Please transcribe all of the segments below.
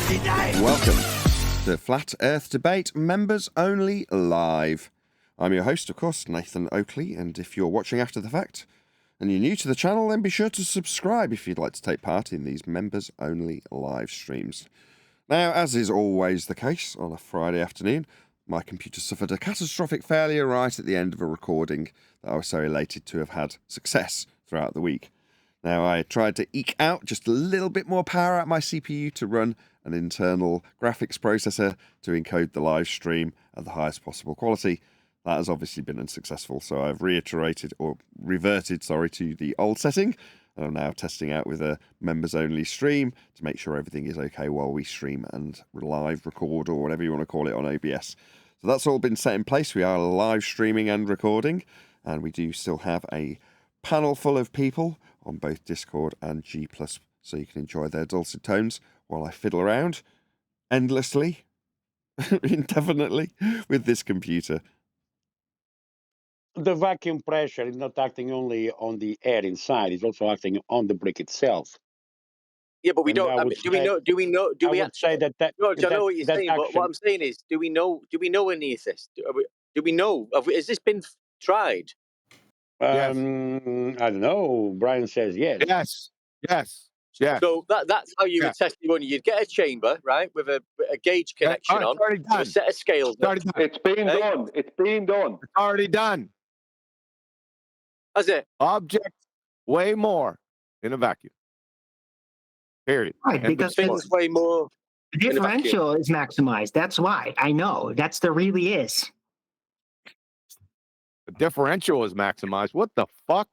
Welcome to Flat Earth Debate Members Only Live. I'm your host, of course, Nathan Oakley, and if you're watching after the fact and you're new to the channel, then be sure to subscribe if you'd like to take part in these members only live streams. Now, as is always the case on a Friday afternoon, my computer suffered a catastrophic failure right at the end of a recording that I was so elated to have had success throughout the week. Now, I tried to eke out just a little bit more power out of my CPU to run an internal graphics processor to encode the live stream at the highest possible quality. That has obviously been unsuccessful, so I've reverted to the old setting, and I'm now testing out with a members-only stream to make sure everything is okay while we stream and live record, or whatever you want to call it, on OBS. So that's all been set in place. We are live streaming and recording, and we do still have a panel full of people on both Discord and G+, so you can enjoy their dulcet tones while I fiddle around endlessly, indefinitely, with this computer. The vacuum pressure is not acting only on the air inside; it's also acting on the brick itself. Yeah, but we And don't. I I would mean, do we say- know? Do we know? Do I we would actually? say that George, I know what you're that saying, but action- what I'm saying is, do we know? Do we know any of this? Do we know? Has this been tried? I don't know. Brian says yes. Yes. So that's how you would test the money. You'd get a chamber, right, with a gauge connection on, with a set of scales. It's been done. It's been done. It's already done. Has it? Objects weigh more in a vacuum. Period. Right, because things weigh more. the differential is maximized. That's why. I know. That's the really is. The differential is maximized. What the fuck?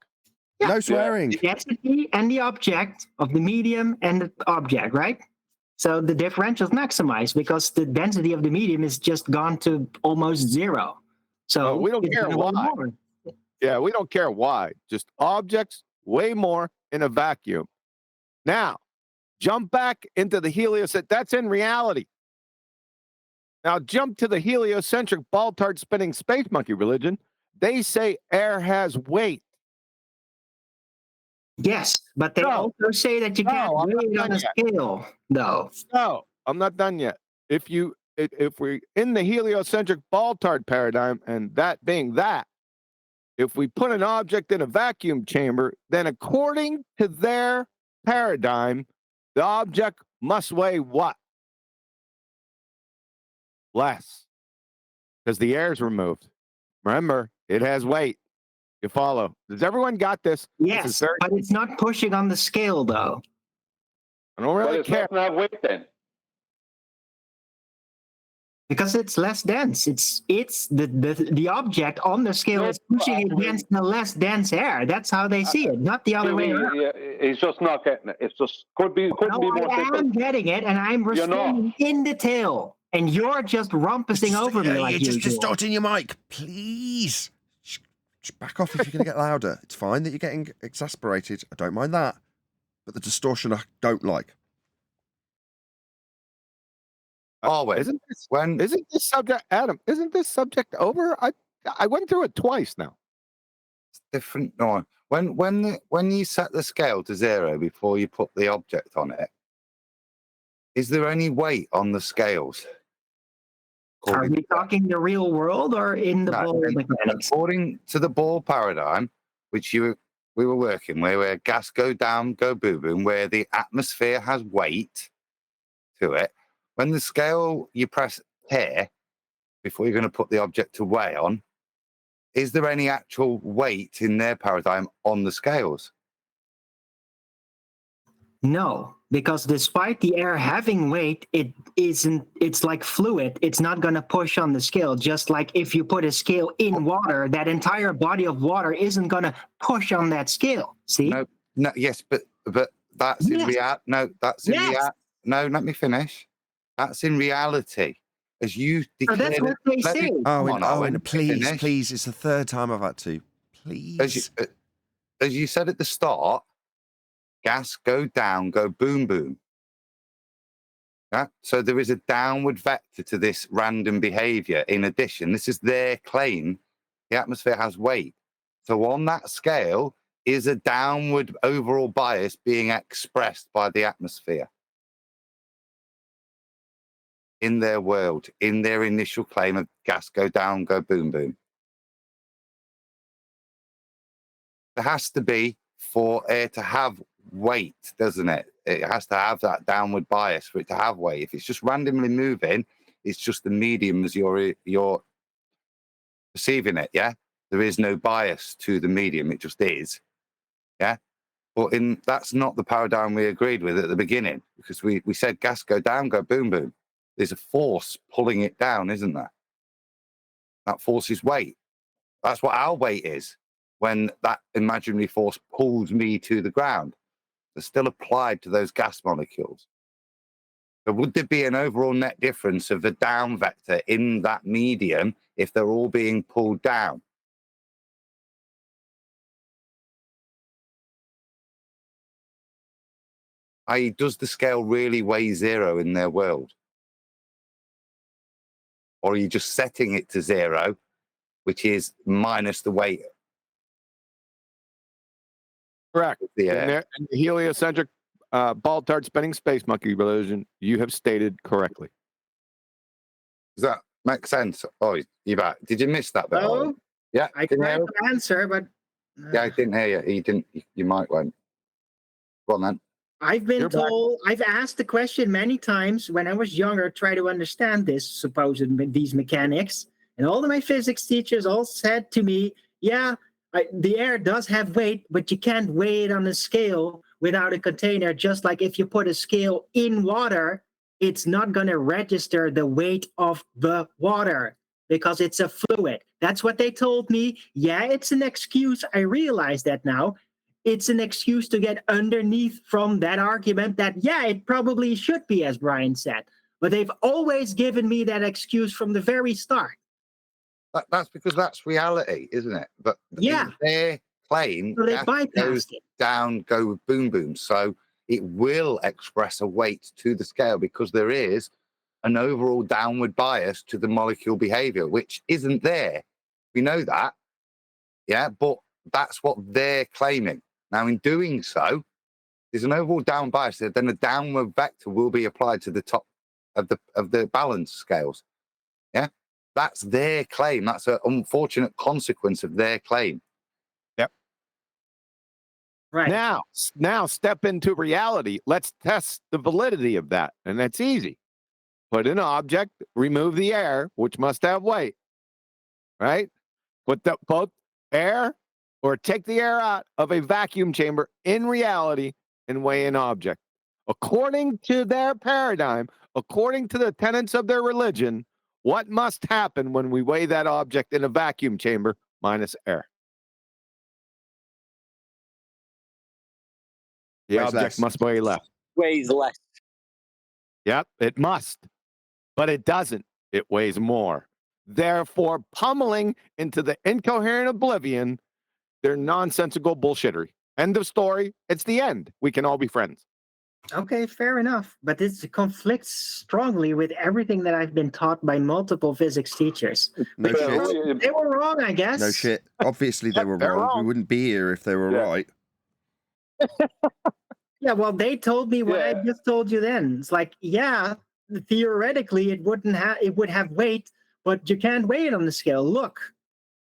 Yeah. No swearing. The density and the object of the medium and the object, right? So the differential is maximized because the density of the medium is just gone to almost zero. So we don't care why. Yeah, we don't care why. Just objects weigh more in a vacuum. Now, jump back into the heliocentric. That's in reality. Now, jump to the heliocentric ball-tart spinning space monkey religion. They say air has weight. Yes, but they also say that you can't weigh it on a scale, though. No, I'm not done yet. If we're in the heliocentric ball-tart paradigm, and that being that, if we put an object in a vacuum chamber, then according to their paradigm, the object must weigh what? Less. Because the air is removed. Remember, it has weight. You follow. Does everyone got this? Yes, but it's not pushing on the scale, though. I don't really care. Not have weight then. Because it's less dense. It's the object on the scale is pushing against the less dense air. That's how they see it, not the other way around. Yeah, he's just not getting it. It's just couldn't be more simple. I'm getting it, and I'm responding in detail, and you're just rumpusing over me like you're just distorting your mic, please. Just back off if you're going to get louder. It's fine that you're getting exasperated. I don't mind that, but the distortion I don't like. Isn't this subject, Adam? Isn't this subject over? I went through it twice now. It's different. No, when you set the scale to 0 before you put the object on it, is there any weight on the scales? Are we talking the real world or in the ball mechanics? According to the ball paradigm, which we were working with, where gas go down, go boom boom, where the atmosphere has weight to it. When the scale, you press here before you're going to put the object to weigh on, is there any actual weight in their paradigm on the scales? No, because despite the air having weight, it's like fluid. It's not going to push on the scale. Just like if you put a scale in water, that entire body of water isn't going to push on that scale. See? No, yes, but that's in reality. No, that's in reality. No, let me finish. That's in reality. As you declared, that's what they say. Owen, please. It's the third time I've had to. Please. As you said at the start, gas go down, go boom boom. Yeah? So there is a downward vector to this random behavior. In addition, this is their claim. The atmosphere has weight. So on that scale is a downward overall bias being expressed by the atmosphere. in their world, in their initial claim of gas go down, go boom, boom. There has to be for air to have weight, doesn't it? It has to have that downward bias for it to have weight. If it's just randomly moving, it's just the medium as you're perceiving it, yeah? There is no bias to the medium, it just is, yeah? But that's not the paradigm we agreed with at the beginning, because we said gas go down, go boom, boom. There's a force pulling it down, isn't there? That force is weight. That's what our weight is when that imaginary force pulls me to the ground. They're still applied to those gas molecules. So would there be an overall net difference of the down vector in that medium if they're all being pulled down? I.e., does the scale really weigh zero in their world? Or are you just setting it to zero, which is minus the weight? Correct. Yeah. In the heliocentric ball tart spinning space monkey religion, you have stated correctly. Does that make sense? Oh, you're back. Did you miss that bit? Oh, yeah. I tried to answer, but yeah, I didn't hear you. You didn't. You might won't. Go on then. I've been told, I've asked the question many times when I was younger, try to understand these mechanics. And all of my physics teachers all said to me, yeah, the air does have weight, but you can't weigh it on a scale without a container. Just like if you put a scale in water, it's not going to register the weight of the water because it's a fluid. That's what they told me. Yeah, it's an excuse. I realize that now. It's an excuse to get underneath from that argument that, yeah, it probably should be, as Brian said. But they've always given me that excuse from the very start. That's because that's reality, isn't it? But yeah, their claim so they bypassed it. Down, go boom, boom. So it will express a weight to the scale because there is an overall downward bias to the molecule behavior, which isn't there. We know that. Yeah, but that's what they're claiming. Now, in doing so, there's an overall down bias. Then a downward vector will be applied to the top of the balance scales. Yeah, that's their claim. That's an unfortunate consequence of their claim. Yep. Right. Now step into reality. Let's test the validity of that. And that's easy. Put an object, remove the air, which must have weight. Right? Put both air or take the air out of a vacuum chamber in reality and weigh an object. According to their paradigm, according to the tenets of their religion, what must happen when we weigh that object in a vacuum chamber minus air? The object must weigh less. Weighs less. Yep, it must. But it doesn't. It weighs more. Therefore, pummeling into the incoherent oblivion their nonsensical bullshittery. End of story. It's the end. We can all be friends. Okay, fair enough. But this conflicts strongly with everything that I've been taught by multiple physics teachers. No shit. They were wrong, I guess. No shit. Obviously they were wrong. We wouldn't be here if they were right. Yeah, well, they told me what I just told you then. It's like, yeah, theoretically it would have weight, but you can't weigh it on the scale. Look.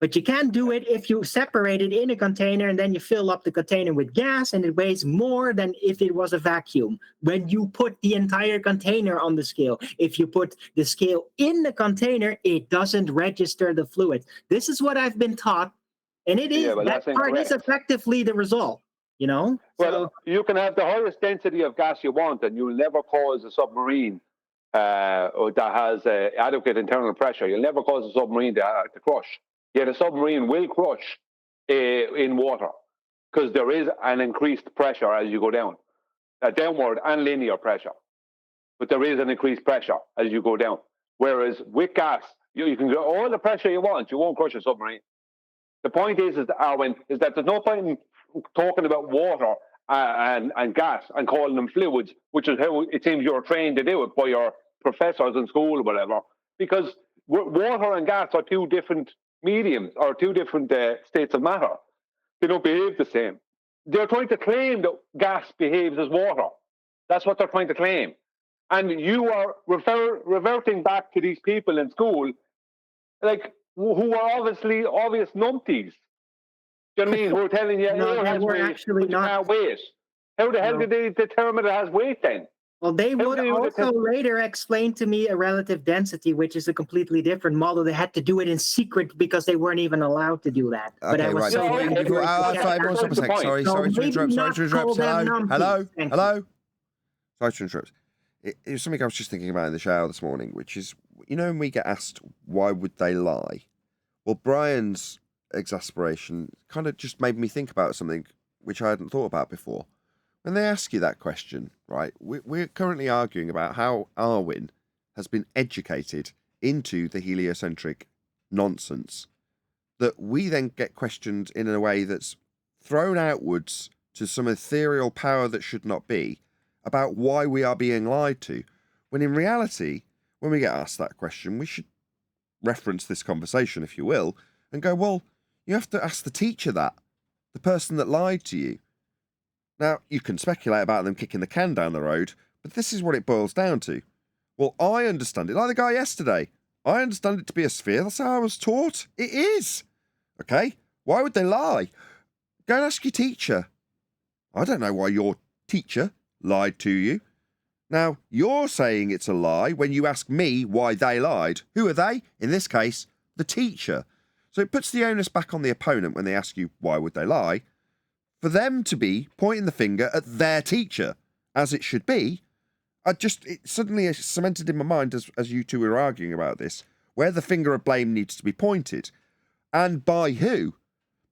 But you can't do it if you separate it in a container and then you fill up the container with gas and it weighs more than if it was a vacuum. When you put the entire container on the scale, if you put the scale in the container, it doesn't register the fluid. This is what I've been taught, and it is that part is effectively the result. You know? Well, you can have the highest density of gas you want, and you'll never cause a submarine that has adequate internal pressure. You'll never cause a submarine to crush. Yet a submarine will crush in water because there is an increased pressure as you go down, downward and linear pressure. But there is an increased pressure as you go down. Whereas with gas, you can get all the pressure you want. You won't crush a submarine. The point is Arwen, is that there's no point in talking about water and gas and calling them fluids, which is how it seems you're trained to do it by your professors in school or whatever. Because water and gas are two different mediums or two different states of matter. They don't behave the same. They're trying to claim that gas behaves as water. That's what they're trying to claim. And you are reverting back to these people in school, like, who are obviously obvious numpties. Do you know what I mean? Who are telling you No, air they has were weight, actually but you not. can't weigh it. How the hell No. did they determine it has weight then? Well, they would also later explain to me a relative density, which is a completely different model. They had to do it in secret because they weren't even allowed to do that. But I Okay, was right. so Yeah, angry. okay. Sorry, everyone, stop a sec. Sorry So to maybe interrupt. Sorry not to interrupt. call them numpties. Hello. Thank Sorry to interrupt. It was something I was just thinking about in the shower this morning, which is, you know, when we get asked why would they lie? Well, Brian's exasperation kind of just made me think about something which I hadn't thought about before. When they ask you that question, right, we're currently arguing about how Arwen has been educated into the heliocentric nonsense that we then get questioned in a way that's thrown outwards to some ethereal power that should not be about why we are being lied to, when in reality, when we get asked that question, we should reference this conversation, if you will, and go, well, you have to ask the teacher that, the person that lied to you. Now, you can speculate about them kicking the can down the road, but this is what it boils down to. Well, I understand it, like the guy yesterday. I understand it to be a sphere. That's how I was taught. It is. Okay? Why would they lie? Go and ask your teacher. I don't know why your teacher lied to you. Now, you're saying it's a lie when you ask me why they lied. Who are they? In this case, the teacher. So it puts the onus back on the opponent when they ask you why would they lie, for them to be pointing the finger at their teacher, as it should be. It suddenly cemented in my mind as you two were arguing about this, where the finger of blame needs to be pointed. And by who?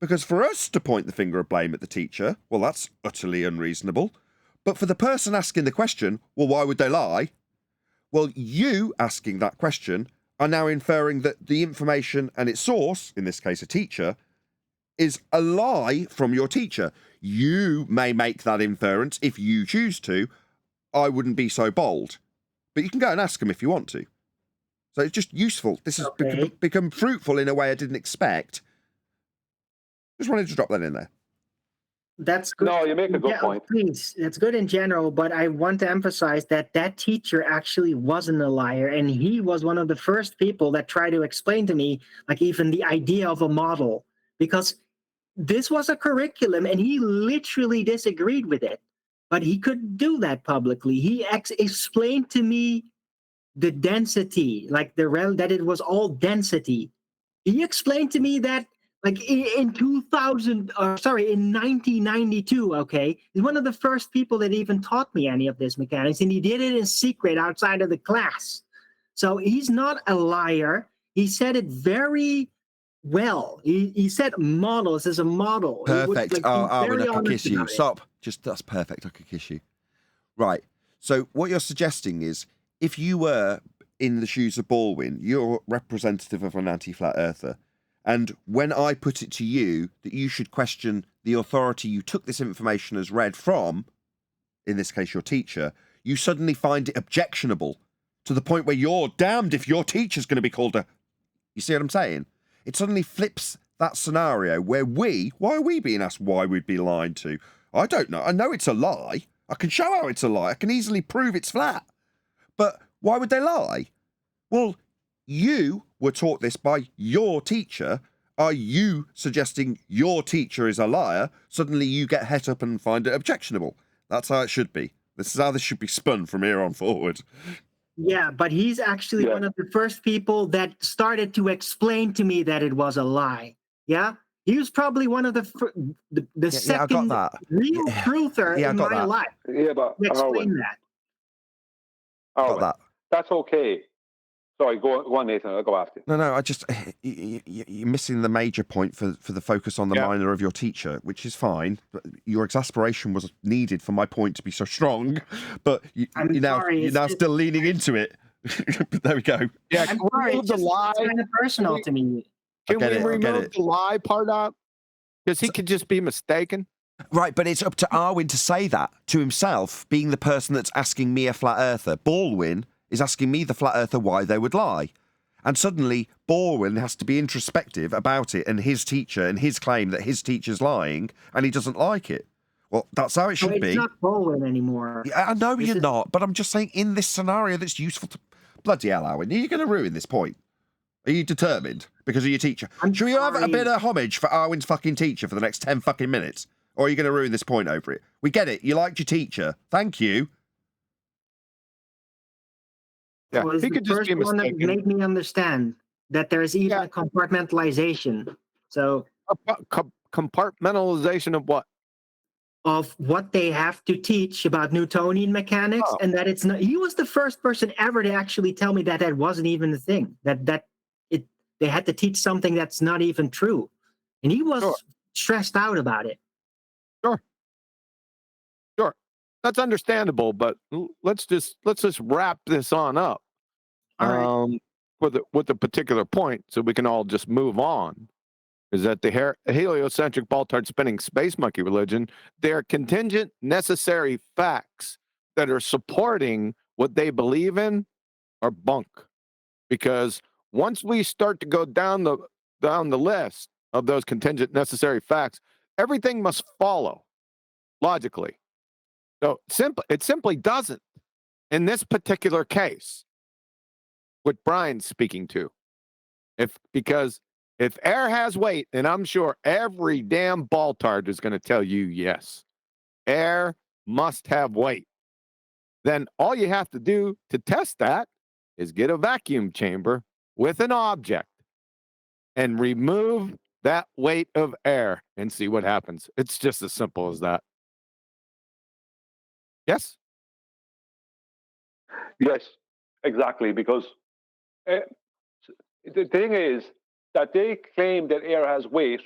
Because for us to point the finger of blame at the teacher, well, that's utterly unreasonable. But for the person asking the question, well, why would they lie? Well, you asking that question are now inferring that the information and its source, in this case a teacher, is a lie from your teacher. You may make that inference if you choose to. I wouldn't be so bold. But you can go and ask them if you want to. So it's just useful. This has become fruitful in a way I didn't expect. Just wanted to drop that in there. That's good. No, you make a good point. Please, it's good in general, but I want to emphasize that that teacher actually wasn't a liar, and he was one of the first people that tried to explain to me, like, even the idea of a model, because this was a curriculum, and he literally disagreed with it, but he couldn't do that publicly. He explained to me the density, like that it was all density. He explained to me that, like, in 1992, okay, he's one of the first people that even taught me any of this mechanics, and he did it in secret outside of the class. So he's not a liar. He said it very well. He said models as a model. Perfect. I could kiss you. Stop. That's perfect. I could kiss you. Right. So what you're suggesting is, if you were in the shoes of Baldwin, you're representative of an anti-flat earther. And when I put it to you that you should question the authority you took this information as read from, in this case your teacher, you suddenly find it objectionable to the point where you're damned if your teacher's going to be called a... You see what I'm saying? It suddenly flips that scenario where why are we being asked why we'd be lied to? I don't know. I know it's a lie. I can show how it's a lie. I can easily prove it's flat. But why would they lie? Well, you were taught this by your teacher. Are you suggesting your teacher is a liar? Suddenly you get het up and find it objectionable. That's how it should be. This is how this should be spun from here on forward. Yeah, but he's actually one of the first people that started to explain to me that it was a lie. Yeah? He was probably one of the second real truther in my life. Yeah, but explain that. Got that. That's okay. Sorry, go on, Nathan. I'll go after you. No, you're missing the major point for the focus on the minor of your teacher, which is fine. But your exasperation was needed for my point to be so strong. But you're now still leaning into it. But there we go. Yeah, I'm sorry. It's kind of personal to me. Can we remove the lie part out? Because he could just be mistaken. Right, but it's up to Arwen to say that to himself, being the person that's asking me a flat earther. Baldwin is asking me, the flat earther, why they would lie. And suddenly, Baldwin has to be introspective about it and his teacher and his claim that his teacher's lying, and he doesn't like it. Well, that's how it should be. It's not Poland anymore. Yeah, I know you're not, but I'm just saying in this scenario that's useful to... Bloody hell, Owen, are you going to ruin this point? Are you determined because of your teacher? Should we have a bit of homage for Arwen's fucking teacher for the next 10 fucking minutes? Or are you going to ruin this point over it? We get it. You liked your teacher. Thank you. Yeah, he could just be mistaken. That made me understand that there's even a compartmentalization. So compartmentalization of what? Of what they have to teach about Newtonian mechanics, and that it's not. He was the first person ever to actually tell me that that wasn't even a thing. They had to teach something that's not even true, and he was stressed out about it. Sure, that's understandable. But let's just wrap this on up. With the particular point, so we can all just move on. Is that the heliocentric ball-tard spinning space monkey religion? They're contingent necessary facts that are supporting what they believe in are bunk. Because once we start to go down the list of those contingent necessary facts, everything must follow logically. So it simply doesn't in this particular case. What Brian's speaking to, because if air has weight, and I'm sure every damn ball-tard is going to tell you yes, air must have weight. Then all you have to do to test that is get a vacuum chamber with an object and remove that weight of air and see what happens. It's just as simple as that. Yes? Yes, exactly, because the thing is that they claim that air has weight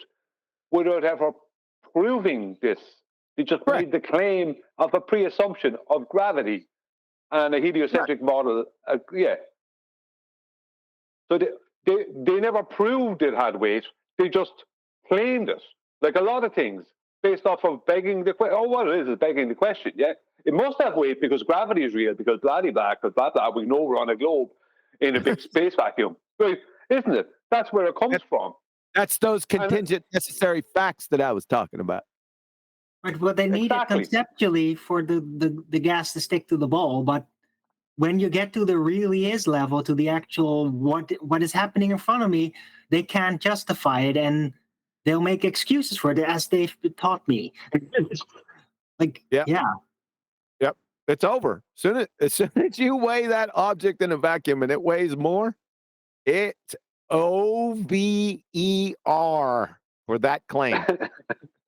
without ever proving this. They just made the claim of a pre-assumption of gravity and a heliocentric model. So they never proved it had weight. They just claimed it. Like a lot of things, based off of begging the question. Oh, what it is begging the question, yeah? It must have weight because gravity is real, because blah, blah, because blah, blah. We know we're on a globe in a big space vacuum. Right, isn't it? That's where it comes from. That's those contingent necessary facts that I was talking about. Right, well, they need it conceptually for the gas to stick to the ball, but when you get to the really is level, to the actual what is happening in front of me, they can't justify it, and they'll make excuses for it, as they've taught me. Yep, it's over. As soon as you weigh that object in a vacuum and it weighs more, it's OVER for that claim.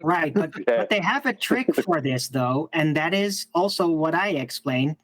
Right, but they have a trick for this, though, and that is also what I explained,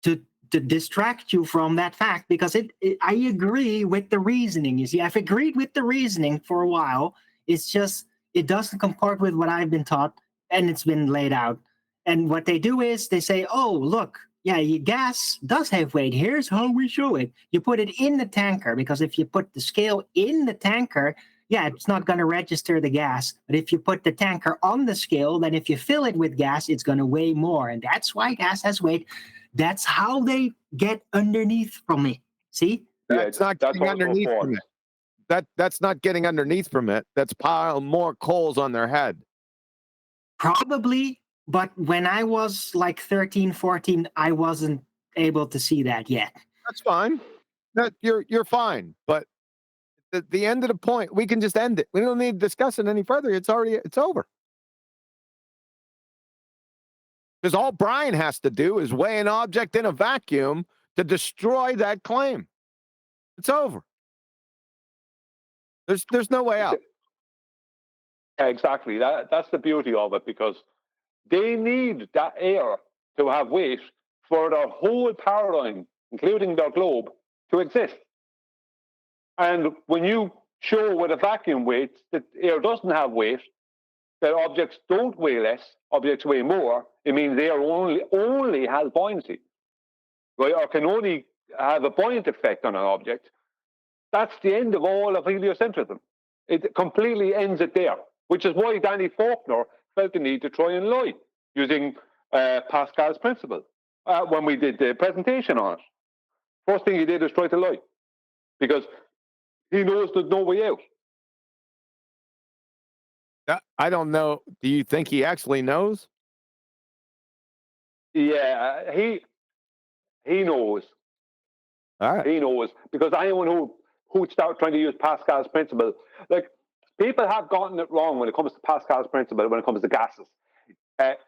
to distract you from that fact, because I agree with the reasoning. You see, I've agreed with the reasoning for a while. It's just, it doesn't comport with what I've been taught, and it's been laid out. And what they do is they say, oh, look, yeah, your gas does have weight. Here's how we show it. You put it in the tanker, because if you put the scale in the tanker, yeah, it's not going to register the gas. But if you put the tanker on the scale, then if you fill it with gas, it's going to weigh more. And that's why gas has weight. That's how they get underneath from it. See? That's not getting underneath from it. That's not getting underneath from it. That's piling more coals on their head. Probably. But when I was like 13, 14, I wasn't able to see that yet. That's fine. You're fine. But the end of the point, we can just end it. We don't need to discuss it any further. It's over. Because all Brian has to do is weigh an object in a vacuum to destroy that claim. It's over. There's no way out. Yeah, exactly. That's the beauty of it, because they need that air to have weight for their whole paradigm, including their globe, to exist. And when you show with a vacuum weight that air doesn't have weight, that objects don't weigh less, objects weigh more, it means air only has buoyancy, right? Or can only have a buoyant effect on an object. That's the end of all of heliocentrism. It completely ends it there, which is why Danny Faulkner felt the need to try and lie using Pascal's principle when we did the presentation on it. First thing he did is try to lie, because he knows there's no way out. I don't know. Do you think he actually knows? Yeah, he knows. All right. He knows, because anyone who start trying to use Pascal's principle, like, people have gotten it wrong when it comes to Pascal's principle when it comes to gases.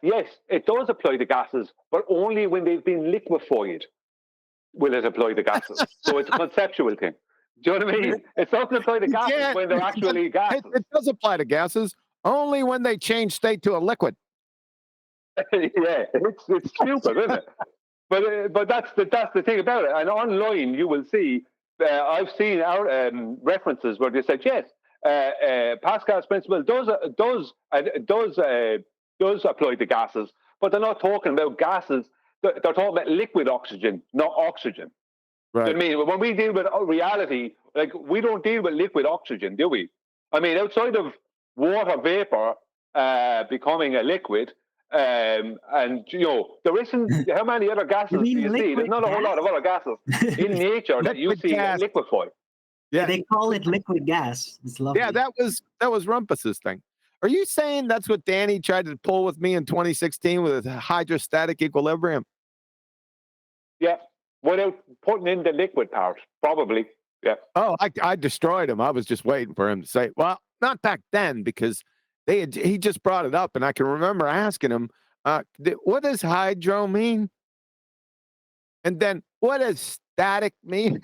Yes, it does apply to gases, but only when they've been liquefied will it apply to gases. So it's a conceptual thing. Do you know what I mean? It doesn't apply to gases when they're actually gases. It does apply to gases only when they change state to a liquid. Yeah, it's stupid, isn't it? But that's the thing about it. And online, you will see. I've seen our references where they said, yes, Pascal's principle does apply to gases, but they're not talking about gases. They're talking about liquid oxygen, not oxygen. Right. I mean, when we deal with reality, like, we don't deal with liquid oxygen, do we? I mean, outside of water vapor becoming a liquid, and there isn't, how many other gases do you see? There's not a whole lot of other gases in nature that you see liquefy. Yeah, they call it liquid gas. It's lovely. Yeah, that was Rumpus's thing. Are you saying that's what Danny tried to pull with me in 2016 with a hydrostatic equilibrium? Yeah, without putting in the liquid part, probably. Yeah. Oh, I destroyed him. I was just waiting for him to say, well, not back then, because he just brought it up, and I can remember asking him, what does hydro mean? And then, what does static mean?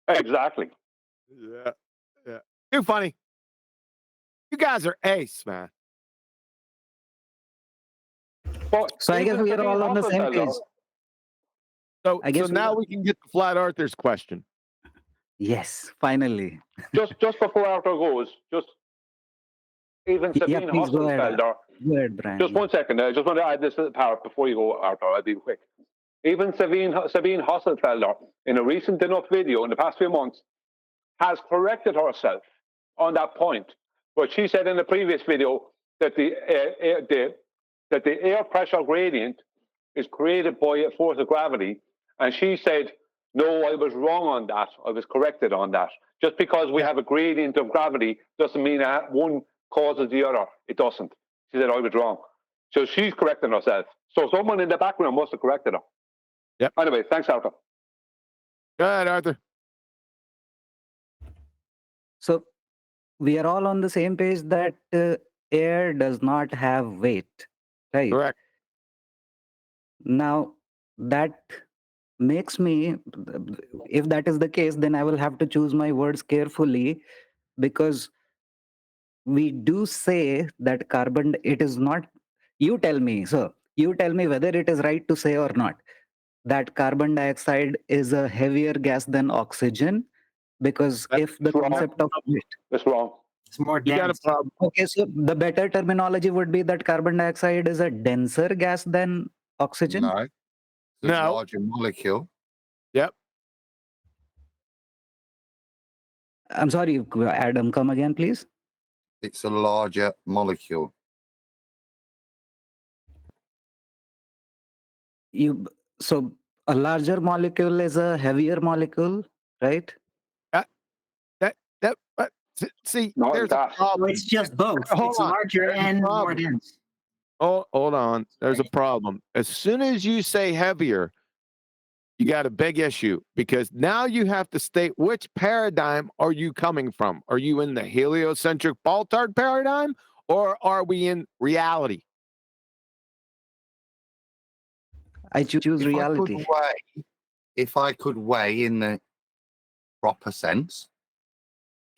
Exactly. Yeah. Too funny. You guys are ace, man. But So I guess we are all on the same page. So now we can get to Flat Earther's question. Yes, finally. Just before Arthur goes, even Sabine please go ahead. Hosselfelder. Go ahead, Brian. Just 1 second. I just want to add this part before you go, Arthur. I'll be quick. Even Sabine Hosselfelder, in a recent enough video in the past few months, has corrected herself on that point. But she said in the previous video that the air pressure gradient is created by a force of gravity, and she said, no, I was wrong on that. I was corrected on that. Just because we have a gradient of gravity doesn't mean that one causes the other. It doesn't. She said, I was wrong. So she's correcting herself. So someone in the background must have corrected her. Yep. Anyway, thanks, Arthur. Go ahead, Arthur. So we are all on the same page that air does not have weight, right? Correct. Now, that makes me, if that is the case, then I will have to choose my words carefully, because we do say that carbon, it is not, you tell me whether it is right to say or not, that carbon dioxide is a heavier gas than oxygen, because if the concept of weight. That's wrong. It's more dense. You got a problem. Okay, so the better terminology would be that carbon dioxide is a denser gas than oxygen? No. It's a No. larger molecule. Yep. I'm sorry, Adam, come again, please. It's a larger molecule. So a larger molecule is a heavier molecule, right? See, No, there's a problem. It's just both. Hold It's on. larger There's a and more problem. dense. Oh, hold on. There's a problem. As soon as you say heavier, you got a big issue, because now you have to state which paradigm are you coming from. Are you in the heliocentric Baltard paradigm, or are we in reality? I choose reality. If I could weigh in the proper sense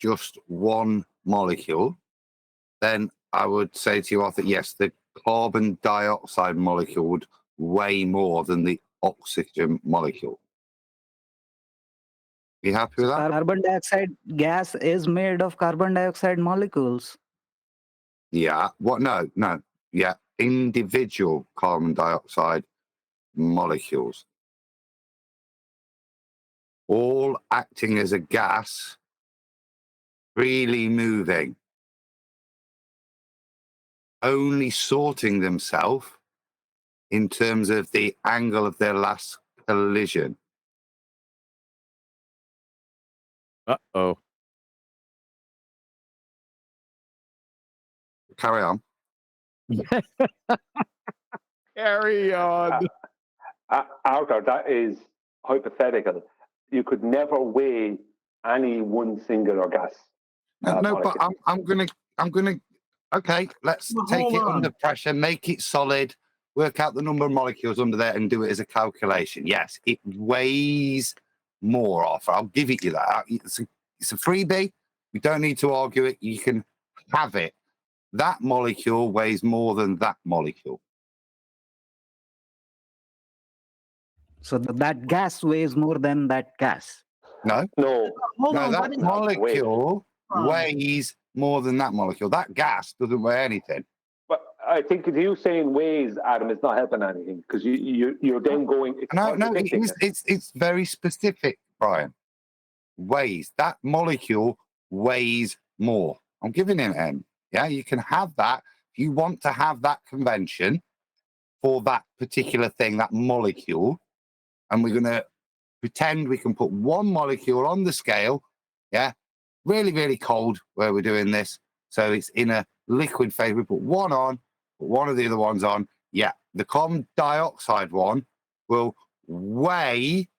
just one molecule, then I would say to you, Arthur, yes, the carbon dioxide molecule would weigh more than the oxygen molecule. You happy with that? Carbon dioxide gas is made of carbon dioxide molecules. Yeah. What? No. Yeah. Individual carbon dioxide molecules, all acting as a gas, freely moving, only sorting themselves in terms of the angle of their last collision. Uh-oh. Carry on. Carry on. Arthur, that is hypothetical. You could never weigh any one singular gas. No, but I'm gonna. Okay, let's take it under pressure, make it solid, work out the number of molecules under there, and do it as a calculation. Yes, it weighs more off. I'll give it you that. It's a freebie. You don't need to argue it. You can have it. That molecule weighs more than that molecule. So that gas weighs more than that gas. No. Hold on, that molecule weighs more than that molecule. That gas doesn't weigh anything. But I think you saying weighs, Adam, is not helping anything because you're then going. No, it's very specific, Brian. Weighs. That molecule weighs more. I'm giving it M. Yeah, you can have that if you want to have that convention for that particular thing, that molecule. And we're going to pretend we can put one molecule on the scale, yeah, really, really cold where we're doing this. So it's in a liquid phase. We put one on, put one of the other ones on. Yeah, the carbon dioxide one will weigh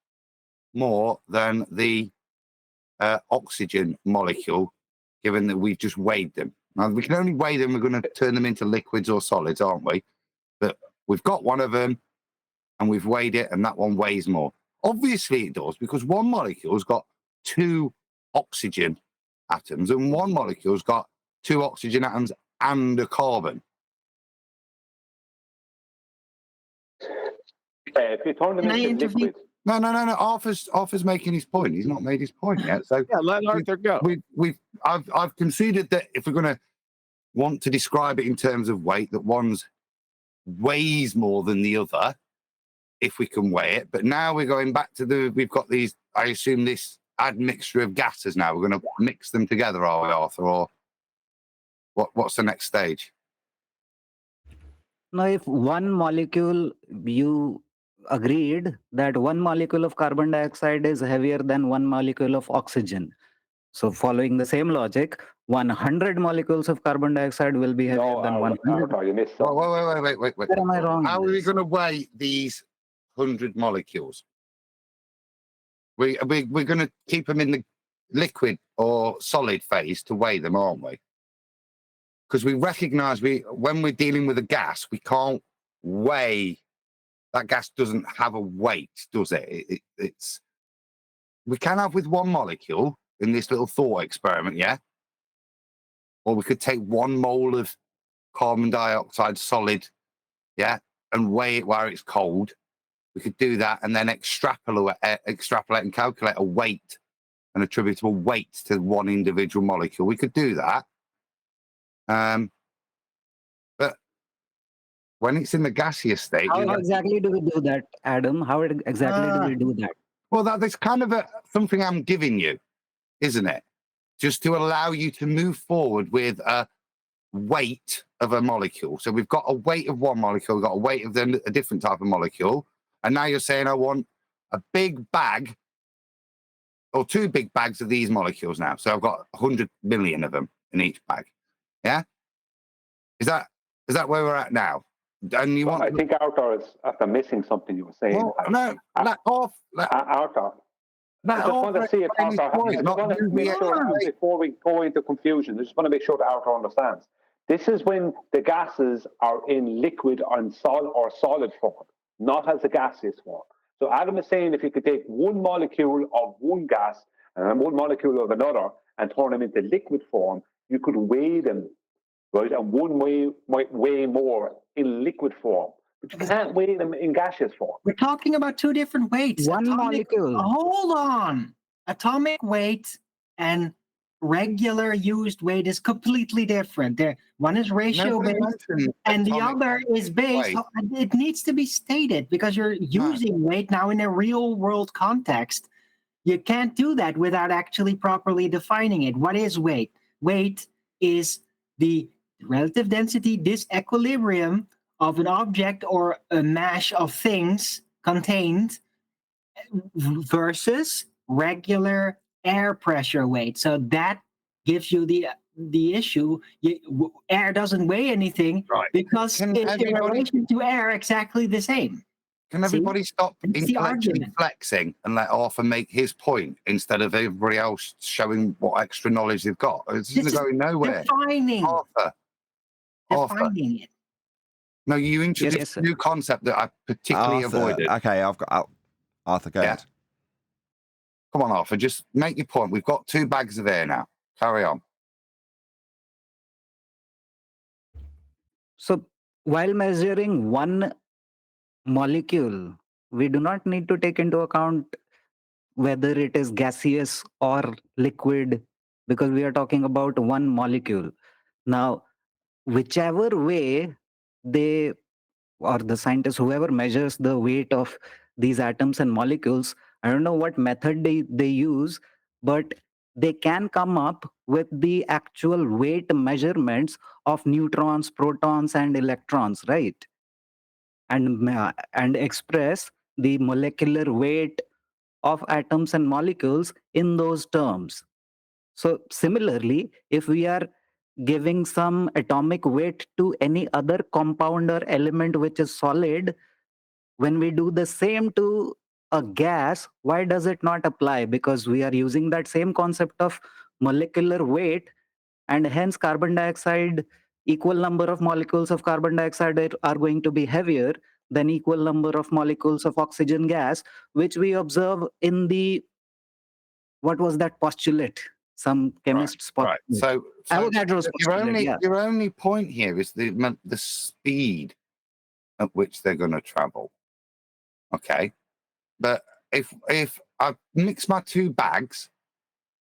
more than the oxygen molecule, given that we've just weighed them. Now, we can only weigh them. We're going to turn them into liquids or solids, aren't we? But we've got one of them. And we've weighed it, and that one weighs more. Obviously, it does, because one molecule's got 2 oxygen atoms, and one molecule's got 2 oxygen atoms and a carbon. If you turn them into liquid. No. Arthur's making his point. He's not made his point yet. So yeah, let Arthur go. I've conceded that if we're going to want to describe it in terms of weight, that one's weighs more than the other. If we can weigh it, but now we're going back to we've got these, I assume this admixture of gases now. We're going to mix them together, are we, Arthur? Or what's the next stage? Now, if one molecule, you agreed that one molecule of carbon dioxide is heavier than one molecule of oxygen. So following the same logic, 100 molecules of carbon dioxide will be heavier than 100. You missed something. Wait. Where am I wrong? How are we going to weigh these 100 molecules? We're going to keep them in the liquid or solid phase to weigh them, aren't we? Because we recognize when we're dealing with a gas, we can't weigh. That gas doesn't have a weight, does it? It's we can have with one molecule in this little thought experiment, yeah? Or we could take 1 mole of carbon dioxide solid, yeah, and weigh it while it's cold. We could do that and then extrapolate and calculate a weight, an attributable weight to one individual molecule. We could do that. But when it's in the gaseous state... How exactly do we do that, Adam? How exactly do we do that? Well, that's kind of something I'm giving you, isn't it? Just to allow you to move forward with a weight of a molecule. So we've got a weight of one molecule, we've got a weight of a different type of molecule. And now you're saying I want a big bag or 2 big bags of these molecules now. So I've got 100 million of them in each bag. Yeah? Is that where we're at now? And you I think Arthur is after missing something you were saying. Well, no, let off. Arthur. I just want to see if Arthur, before we go into confusion, I just want to make sure that Arthur understands. This is when the gases are in liquid or solid form, not as a gaseous form. So Adam is saying if you could take one molecule of one gas and one molecule of another and turn them into liquid form, you could weigh them, right? And one might weigh more in liquid form, but you can't weigh them in gaseous form. We're talking about 2 different weights. One molecule. Hold on. Atomic weight and regular used weight is completely different. One is ratio based and the other is based. It needs to be stated because you're using weight now in a real world context. You can't do that without actually properly defining it. What is weight? Weight is the relative density disequilibrium of an object or a mash of things contained versus regular air pressure weight. So that gives you the the issue. Air doesn't weigh anything because it's in relation to air exactly the same. Can everybody stop It's the intellectually argument. flexing and let Arthur make his point instead of everybody else showing what extra knowledge they've got? It's This is going nowhere. defining. Arthur. Defining it. No, you introduced a new concept that I particularly avoided. Okay, Arthur, go ahead. Come on, Arthur, just make your point. We've got 2 bags of air now. Carry on. So while measuring one molecule, we do not need to take into account whether it is gaseous or liquid, because we are talking about one molecule. Now, whichever way they, or the scientists, whoever measures the weight of these atoms and molecules, I don't know what method they use, but they can come up with the actual weight measurements of neutrons, protons, and electrons, right? And express the molecular weight of atoms and molecules in those terms. So similarly, if we are giving some atomic weight to any other compound or element which is solid, when we do the same to a gas, why does it not apply? Because we are using that same concept of molecular weight, and hence carbon dioxide, equal number of molecules of carbon dioxide are going to be heavier than equal number of molecules of oxygen gas, which we observe in the, what was that postulate? Some chemists Right. So Avogadro's postulate, your only point here is the speed at which they're going to travel. Okay, but if I mix my 2 bags,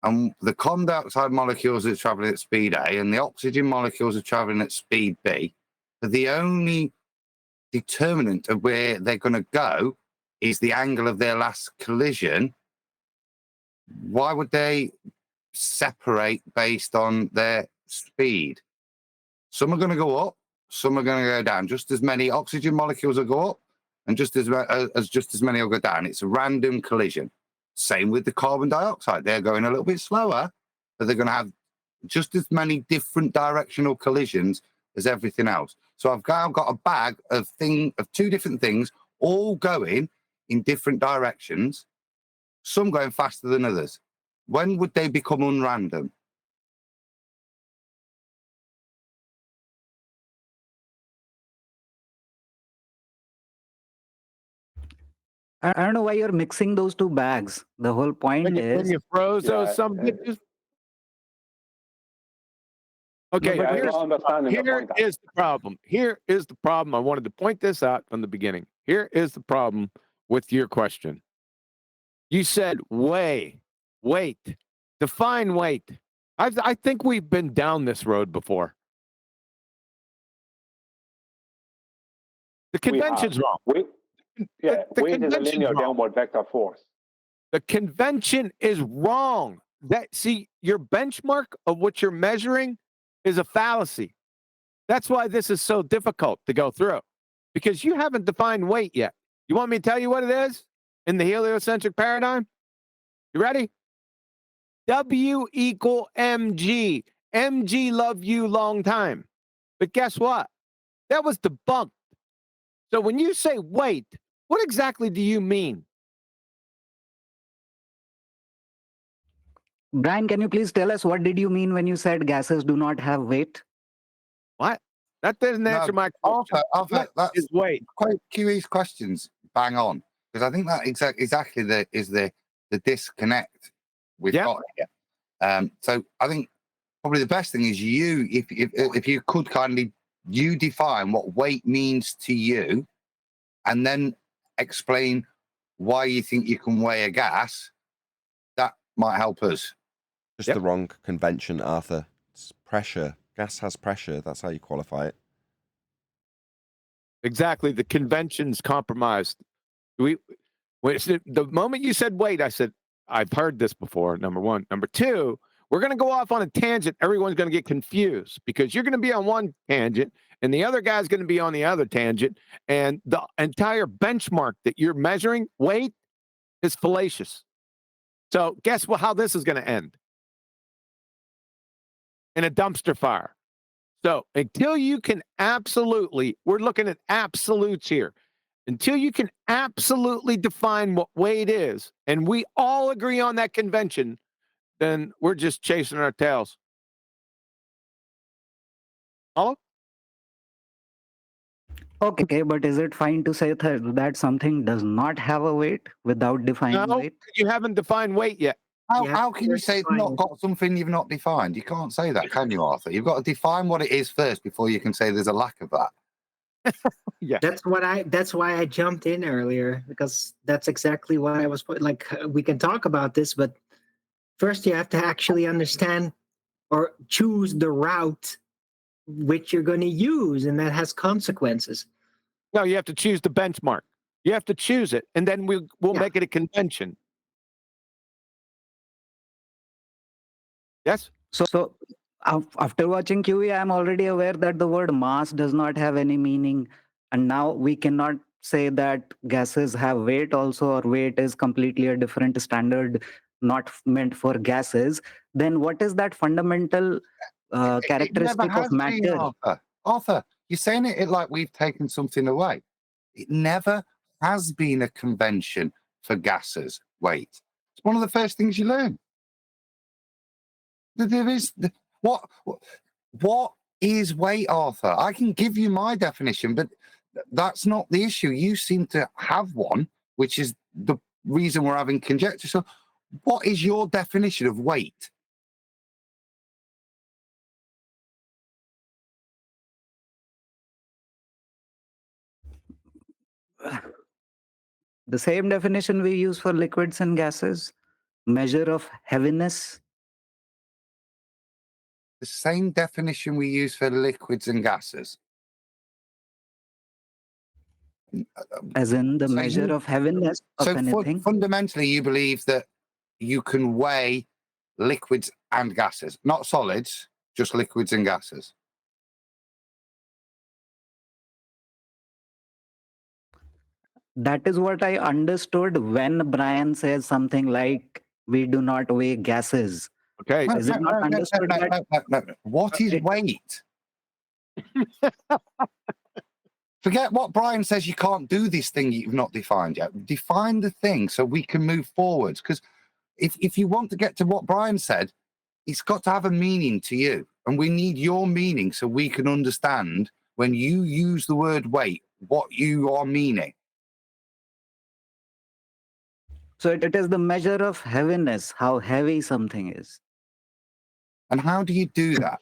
and the carbon dioxide molecules are traveling at speed A, and the oxygen molecules are traveling at speed B, but the only determinant of where they're going to go is the angle of their last collision, why would they separate based on their speed? Some are going to go up, some are going to go down. Just as many oxygen molecules will go up, and just as many will go down. It's a random collision. Same with the carbon dioxide. They're going a little bit slower, but they're going to have just as many different directional collisions as everything else. So I've got a bag of 2 different things, all going in different directions, some going faster than others. When would they become unrandom? I don't know why you're mixing those 2 bags. The whole point is when you froze those some bitches. Okay, here is the problem. Here is the problem. I wanted to point this out from the beginning. Here is the problem with your question. You said weight, define weight. I think we've been down this road before. The convention's wrong. Weight is a linear downward vector force. The convention is wrong. See, your benchmark of what you're measuring is a fallacy. That's why this is so difficult to go through, because you haven't defined weight yet. You want me to tell you what it is in the heliocentric paradigm? You ready? W equal mg. Mg love you long time. But guess what? That was debunked. So when you say weight, what exactly do you mean? Brian, can you please tell us what did you mean when you said gases do not have weight? What? That doesn't answer my question. That's weight. Quite QE's questions bang on, because I think that exactly the disconnect we've got here. So I think probably the best thing is if you could kindly define what weight means to you, and then explain why you think you can weigh a gas. That might help us. Just the wrong convention, Arthur. It's pressure. Gas has pressure. That's how you qualify it. Exactly. The convention's compromised. The moment you said weight, I said, I've heard this before, number one. Number two, we're going to go off on a tangent. Everyone's going to get confused because you're going to be on one tangent and the other guy's going to be on the other tangent. And the entire benchmark that you're measuring, weight, is fallacious. So guess how this is going to end? in a dumpster fire. So until you can absolutely, we're looking at absolutes here. Until you can absolutely define what weight is, and we all agree on that convention, then we're just chasing our tails. Hello? Okay, but is it fine to say that something does not have a weight without defining No, weight? you haven't defined weight yet. How can you say it's not got something you've not defined? You can't say that, can you, Arthur? You've got to define what it is first before you can say there's a lack of that. Yes. That's why I jumped in earlier, because that's exactly what I was like. We can talk about this, but first you have to actually understand or choose the route which you're going to use, and that has consequences. No, you have to choose the benchmark. You have to choose it, and then we'll make it a convention. Yes? So after watching QE, I'm already aware that the word mass does not have any meaning. And now we cannot say that gases have weight also, or weight is completely a different standard, not meant for gases. Then what is that fundamental characteristic of matter? Been, Arthur, you're saying it like we've taken something away. It never has been a convention for gases weight. It's one of the first things you learn. There is what is weight, Arthur? I can give you my definition, but that's not the issue. You seem to have one, which is the reason we're having conjecture. So, what is your definition of weight? The same definition we use for liquids and gases, measure of heaviness. The same definition we use for liquids and gases. As in the measure of heaviness of anything. Fundamentally, you believe that you can weigh liquids and gases, not solids, just liquids and gases. That is what I understood when Brian says something like, we do not weigh gases. Okay. Is it not understood that? What is weight? Forget what Brian says. You can't do this thing you've not defined yet. Define the thing so we can move forwards. Because if you want to get to what Brian said, it's got to have a meaning to you. And we need your meaning so we can understand when you use the word weight, what you are meaning. So it is the measure of heaviness, how heavy something is. And how do you do that?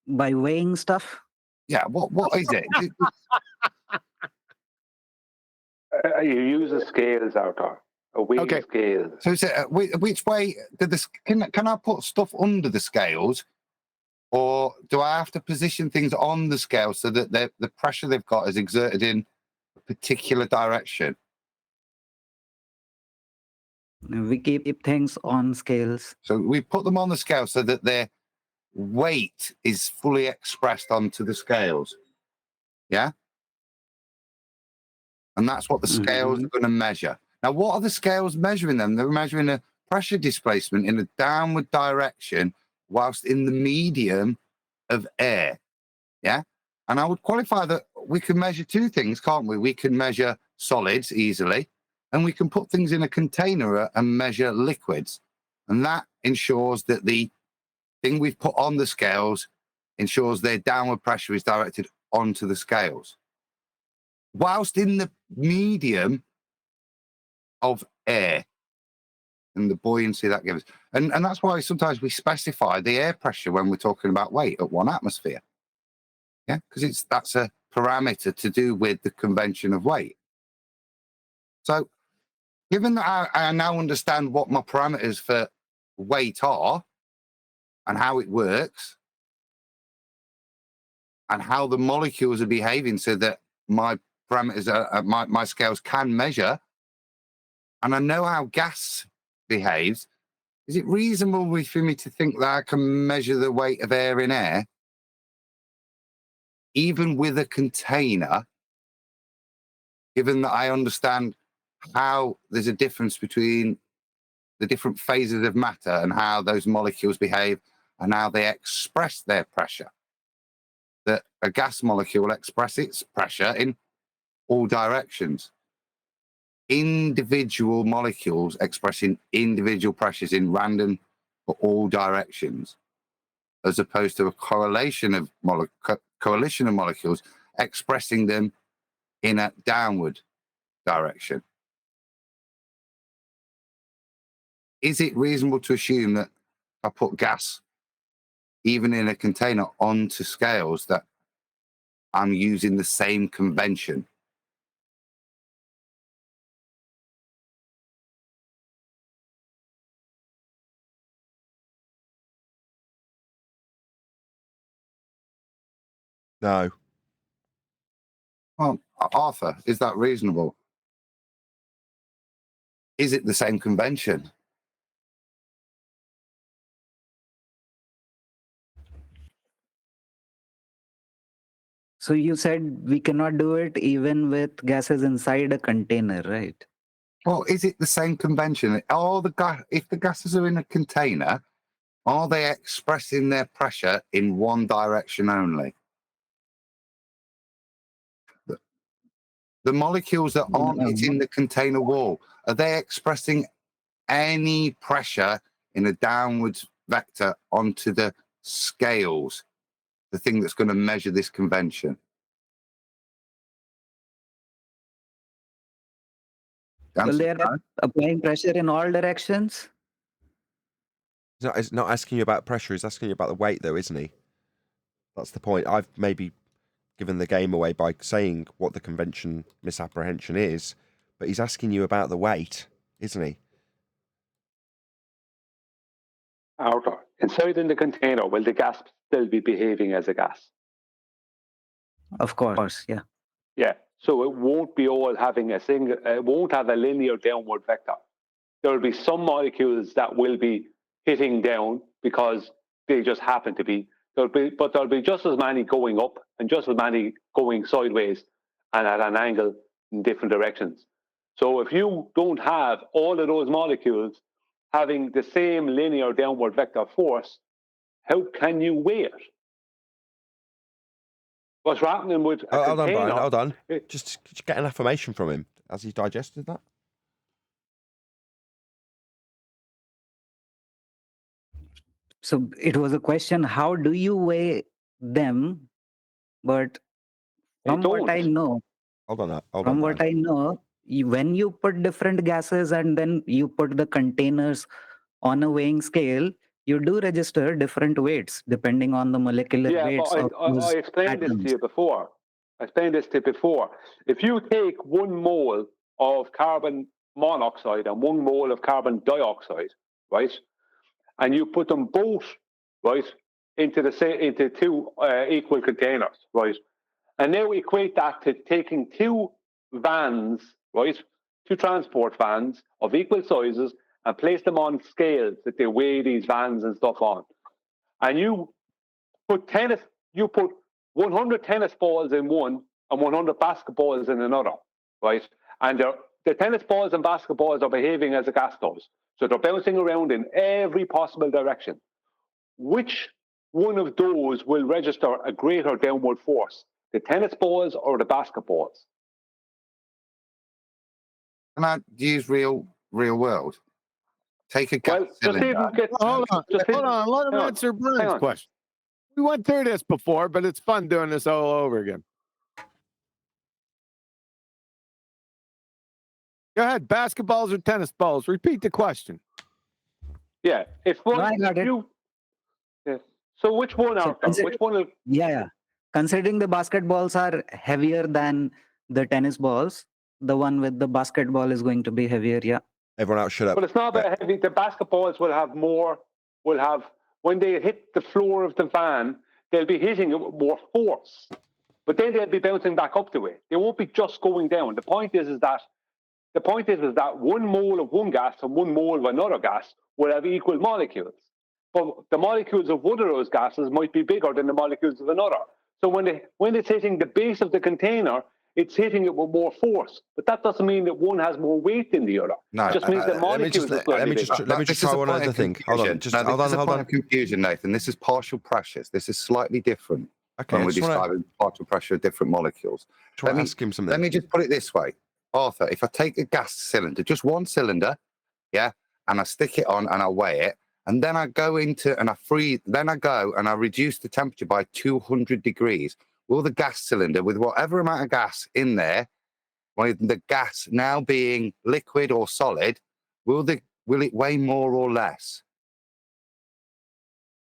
By weighing stuff. Yeah, what is it? You use the scales, Arthur. A weighing scale. So is it, which way did this? Can I put stuff under the scales, or do I have to position things on the scale so that the pressure they've got is exerted in a particular direction? We keep things on scales. So we put them on the scale so that their weight is fully expressed onto the scales. Yeah? And that's what the scales are going to measure. Now, what are the scales measuring them? They're measuring a pressure displacement in a downward direction whilst in the medium of air. Yeah? And I would qualify that we can measure two things, can't we? We can measure solids easily, and we can put things in a container and measure liquids. And that ensures that the thing we've put on the scales ensures their downward pressure is directed onto the scales. Whilst in the medium of air and the buoyancy that gives. And that's why sometimes we specify the air pressure when we're talking about weight at 1 atmosphere. Yeah, because that's a parameter to do with the convention of weight. So given that I now understand what my parameters for weight are and how it works and how the molecules are behaving so that my parameters, my scales can measure, and I know how gas behaves, is it reasonable for me to think that I can measure the weight of air in air, even with a container, given that I understand how there's a difference between the different phases of matter and how those molecules behave and how they express their pressure. That a gas molecule will express its pressure in all directions. Individual molecules expressing individual pressures in random or all directions, as opposed to a coalition of molecules expressing them in a downward direction. Is it reasonable to assume that I put gas, even in a container, onto scales, that I'm using the same convention? No. Well, Arthur, is that reasonable? Is it the same convention? So you said we cannot do it even with gases inside a container, right? Well, is it the same convention? If the gases are in a container, are they expressing their pressure in one direction only? The molecules that aren't hitting the container wall, are they expressing any pressure in a downwards vector onto the scales, the thing that's going to measure this convention? Well, they are applying pressure in all directions. He's not asking you about pressure. He's asking you about the weight, though, isn't he? That's the point. I've maybe given the game away by saying what the convention misapprehension is, but he's asking you about the weight, isn't he? Arthur, inside in the container, will the gas still be behaving as a gas? Of course, yeah. Yeah. So it won't be all having it won't have a linear downward vector. There will be some molecules that will be hitting down because they just happen to be. But there'll be just as many going up and just as many going sideways and at an angle in different directions. So if you don't have all of those molecules having the same linear downward vector force, how can you weigh it? What's happening with a hold container... on, Brian, hold on. Just get an affirmation from him. Has he digested that? So it was a question, how do you weigh them? But from what I know, what I know, when you put different gases and then you put the containers on a weighing scale, you do register different weights depending on the molecular weights of those I explained atoms. this to you before. If you take 1 mole of carbon monoxide and 1 mole of carbon dioxide, right, and you put them both, right, into 2 equal containers, right, and now equate that to taking 2 vans, right, 2 transport vans of equal sizes and place them on scales that they weigh these vans and stuff on, and you put 100 tennis balls in one and 100 basketballs in another, right? And the tennis balls and basketballs are behaving as a gas does. So they're bouncing around in every possible direction. Which one of those will register a greater downward force? The tennis balls or the basketballs? Can I use real world? Take a gas cylinder. Hold on. Let him answer Brian's question. We went through this before, but it's fun doing this all over again. Go ahead. Basketballs or tennis balls? Repeat the question. Yeah. So which one, Arthur? Which one? Yeah. Considering the basketballs are heavier than the tennis balls, the one with the basketball is going to be heavier, yeah. Everyone else shut up. But it's not that heavy. The basketballs will have, when they hit the floor of the van, they'll be hitting it with more force. But then they'll be bouncing back up to it. They won't be just going down. The point is that 1 mole of one gas and 1 mole of another gas will have equal molecules. But the molecules of one of those gases might be bigger than the molecules of another. So when it's hitting the base of the container, it's hitting it with more force. But that doesn't mean that one has more weight than the other. No, it just means that molecules are slightly bigger. Let me just try one other thing. Hold on. Hold on. Confusion, Nathan. This is partial pressures. This is slightly different when we're describing partial pressure of different molecules. Let me ask him something. Let me just put it this way, Arthur. If I take a gas cylinder, just one cylinder, yeah, and I stick it on and I weigh it, and then I go into and I freeze, then I go and I reduce the temperature by 200 degrees. Will the gas cylinder, with whatever amount of gas in there, with the gas now being liquid or solid, will it weigh more or less?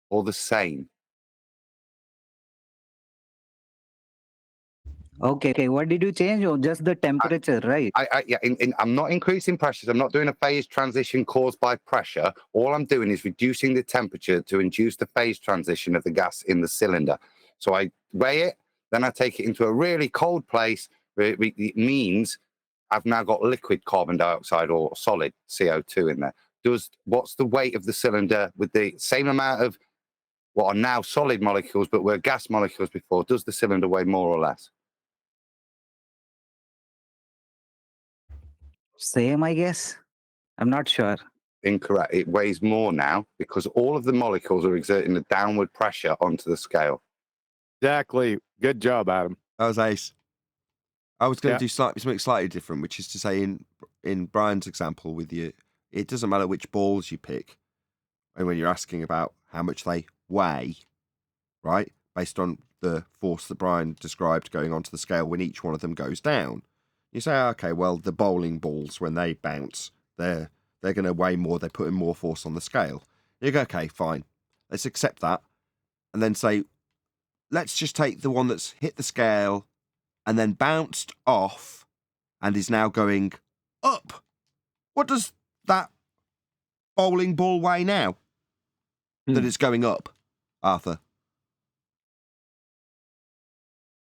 Or the same? Okay. What did you change? Oh, just the temperature, right? I'm not increasing pressures. I'm not doing a phase transition caused by pressure. All I'm doing is reducing the temperature to induce the phase transition of the gas in the cylinder. So I weigh it, then I take it into a really cold place where it means I've now got liquid carbon dioxide or solid CO2 in there. What's the weight of the cylinder with the same amount of what are now solid molecules but were gas molecules before? Does the cylinder weigh more or less? Same, I guess. I'm not sure. Incorrect. It weighs more now because all of the molecules are exerting a downward pressure onto the scale. Exactly. Good job, Adam. That was ace. I was going to do something slightly different, which is to say in Brian's example with you, it doesn't matter which balls you pick, and when you're asking about how much they weigh, right, based on the force that Brian described going onto the scale when each one of them goes down. You say, okay, well, the bowling balls, when they bounce, they're going to weigh more, they're putting more force on the scale. You go, okay, fine, let's accept that. And then say, let's just take the one that's hit the scale and then bounced off and is now going up. What does that bowling ball weigh now that it's going up, Arthur?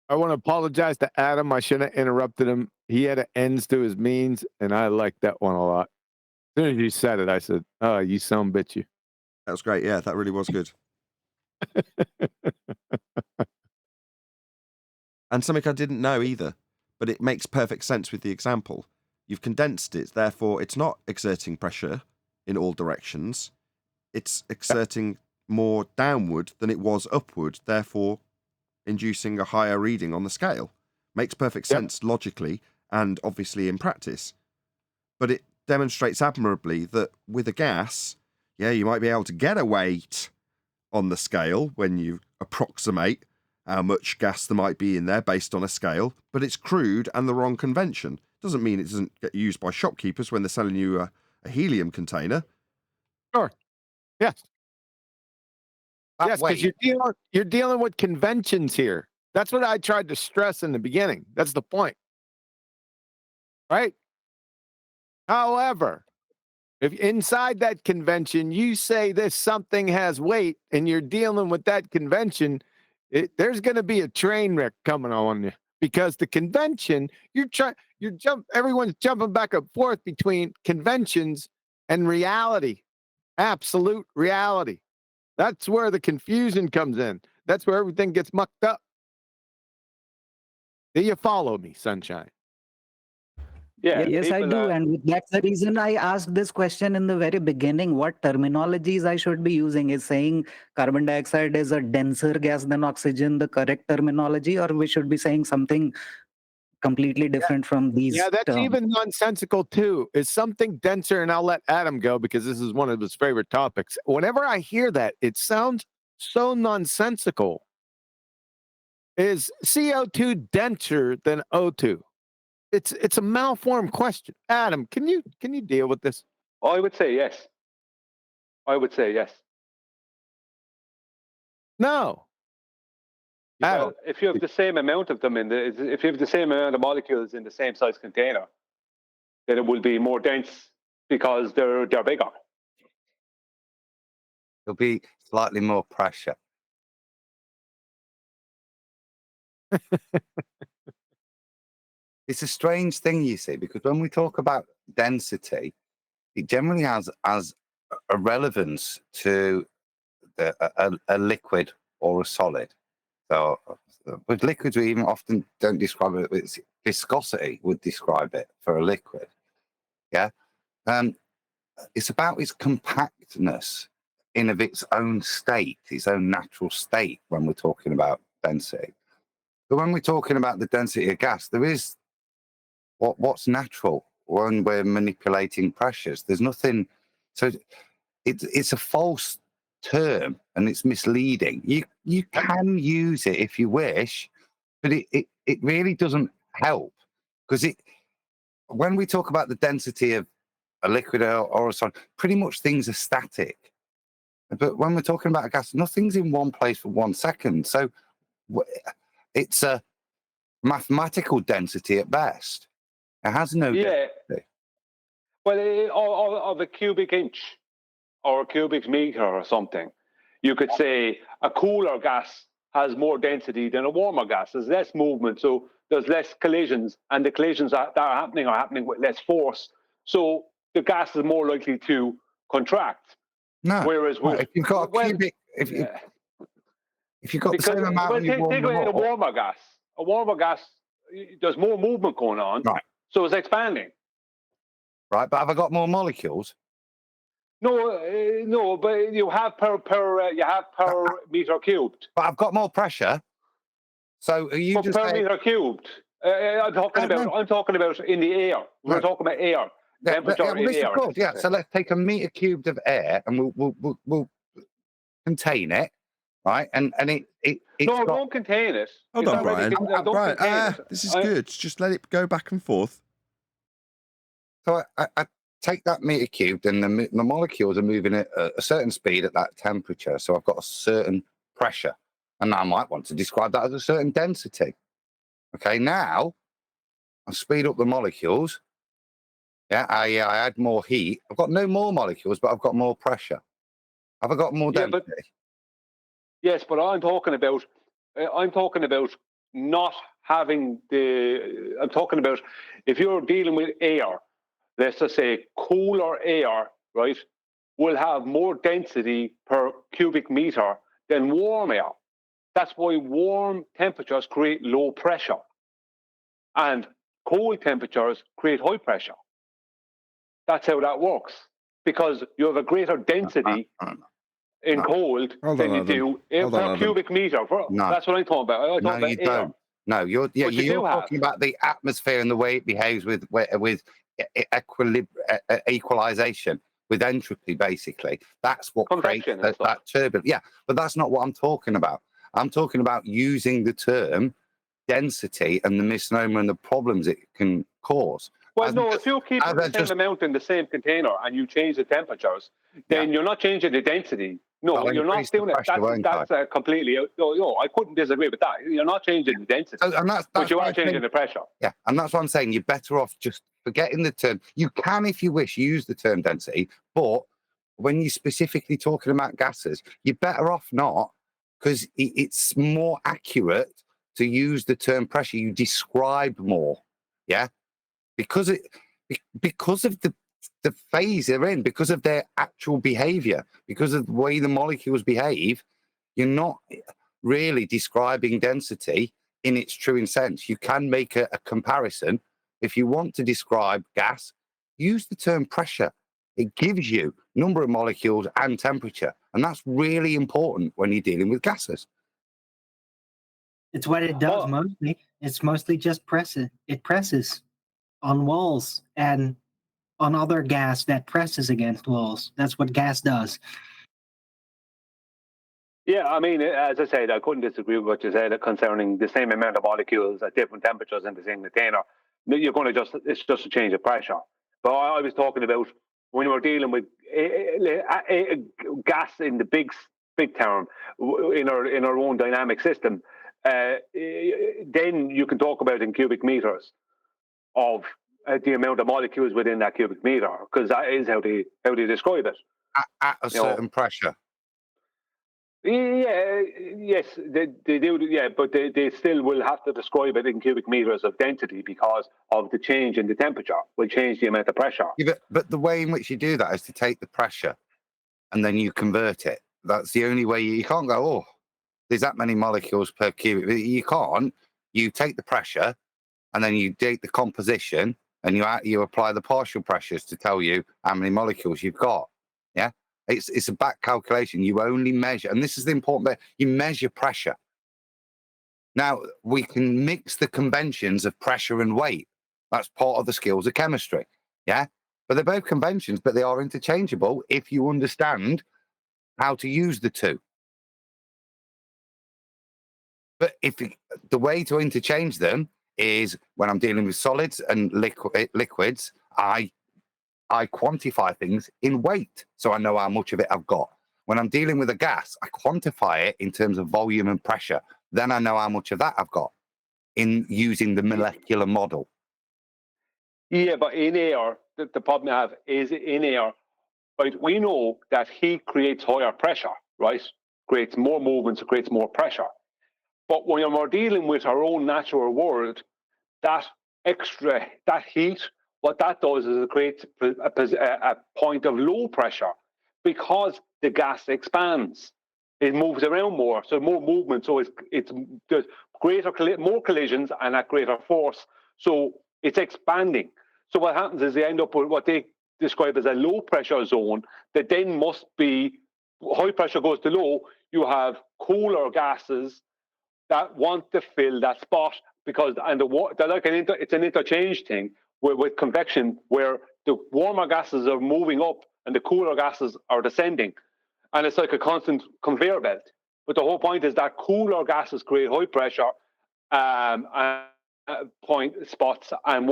I want to apologize to Adam. I shouldn't have interrupted him. He had an ends to his means, and I liked that one a lot. As soon as you said it, I said, oh, you son of a bitch, you. That was great. Yeah, that really was good. And something I didn't know either, but it makes perfect sense with the example. You've condensed it, therefore it's not exerting pressure in all directions. It's exerting more downward than it was upward, therefore inducing a higher reading on the scale. Makes perfect sense logically and obviously in practice. But it demonstrates admirably that with a gas, you might be able to get a weight on the scale when you approximate how much gas there might be in there based on a scale, but it's crude and the wrong convention. Doesn't mean it doesn't get used by shopkeepers when they're selling you a helium container. Sure. Yes. Yes, because you're dealing with conventions here. That's what I tried to stress in the beginning. That's the point. Right? However, if inside that convention you say this something has weight and you're dealing with that convention, there's going to be a train wreck coming on you because the convention everyone's jumping back and forth between conventions and reality, absolute reality. That's where the confusion comes in. That's where everything gets mucked up. Do you follow me, Sunshine? Yeah. Yes, I do. And that's the reason I asked this question in the very beginning. What terminologies I should be using? Is saying carbon dioxide is a denser gas than oxygen the correct terminology, or we should be saying something completely different from these that's terms? even nonsensical too. Is something denser, and I'll let Adam go because this is one of his favorite topics. Whenever I hear that, it sounds so nonsensical. Is CO2 denser than O2? It's a malformed question. Adam, can you deal with this? I would say yes. No. Well, if you have the same amount of them if you have the same amount of molecules in the same size container, then it will be more dense because they're bigger. There'll be slightly more pressure. It's a strange thing, you see, because when we talk about density, it generally has a relevance to a liquid or a solid. So with liquids, we even often don't describe it. It's viscosity would describe it for a liquid. Yeah. It's about its compactness in of its own state, its own natural state when we're talking about density. But when we're talking about the density of gas, there is what's natural when we're manipulating pressures. There's nothing. So it's a false term and it's misleading. You can use it if you wish, but it really doesn't help, because when we talk about the density of a liquid or a solid, pretty much things are static. But when we're talking about a gas, nothing's in one place for 1 second. So it's a mathematical density at best. It has no density. Well, of a cubic inch or a cubic meter or something, you could say a cooler gas has more density than a warmer gas. There's less movement, so there's less collisions, and the collisions that are happening with less force. So the gas is more likely to contract. No. Whereas if you've got a cubic, if you've got the same amount, take away a warmer gas, there's more movement going on, right? So it's expanding. Right, but have I got more molecules? No, but you have per meter cubed. But I've got more pressure. So are you just per meter cubed? I'm talking about in the air. We're talking about air. Temperature in air. Good, yeah. So let's take a meter cubed of air and we'll contain it, right? And it don't contain it. Hold on, Brian. Brian, this is good. Just let it go back and forth. So I take that meter cubed, and the molecules are moving at a certain speed at that temperature. So I've got a certain pressure, and I might want to describe that as a certain density. Okay, now I speed up the molecules. Yeah, I add more heat. I've got no more molecules, but I've got more pressure. Have I got more density? Yes, but I'm talking about not having the. I'm talking about if you're dealing with air. Let's just say cooler air, right, will have more density per cubic meter than warm air. That's why warm temperatures create low pressure and cold temperatures create high pressure. That's how that works, because you have a greater density in cold than you do per cubic meter. That's what I'm talking about. No, you don't. No, you're talking about the atmosphere and the way it behaves with equalization, with entropy, basically. That's what creates that turbulence. Yeah, but that's not what I'm talking about. I'm talking about using the term density and the misnomer and the problems it can cause. Well, no, if you keep the same amount in the same container and you change the temperatures, then you're not changing the density. No, you're not doing it. That's completely. No, I couldn't disagree with that. You're not changing the density, but you are changing the pressure. Yeah, and that's what I'm saying. You're better off just forgetting the term. You can, if you wish, use the term density, but when you're specifically talking about gases, you're better off not, because it's more accurate to use the term pressure. You describe more, yeah, because of the phase they're in, because of their actual behavior, because of the way the molecules behave. You're not really describing density in its true sense. You can make a comparison. If you want to describe gas, use the term pressure. It gives you number of molecules and temperature, and that's really important when you're dealing with gases. It's what it does mostly. It's mostly just presses. It presses on walls and on other gas that presses against walls. That's what gas does. Yeah, I mean, as I said, I couldn't disagree with what you said concerning the same amount of molecules at different temperatures in the same container. You're going to it's just a change of pressure. But I was talking about when we're dealing with gas in the big term in our own dynamic system, then you can talk about in cubic meters of the amount of molecules within that cubic meter, because that is how they describe it. At a certain pressure. Yeah, yes, they do. Yeah, but they still will have to describe it in cubic meters of density because of the change in the temperature will change the amount of pressure. Yeah, but the way in which you do that is to take the pressure and then you convert it. That's the only way. You can't go, there's that many molecules per cubic. You can't. You take the pressure, and then you take the composition, and you apply the partial pressures to tell you how many molecules you've got. Yeah, it's a back calculation. You only measure, and this is the important bit. You measure pressure. Now we can mix the conventions of pressure and weight. That's part of the skills of chemistry. Yeah, but they're both conventions, but they are interchangeable if you understand how to use the two. But the way to interchange them is when I'm dealing with solids and liquids, I quantify things in weight, so I know how much of it I've got. When I'm dealing with a gas, I quantify it in terms of volume and pressure. Then I know how much of that I've got in using the molecular model. Yeah, but in air, the problem I have is in air, right? We know that heat creates higher pressure, right? Creates more movement, so creates more pressure. But when we're dealing with our own natural world, that heat, what that does is it creates a point of low pressure because the gas expands. It moves around more, so more movement. So there's more collisions and at greater force. So it's expanding. So what happens is they end up with what they describe as a low pressure zone that then must be, high pressure goes to low, you have cooler gases that want to fill that spot because, and they're like it's an interchange thing with convection where the warmer gases are moving up and the cooler gases are descending. And it's like a constant conveyor belt. But the whole point is that cooler gases create high pressure point spots, and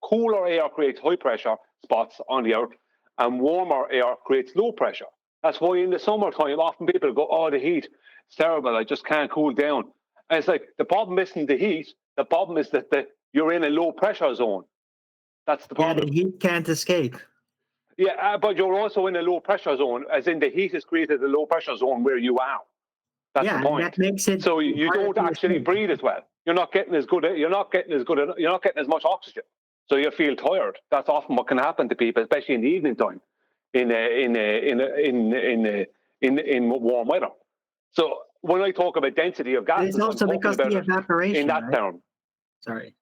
cooler air creates high pressure spots on the earth, and warmer air creates low pressure. That's why in the summertime, often people go, "Oh, the heat, it's terrible. I just can't cool down." And it's like the problem isn't the heat. The problem is that you're in a low pressure zone. That's the problem. Yeah, the heat can't escape. Yeah, but you're also in a low pressure zone, as in the heat has created a low pressure zone where you are. That's the point. That makes it so you don't actually breathe as well. You're not getting as good. You're not getting as much oxygen. So you feel tired. That's often what can happen to people, especially in the evening time, in warm weather. So when I talk about density of gases, it's also because the evaporation in that term. Sorry,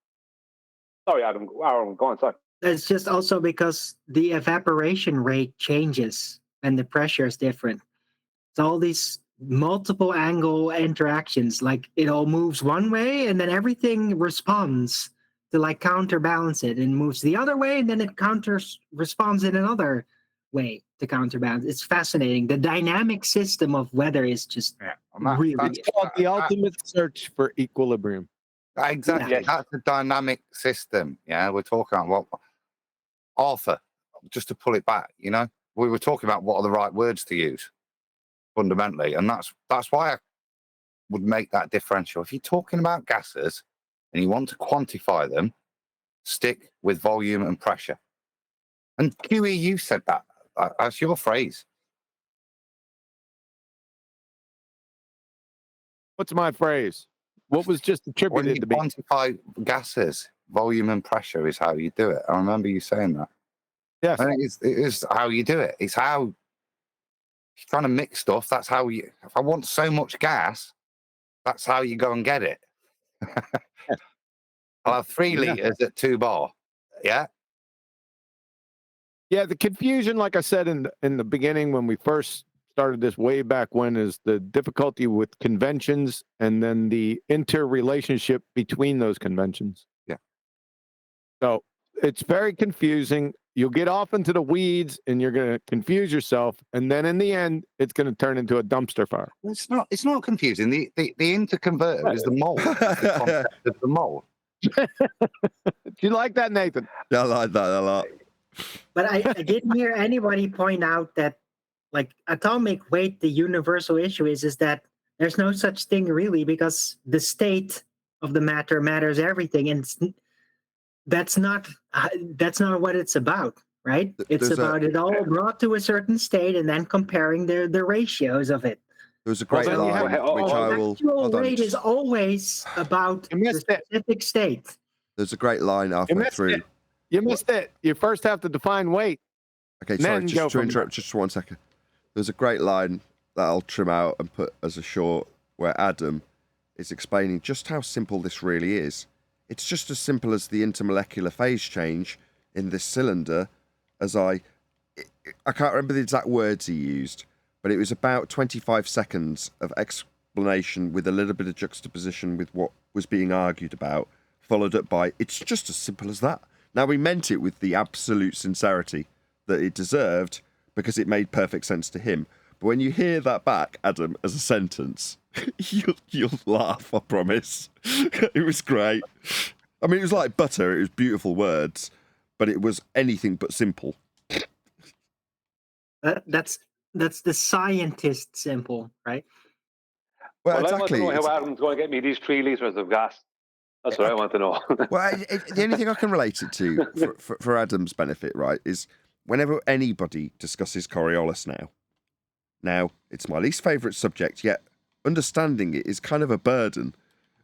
Adam. Go on. Sorry. It's just also because the evaporation rate changes and the pressure is different. So all these multiple angle interactions, like it all moves one way and then everything responds to like counterbalance it and moves the other way and then it responds in another way to counterbalance. It's fascinating. The dynamic system of weather is just really. It's called the ultimate search for equilibrium. Exactly. Yes. That's a dynamic system. Yeah, we're talking about Arthur, just to pull it back, we were talking about what are the right words to use fundamentally. And that's why I would make that differential. If you're talking about gases and you want to quantify them, stick with volume and pressure. And QE, you said that. That's your phrase. What's my phrase? What was just attributed to me? When you quantify gases, volume and pressure is how you do it. I remember you saying that. Yes. I think it is how you do it. It's how you're trying to mix stuff. That's how if I want so much gas, that's how you go and get it. I'll have 3 liters at 2 bar. Yeah. Yeah. The confusion, like I said in the beginning, when we first started this way back when, is the difficulty with conventions and then the interrelationship between those conventions. Yeah. So it's very confusing. You'll get off into the weeds and you're going to confuse yourself. And then in the end, it's going to turn into a dumpster fire. It's not confusing. The interconverter is the mold. The concept of the mold. Do you like that, Nathan? Yeah, I like that a lot. But I didn't hear anybody point out that, like, atomic weight, the universal issue is that there's no such thing really, because the state of the matter matters everything, and that's not what it's about, right? It's about it all brought to a certain state and then comparing the ratios of it. There's a great line which I will. Actual weight is always about the specific state. There's a great line halfway through. You missed it. You first have to define weight. Okay, sorry, just to interrupt just for 1 second. There's a great line I'll trim out and put as a short where Adam is explaining just how simple this really is. It's just as simple as the intermolecular phase change in this cylinder, as I can't remember the exact words he used, but it was about 25 seconds of explanation with a little bit of juxtaposition with what was being argued about, followed up by, it's just as simple as that. Now, we meant it with the absolute sincerity that it deserved because it made perfect sense to him. But when you hear that back, Adam, as a sentence, you'll laugh, I promise. It was great. I mean, it was like butter. It was beautiful words, but it was anything but simple. That's the scientist simple, right? Well, exactly. I want to know how Adam's going to get me these 3 litres of gas. That's what I want to know. Well, the only thing I can relate it to, for Adam's benefit, right, is whenever anybody discusses Coriolis now, it's my least favourite subject, yet understanding it is kind of a burden,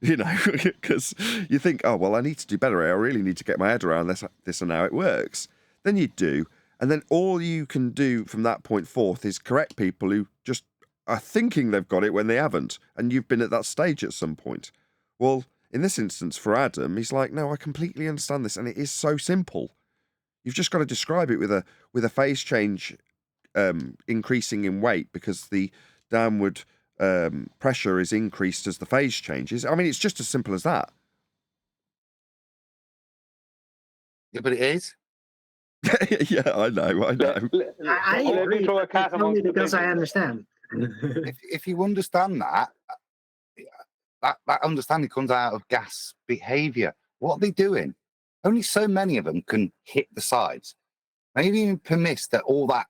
you know, because you think, oh, well, I need to do better. I really need to get my head around this and how it works. Then you do, and then all you can do from that point forth is correct people who just are thinking they've got it when they haven't, and you've been at that stage at some point. Well, in this instance, for Adam, he's like, no, I completely understand this, and it is so simple. You've just got to describe it with a phase change increasing in weight because the downward pressure is increased as the phase changes. I mean, it's just as simple as that. Yeah, but it is. Yeah, I know. I agree because I understand. If you understand that understanding comes out of gas behavior. What are they doing? Only so many of them can hit the sides. Maybe even permits that all that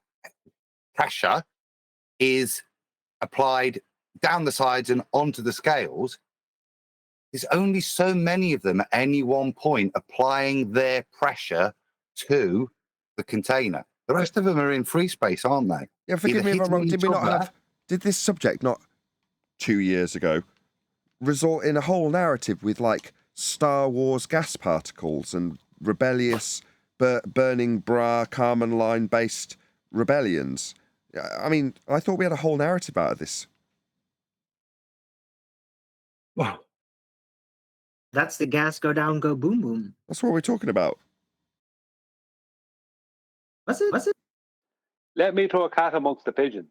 pressure is applied down the sides and onto the scales. There's only so many of them at any one point applying their pressure to the container. The rest of them are in free space, aren't they? Yeah, forgive me if I'm wrong. Did this subject not 2 years ago resort in a whole narrative with like Star Wars gas particles and rebellious burning bra Carmen line based rebellions? I mean, I thought we had a whole narrative out of this. Wow. That's the gas go down, go boom boom. That's what we're talking about. What's it? Let me throw a cat amongst the pigeons.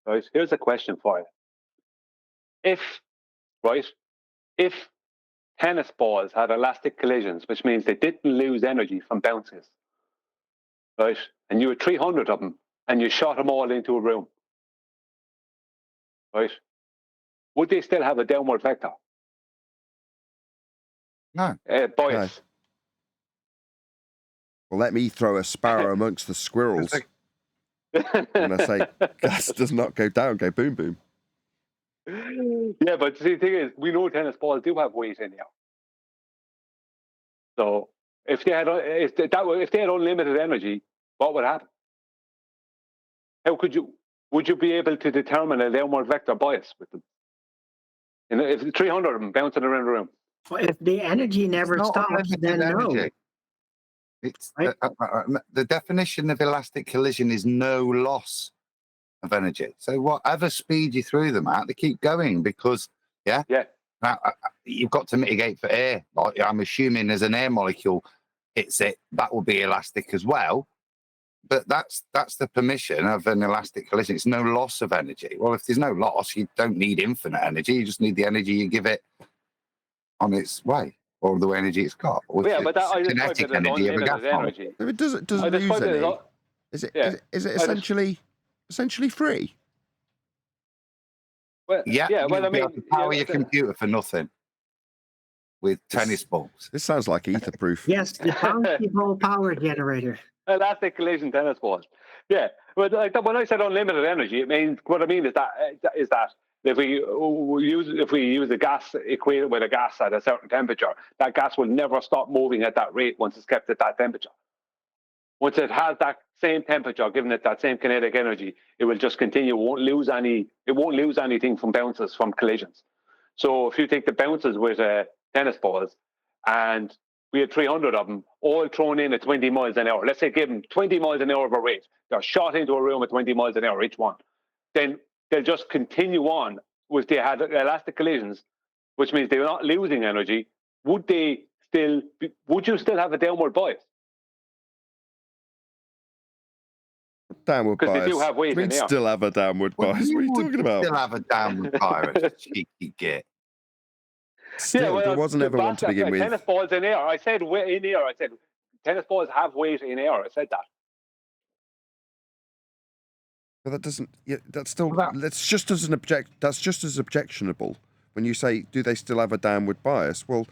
Right? Here's a question for you. If tennis balls had elastic collisions, which means they didn't lose energy from bounces, right? And you had 300 of them, and you shot them all into a room, right? Would they still have a downward vector? No. Bias. No. Well, let me throw a sparrow amongst the squirrels. And I say, gas does not go down, go boom boom. Yeah, but see, the thing is, we know tennis balls do have weight in here. So if they had unlimited energy, what would happen? How would you be able to determine a downward vector bias with them? You know, if 300 of them bouncing around the room. Well, if the energy never stops, then no. It's the definition of elastic collision is no loss of energy. So whatever speed you threw them at, they keep going because now, you've got to mitigate for air. Like, I'm assuming as an air molecule hits it, that will be elastic as well. But that's the permission of an elastic collision. It's no loss of energy. Well, if there's no loss, you don't need infinite energy. You just need the energy you give it on its way, or the energy it's got. Or but that kinetic energy of a gas energy. If it doesn't lose any, is it essentially free? Well, well, I mean, power your computer for nothing with tennis balls. This sounds like ether-proof. Yes, the bouncy power generator. Elastic collision tennis balls. Yeah, but like when I said unlimited energy, it means what I mean is that if we use a gas equated with a gas at a certain temperature, that gas will never stop moving at that rate once it's kept at that temperature. Once it has that same temperature, giving it that same kinetic energy, it will just continue. It won't lose anything from bounces, from collisions. So if you take the bounces with tennis balls, and we had 300 of them, all thrown in at 20 miles an hour. Let's say give them 20 miles an hour of a rate. They're shot into a room at 20 miles an hour, each one. Then they'll just continue on if they had elastic collisions, which means they're not losing energy. Would you still have a downward bias? Downward bias. Because they do have weight in air. Still have a downward bias. What are you talking about? Still have a downward bias. Cheeky git. Still, there wasn't ever one to begin with. Tennis balls in air. I said in air. I said tennis balls have weight in air. I said that. But that doesn't. Yeah, that's still. That's just as That's just as objectionable when you say, "Do they still have a downward bias?" Well,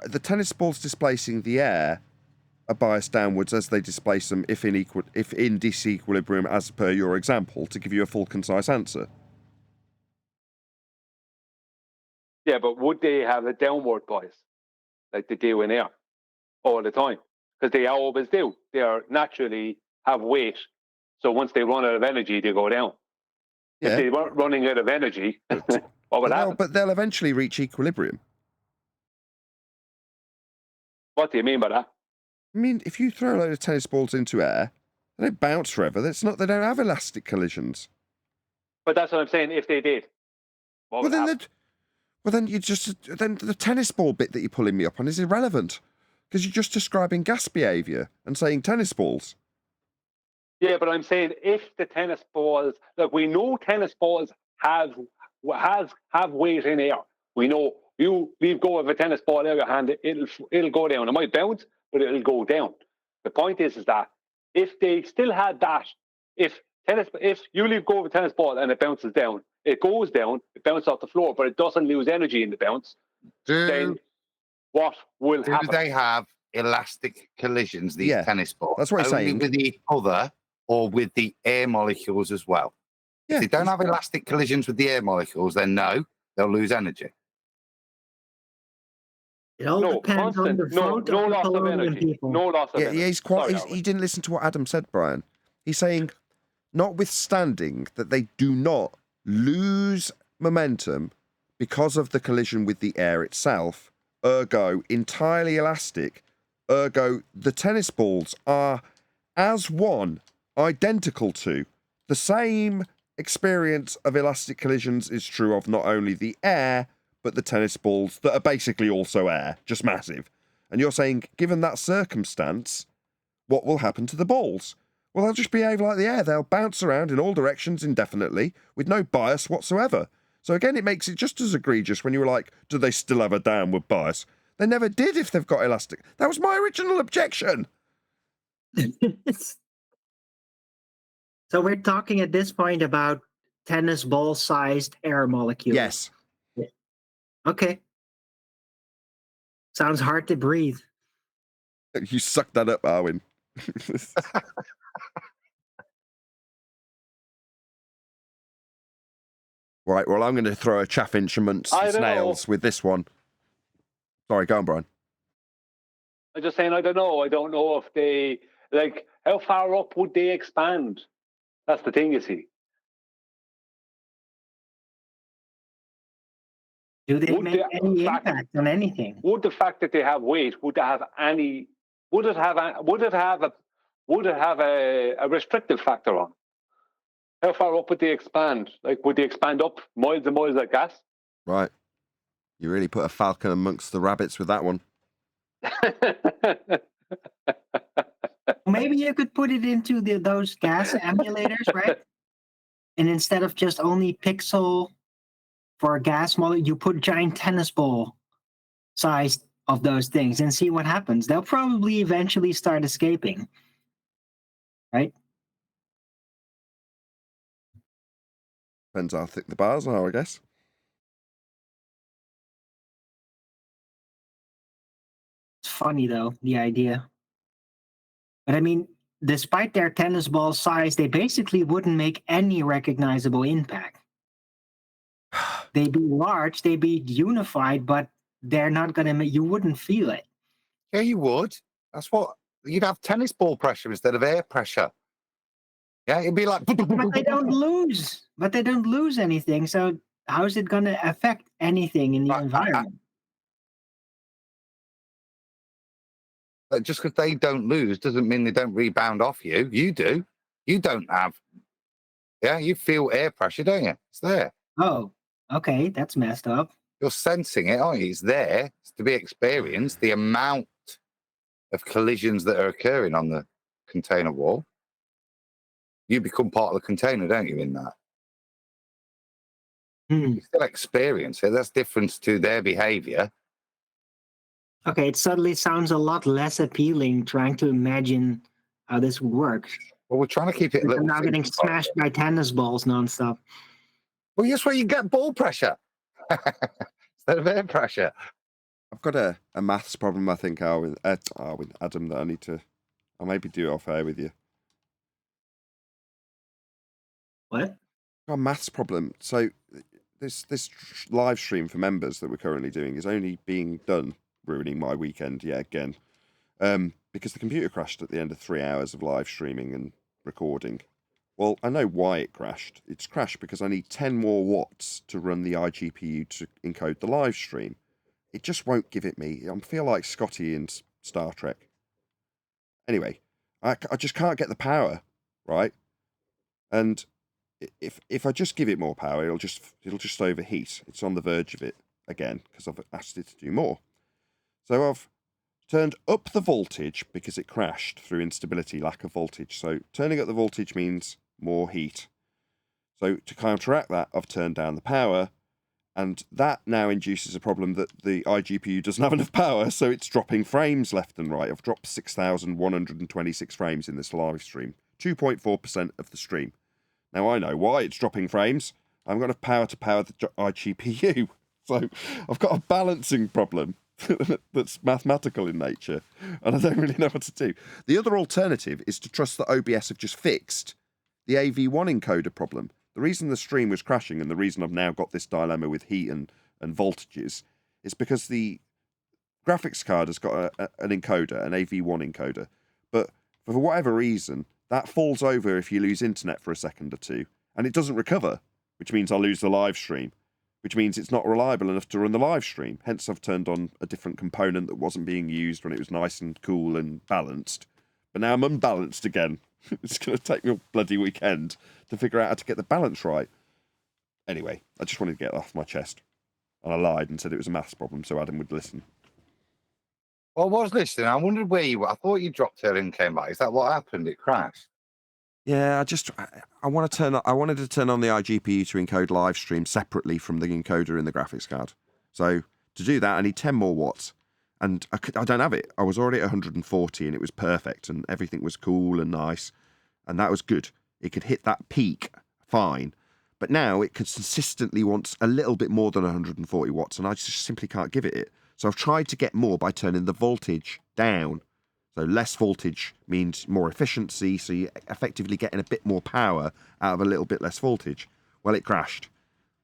the tennis balls displacing the air are biased downwards as they displace them if in disequilibrium, as per your example, to give you a full, concise answer. Yeah, but would they have a downward bias like they do in air all the time? Because they always do. They are naturally have weight. So once they run out of energy, they go down. Yeah. If they weren't running out of energy, what would happen? But they'll eventually reach equilibrium. What do you mean by that? I mean, if you throw a load of tennis balls into air, they don't bounce forever. They don't have elastic collisions. But that's what I'm saying. If they did, what would happen? Then the tennis ball bit that you're pulling me up on is irrelevant because you're just describing gas behaviour and saying tennis balls. Yeah, but I'm saying if the tennis balls, look, we know tennis balls have weight in air. We know you leave go of a tennis ball out of your hand, it'll go down. It might bounce, but it'll go down. The point is that if they still had that, if you leave go of a tennis ball and it bounces down, it goes down, it bounces off the floor, but it doesn't lose energy in the bounce, then what will happen? Do they have elastic collisions, these tennis balls? That's what I'm saying. With each other or with the air molecules as well? Yeah, if they don't have elastic collisions with the air molecules, then no, they'll lose energy. It all depends on the vote no of loss of energy. people. No loss of energy. He didn't listen to what Adam said, Brian. He's saying, notwithstanding that they do not lose momentum because of the collision with the air itself, ergo entirely elastic, ergo the tennis balls are as one, identical to, the same experience of elastic collisions is true of not only the air, but the tennis balls that are basically also air, just massive. And you're saying, given that circumstance, what will happen to the balls? Well, they'll just behave like the air. They'll bounce around in all directions indefinitely with no bias whatsoever. So again, it makes it just as egregious when you were like, do they still have a downward bias? They never did if they've got elastic. That was my original objection. So we're talking at this point about tennis ball-sized air molecules. Yes. Okay. Sounds hard to breathe. You sucked that up, Arwin. Right, well, I'm going to throw a chaffinch amongst the snails with this one. Sorry, go on, Brian. I'm just saying, I don't know. I don't know if they, like, how far up would they expand? That's the thing, you see. Do they make any impact on anything? Would the fact that they have weight, would it have a restrictive factor on? How far up would they expand? Like, would they expand up miles and miles like gas? Right. You really put a falcon amongst the rabbits with that one. Maybe you could put it into those gas emulators, right? And instead of just only pixel for a gas molecule, you put giant tennis ball size of those things and see what happens. They'll probably eventually start escaping, right? Depends how thick the bars are, I guess. It's funny, though, the idea. But I mean, despite their tennis ball size, they basically wouldn't make any recognizable impact. They'd be large, they'd be unified, but they're not going to make, you wouldn't feel it. Yeah, you would. That's what, you'd have tennis ball pressure instead of air pressure. Yeah, it'd be like... But they don't lose. But they don't lose anything, so how is it going to affect anything in the environment? Just because they don't lose doesn't mean they don't rebound off you. You do. You don't have Yeah, you feel air pressure, don't you? It's there. Oh, okay, that's messed up. You're sensing it, aren't you? It's there. It's to be experienced. The amount of collisions that are occurring on the container wall. You become part of the container, don't you, in that? You still experience it. That's different to their behavior. Okay, it suddenly sounds a lot less appealing trying to imagine how this would work. Well, we're trying to keep it a little I'm now getting smashed by tennis balls nonstop. Well, that's where you get ball pressure instead of air pressure. I've got a maths problem, I think, with Adam, that I need to... I'll maybe do off air with you. What? Got a maths problem. So this live stream for members that we're currently doing is only being done, ruining my weekend yet again, because the computer crashed at the end of 3 hours of live streaming and recording. Well, I know why it crashed. It's crashed because I need 10 more watts to run the iGPU to encode the live stream. It just won't give it me. I feel like Scotty in Star Trek. Anyway, I just can't get the power, right? And if I just give it more power, it'll just overheat. It's on the verge of it again because I've asked it to do more. So I've turned up the voltage because it crashed through instability, lack of voltage. So turning up the voltage means more heat. So to counteract that, I've turned down the power, and that now induces a problem that the iGPU doesn't have enough power, so it's dropping frames left and right. I've dropped 6,126 frames in this live stream, 2.4% of the stream. Now I know why it's dropping frames. I haven't got enough power to power the iGPU. So I've got a balancing problem that's mathematical in nature, and I don't really know what to do. The other alternative is to trust that OBS have just fixed the AV1 encoder problem. The reason the stream was crashing and the reason I've now got this dilemma with heat and voltages is because the graphics card has got an encoder, an AV1 encoder, but for whatever reason, that falls over if you lose internet for a second or two, and it doesn't recover, which means I lose the live stream, which means it's not reliable enough to run the live stream. Hence, I've turned on a different component that wasn't being used when it was nice and cool and balanced. But now I'm unbalanced again. It's going to take me a bloody weekend to figure out how to get the balance right. Anyway, I just wanted to get it off my chest. And I lied and said it was a maths problem so Adam would listen. Well, I was listening. I wondered where you were. I thought you dropped it and came back. Is that what happened? It crashed? Yeah, I wanted to turn on the iGPU to encode live stream separately from the encoder in the graphics card. So to do that, I need 10 more watts. And I don't have it. I was already at 140 and it was perfect and everything was cool and nice. And that was good. It could hit that peak fine. But now it consistently wants a little bit more than 140 watts and I just simply can't give it. So I've tried to get more by turning the voltage down. So less voltage means more efficiency, so you're effectively getting a bit more power out of a little bit less voltage. Well, it crashed.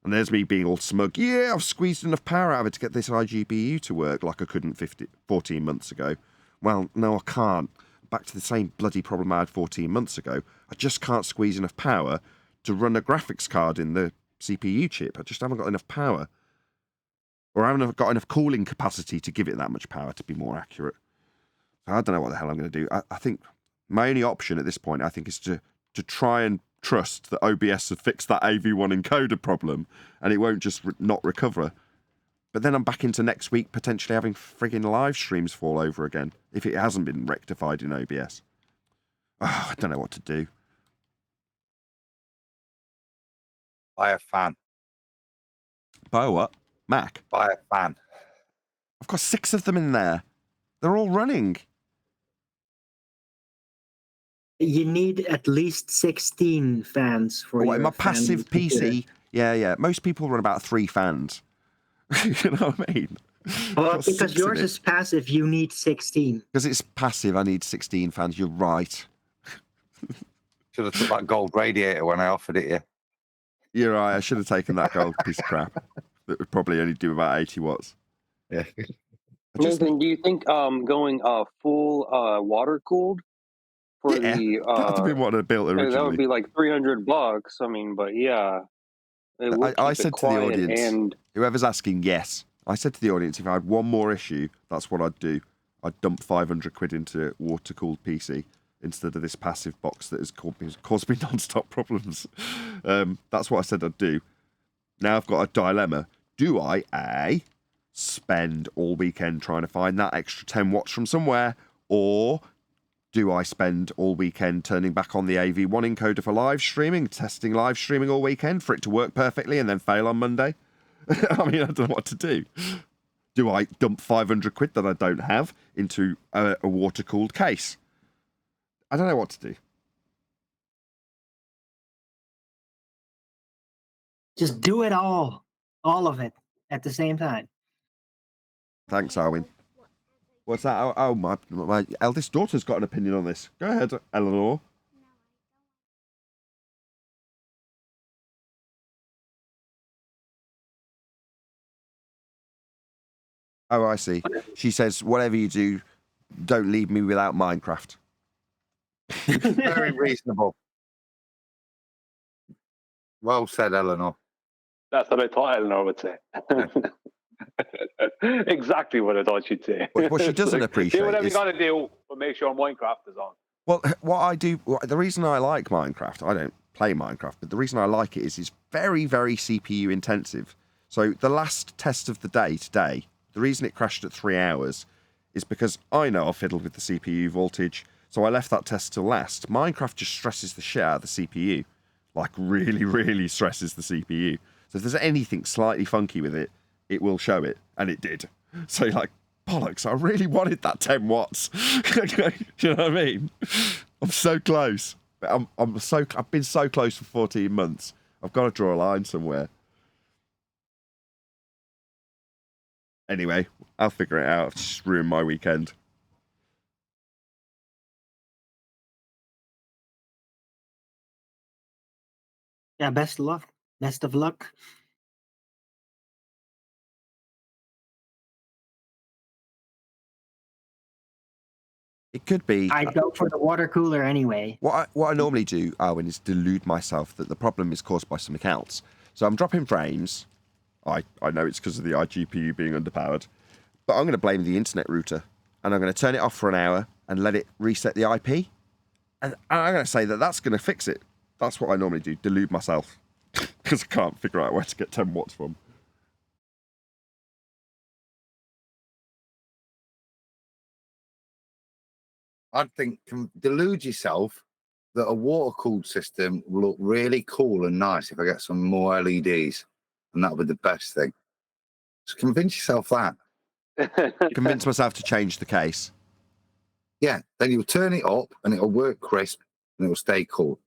And there's me being all smug. Yeah, I've squeezed enough power out of it to get this iGPU to work like I couldn't 14 months ago. Well, no, I can't. Back to the same bloody problem I had 14 months ago. I just can't squeeze enough power to run a graphics card in the CPU chip. I just haven't got enough power. Or I haven't got enough cooling capacity to give it that much power, to be more accurate. So I don't know what the hell I'm going to do. I think my only option at this point, I think, is to try and trust that OBS have fixed that AV1 encoder problem and it won't just not recover. But then I'm back into next week potentially having frigging live streams fall over again if it hasn't been rectified in OBS. Oh, I don't know what to do. Buy a fan. Buy what? Mac? Buy a fan. I've got 6 of them in there. They're all running. You need at least 16 fans for your my passive PC. computer. Yeah. Most people run about 3 fans. You know what I mean? Well, because yours is passive, you need 16. Because it's passive, I need 16 fans. You're right. Should have took that gold radiator when I offered it you. You're right. I should have taken that gold piece of crap. That would probably only do about 80 watts. Yeah. Nathan, do you think going full water cooled for the that'd have been what I built originally. that would be like $300. I mean, but yeah, I said to the audience, whoever's asking, yes. I said to the audience, if I had one more issue, that's what I'd do. I'd dump 500 quid into water cooled PC, instead of this passive box that has caused me non-stop problems. That's what I said I'd do. Now I've got a dilemma. Do I, A, spend all weekend trying to find that extra 10 watts from somewhere, or do I spend all weekend turning back on the AV1 encoder for live streaming, testing live streaming all weekend for it to work perfectly and then fail on Monday? I mean, I don't know what to do. Do I dump 500 quid that I don't have into a water-cooled case? I don't know what to do. Just do it all of it at the same time. Thanks, Arwin. What's that? Oh, my eldest daughter's got an opinion on this. Go ahead, Eleanor. Oh, I see. She says, whatever you do, don't leave me without Minecraft. Very reasonable. Well said, Eleanor. That's what I thought Eleanor would say. Exactly what I thought she'd say. What she doesn't appreciate do whatever is... you got to do, but make sure Minecraft is on. Well, what I do... The reason I like Minecraft, I don't play Minecraft, but the reason I like it is it's very, very CPU intensive. So the last test of the day today, the reason it crashed at 3 hours is because I know I fiddled with the CPU voltage, so I left that test till last. Minecraft just stresses the shit out of the CPU. Like, really, really stresses the CPU. So if there's anything slightly funky with it, it will show it. And it did. So you're like, bollocks, I really wanted that 10 watts. Do you know what I mean? I'm so close. I've been so close for 14 months. I've got to draw a line somewhere. Anyway, I'll figure it out. I've just ruined my weekend. Yeah, best of luck. Best of luck. It could be. I'd go for the water cooler anyway. What I normally do, Arwin, is delude myself that the problem is caused by something else. So I'm dropping frames. I know it's because of the iGPU being underpowered. But I'm going to blame the internet router. And I'm going to turn it off for an hour and let it reset the IP. And I'm going to say that that's going to fix it. That's what I normally do, delude myself. Because I can't figure out where to get 10 watts from. I think delude yourself that a water-cooled system will look really cool and nice if I get some more LEDs. And that would be the best thing. Just convince yourself that. Convince myself to change the case. Yeah, then you'll turn it up and it'll work crisp and it'll stay cool.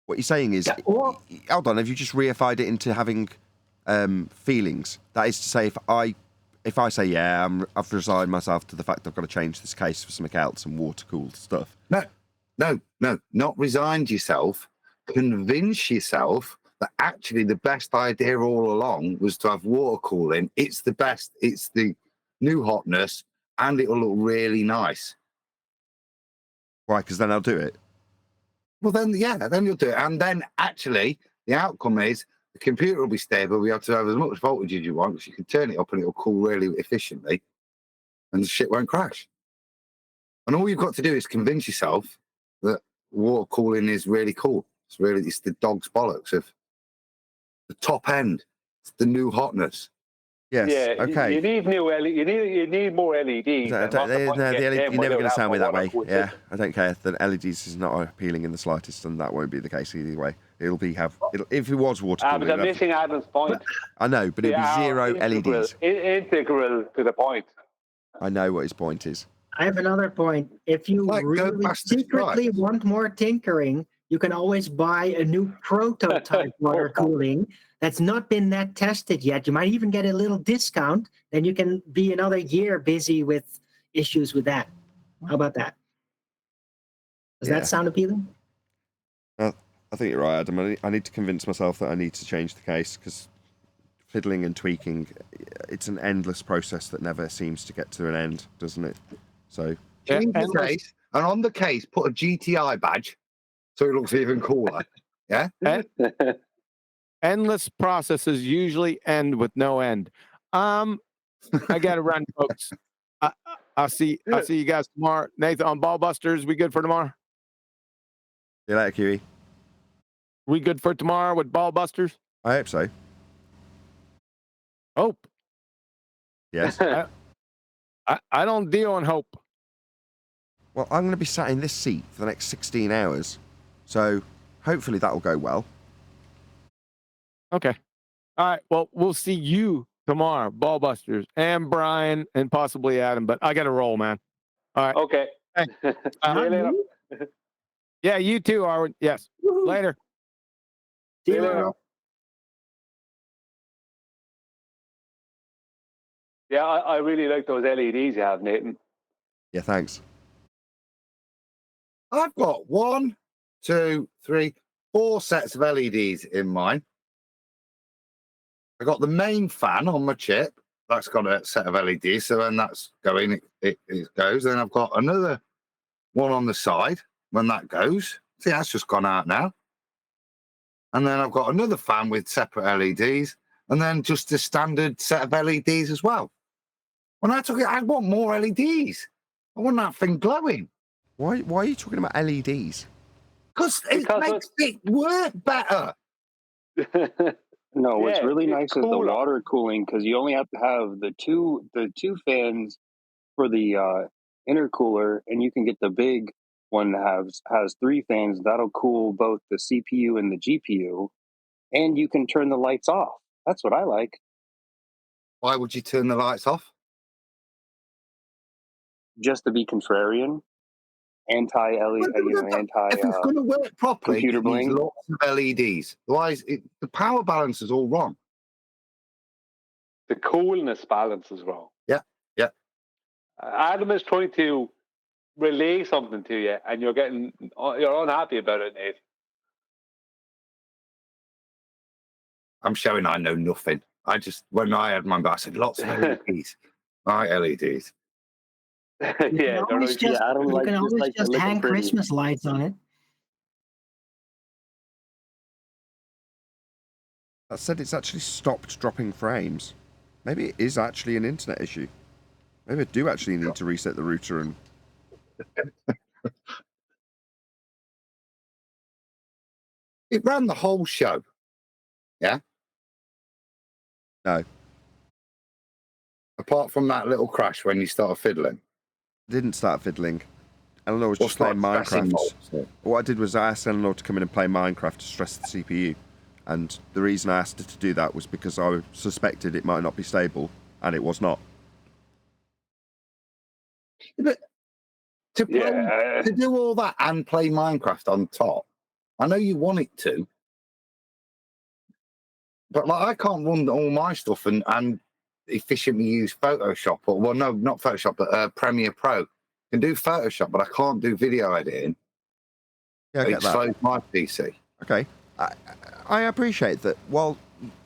What you're saying is, hold on, have you just reified it into having feelings? That is to say, if I say, yeah, I've resigned myself to the fact I've got to change this case for something else and water-cooled stuff. No, not resigned yourself. Convince yourself that actually the best idea all along was to have water cooling. It's the best. It's the new hotness, and it'll look really nice. Why? Because then I'll do it. Well, then, yeah, then you'll do it. And then, actually, the outcome is the computer will be stable. We have to have as much voltage as you want, because you can turn it up and it'll cool really efficiently, and the shit won't crash. And all you've got to do is convince yourself that water cooling is really cool. It's the dog's bollocks of the top end. It's the new hotness. Yes. Yeah. Okay. You need new LED. You need more LEDs. You're never going to sound me that way. Yeah, I don't care. The LEDs is not appealing in the slightest, and that won't be the case either way. If it was water cooling. But I'm missing Adam's point. I know, but it'd be zero LEDs. Integral to the point. I know what his point is. I have another point. If you really secretly want more tinkering, you can always buy a new prototype water cooling that's not been that tested yet. You might even get a little discount. Then you can be another year busy with issues with that. How about that? Does that sound appealing? I think you're right, Adam. I need to convince myself that I need to change the case, because fiddling and tweaking, it's an endless process that never seems to get to an end, doesn't it? So change the case, and on the case, put a GTI badge so it looks even cooler. Yeah. Endless processes usually end with no end. I got to run, folks. I'll see you guys tomorrow. Nathan on Ballbusters. We good for tomorrow? See you later, Kiwi. We good for tomorrow with ball busters? I hope so. Hope. Yes. I don't deal in hope. Well, I'm going to be sat in this seat for the next 16 hours, so hopefully that will go well. Okay. All right. Well, we'll see you tomorrow, ball busters, and Brian, and possibly Adam. But I got to roll, man. All right. Okay. Hey. See you later. Yeah, you too, Arwen. Yes. Woohoo. Later. See you later. Yeah, I really like those LEDs you have, Nathan. Yeah, thanks. I've got 1, 2, 3, 4 sets of LEDs in mine. I got the main fan on my chip. That's got a set of LEDs. So when that's going, it goes. Then I've got another one on the side when that goes. See, that's just gone out now. And then I've got another fan with separate LEDs. And then just a standard set of LEDs as well. When I took it, I want more LEDs. I want that thing glowing. Why are you talking about LEDs? Because it makes it work better. No, what's Yeah, really it's nice is the cooler. water cooling, because you only have to have the two fans for the intercooler, and you can get the big one that has 3 fans. That'll cool both the CPU and the GPU, and you can turn the lights off. That's what I like. Why would you turn the lights off? Just to be contrarian, anti-LED, If it's going to work properly, computer it needs bling. lots of LEDs. Otherwise, the power balance is all wrong. The coolness balance is wrong. Yeah. Adam is trying to relay something to you, and you're unhappy about it, Nate. I'm showing I know nothing. When I had mine, I said lots of LEDs. All right, LEDs. You can always just hang Christmas lights on it. That said, it's actually stopped dropping frames. Maybe it is actually an internet issue. Maybe I do actually need to reset the router and... It ran the whole show. Yeah? No. Apart from that little crash when you started fiddling. Didn't start fiddling. Eleanor was just playing Minecraft. What I did was I asked Eleanor to come in and play Minecraft to stress the CPU. And the reason I asked her to do that was because I suspected it might not be stable, and it was not. But to do all that and play Minecraft on top, I know you want it to, but like I can't run all my stuff and efficiently use Photoshop, not Photoshop, but Premiere Pro. I can do Photoshop, but I can't do video editing. Yeah, I get that. It slows my PC. Okay. I appreciate that. Well,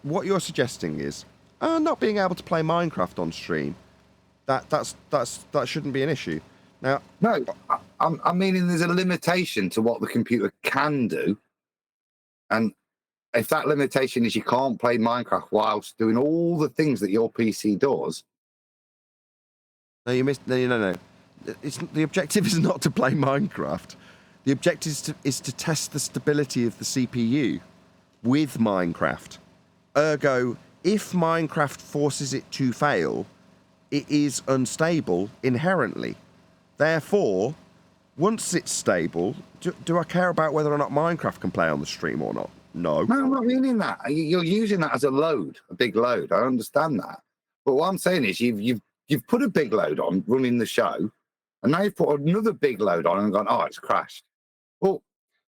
what you're suggesting is not being able to play Minecraft on stream. That shouldn't be an issue. Now, no, I mean there's a limitation to what the computer can do, and if that limitation is you can't play Minecraft whilst doing all the things that your PC does. No, you missed. No. The objective is not to play Minecraft. The objective is to test the stability of the CPU with Minecraft. Ergo, if Minecraft forces it to fail, it is unstable inherently. Therefore, once it's stable, do I care about whether or not Minecraft can play on the stream or not? No. No, I'm not meaning that. You're using that as a load, a big load. I understand that. But what I'm saying is you've put a big load on running the show, and now you've put another big load on and gone, oh, it's crashed. Well,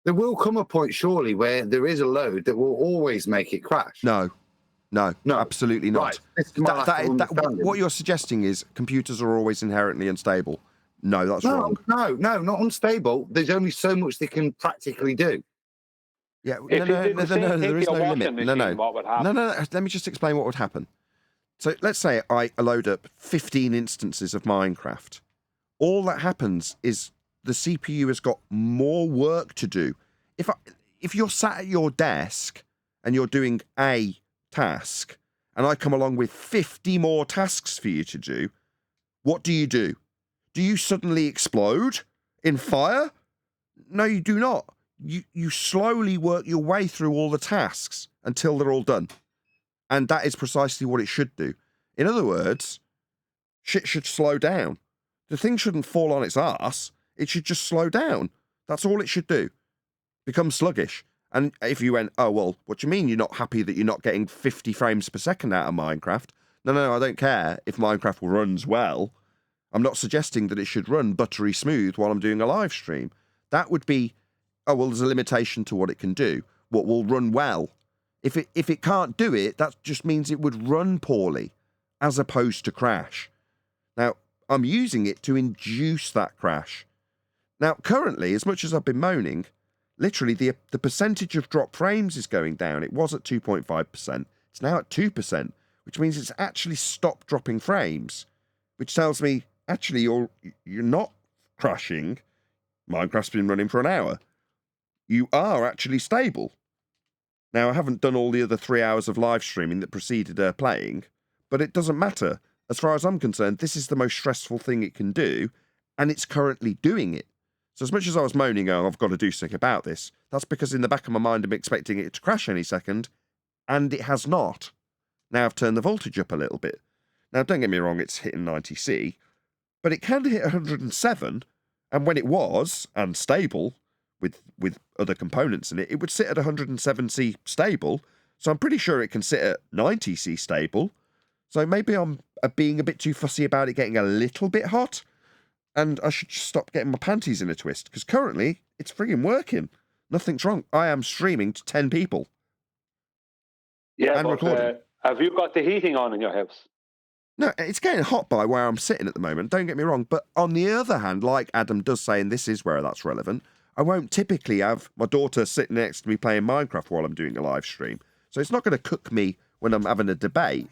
there will come a point, surely, where there is a load that will always make it crash. No, absolutely not. Right. What you're suggesting is computers are always inherently unstable. No, that's wrong. No, not unstable. There's only so much they can practically do. Yeah, no, there is no limit. No. Let me just explain what would happen. So let's say I load up 15 instances of Minecraft. All that happens is the CPU has got more work to do. If you're sat at your desk and you're doing a task, and I come along with 50 more tasks for you to do, what do? Do you suddenly explode in fire? No, you do not. you slowly work your way through all the tasks until they're all done. And that is precisely what it should do. In other words, shit should slow down. The thing shouldn't fall on its arse. It should just slow down. That's all it should do. Become sluggish. And if you went, oh, well, what do you mean you're not happy that you're not getting 50 frames per second out of Minecraft? No, I don't care if Minecraft runs well. I'm not suggesting that it should run buttery smooth while I'm doing a live stream. That would be, oh, well, there's a limitation to what it can do. What will run well? If it can't do it, that just means it would run poorly, as opposed to crash. Now, I'm using it to induce that crash. Now, currently, as much as I've been moaning, literally the percentage of drop frames is going down. It was at 2.5%. It's now at 2%, which means it's actually stopped dropping frames, which tells me, actually, you're not crashing. Minecraft's been running for an hour. You are actually stable. Now, I haven't done all the other 3 hours of live streaming that preceded playing, but it doesn't matter. As far as I'm concerned, this is the most stressful thing it can do, and it's currently doing it. So as much as I was moaning, oh, I've got to do something about this, that's because in the back of my mind I'm expecting it to crash any second, and it has not. Now I've turned the voltage up a little bit. Now, don't get me wrong, it's hitting 90C, but it can hit 107, and when it was, and stable, with other components in it, it would sit at 107C stable, so I'm pretty sure it can sit at 90C stable. So maybe I'm being a bit too fussy about it getting a little bit hot, and I should just stop getting my panties in a twist, because currently it's frigging working. Nothing's wrong. I am streaming to 10 people. Yeah, and recording. Have you got the heating on in your house? No, it's getting hot by where I'm sitting at the moment, don't get me wrong, but on the other hand, like Adam does say, and this is where that's relevant, I won't typically have my daughter sitting next to me playing Minecraft while I'm doing a live stream. So it's not going to cook me when I'm having a debate.